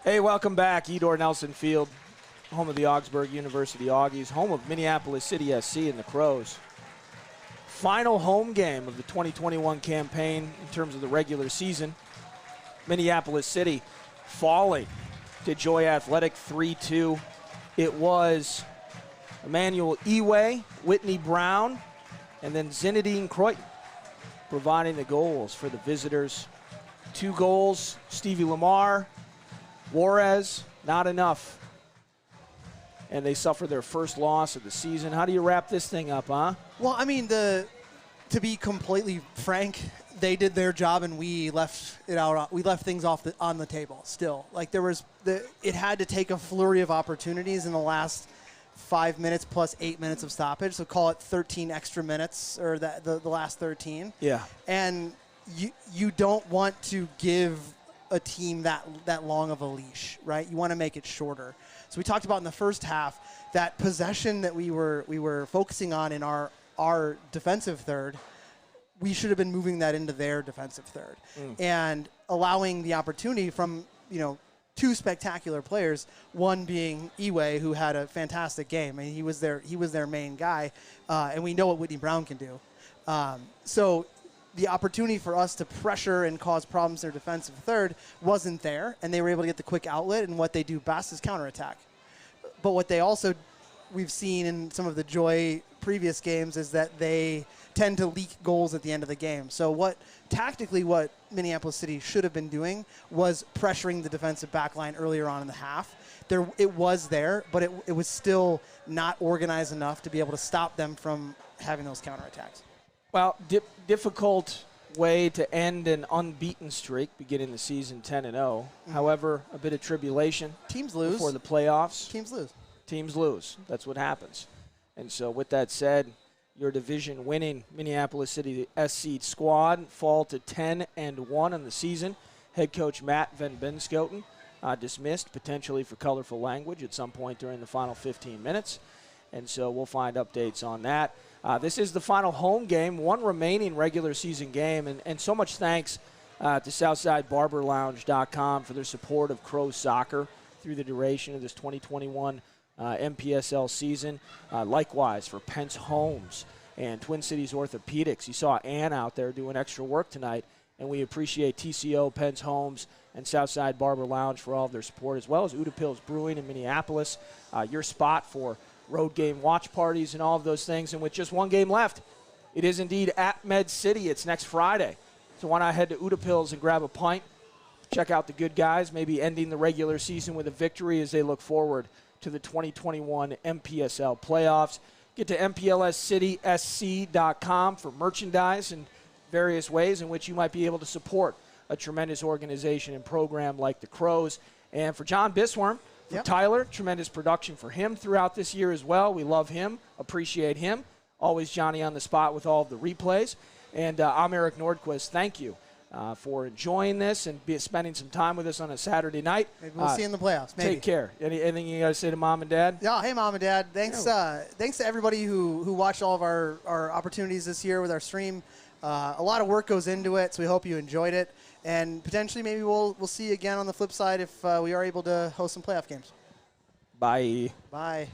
B: Hey, welcome back. Edor Nelson Field, home of the Augsburg University Augies, home of Minneapolis City SC and the Crows. Final home game of the 2021 campaign in terms of the regular season. Minneapolis City falling to Joy Athletic 3-2. It was Emmanuel Eway, Whitney Brown, and then Zinedine Croyton providing the goals for the visitors. 2 goals, Stevie Lamar, Juarez, not enough. And they suffer their first loss of the season. How do you wrap this thing up, huh?
C: Well, I mean, to be completely frank, they did their job and we left it out. We left things on the table still. Like it had to take a flurry of opportunities in the last 5 minutes plus 8 minutes of stoppage. So call it 13 extra minutes, or the last 13.
B: Yeah.
C: And you don't want to give a team that long of a leash, right? You want to make it shorter. So we talked about in the first half that possession that we were focusing on in our defensive third. We should have been moving that into their defensive third and allowing the opportunity from 2 spectacular players. One being Eway, who had a fantastic game. I mean, he was their main guy, and we know what Whitney Brown can do. So the opportunity for us to pressure and cause problems in their defensive third wasn't there, and they were able to get the quick outlet, and what they do best is counterattack. But what they also, we've seen in some of the Joy previous games, is that they tend to leak goals at the end of the game. So what Minneapolis City should have been doing was pressuring the defensive back line earlier on in the half. It was there, but it was still not organized enough to be able to stop them from having those counterattacks.
B: Well, difficult way to end an unbeaten streak, beginning the season 10-0. Mm-hmm. However, a bit of tribulation.
C: Teams lose.
B: Before the playoffs.
C: Teams lose.
B: That's what happens. And so with that said, your division-winning Minneapolis City SC squad fall to 10-1 on the season. Head coach Matt Van Benschoten dismissed, potentially for colorful language at some point during the final 15 minutes. And so we'll find updates on that. This is the final home game, one remaining regular season game, and so much thanks to SouthsideBarberLounge.com for their support of Crows soccer through the duration of this 2021 NPSL season. Likewise for Pence Homes and Twin Cities Orthopedics. You saw Ann out there doing extra work tonight, and we appreciate TCO, Pence Homes, and Southside Barber Lounge for all of their support, as well as Mpls Brewing in Minneapolis, your spot for road game watch parties and all of those things. And with just one game left, it is indeed at Med City. It's next Friday. So why not head to Mpls and grab a pint, check out the good guys, maybe ending the regular season with a victory as they look forward to the 2021 NPSL playoffs. Get to MPLSCitySC.com for merchandise and various ways in which you might be able to support a tremendous organization and program like the Crows. And for John Bisworm, for Tyler, tremendous production for him throughout this year as well. We love him, appreciate him. Always Johnny on the spot with all of the replays. And I'm Eric Nordquist. Thank you for enjoying this and spending some time with us on a Saturday night.
C: Maybe we'll see you in the playoffs. Maybe.
B: Take care. Anything you got to say to Mom and Dad?
C: Yeah, hey, Mom and Dad. Thanks thanks to everybody who watched all of our opportunities this year with our stream. A lot of work goes into it, so we hope you enjoyed it. And potentially maybe we'll see you again on the flip side if we are able to host some playoff games.
B: Bye.
C: Bye.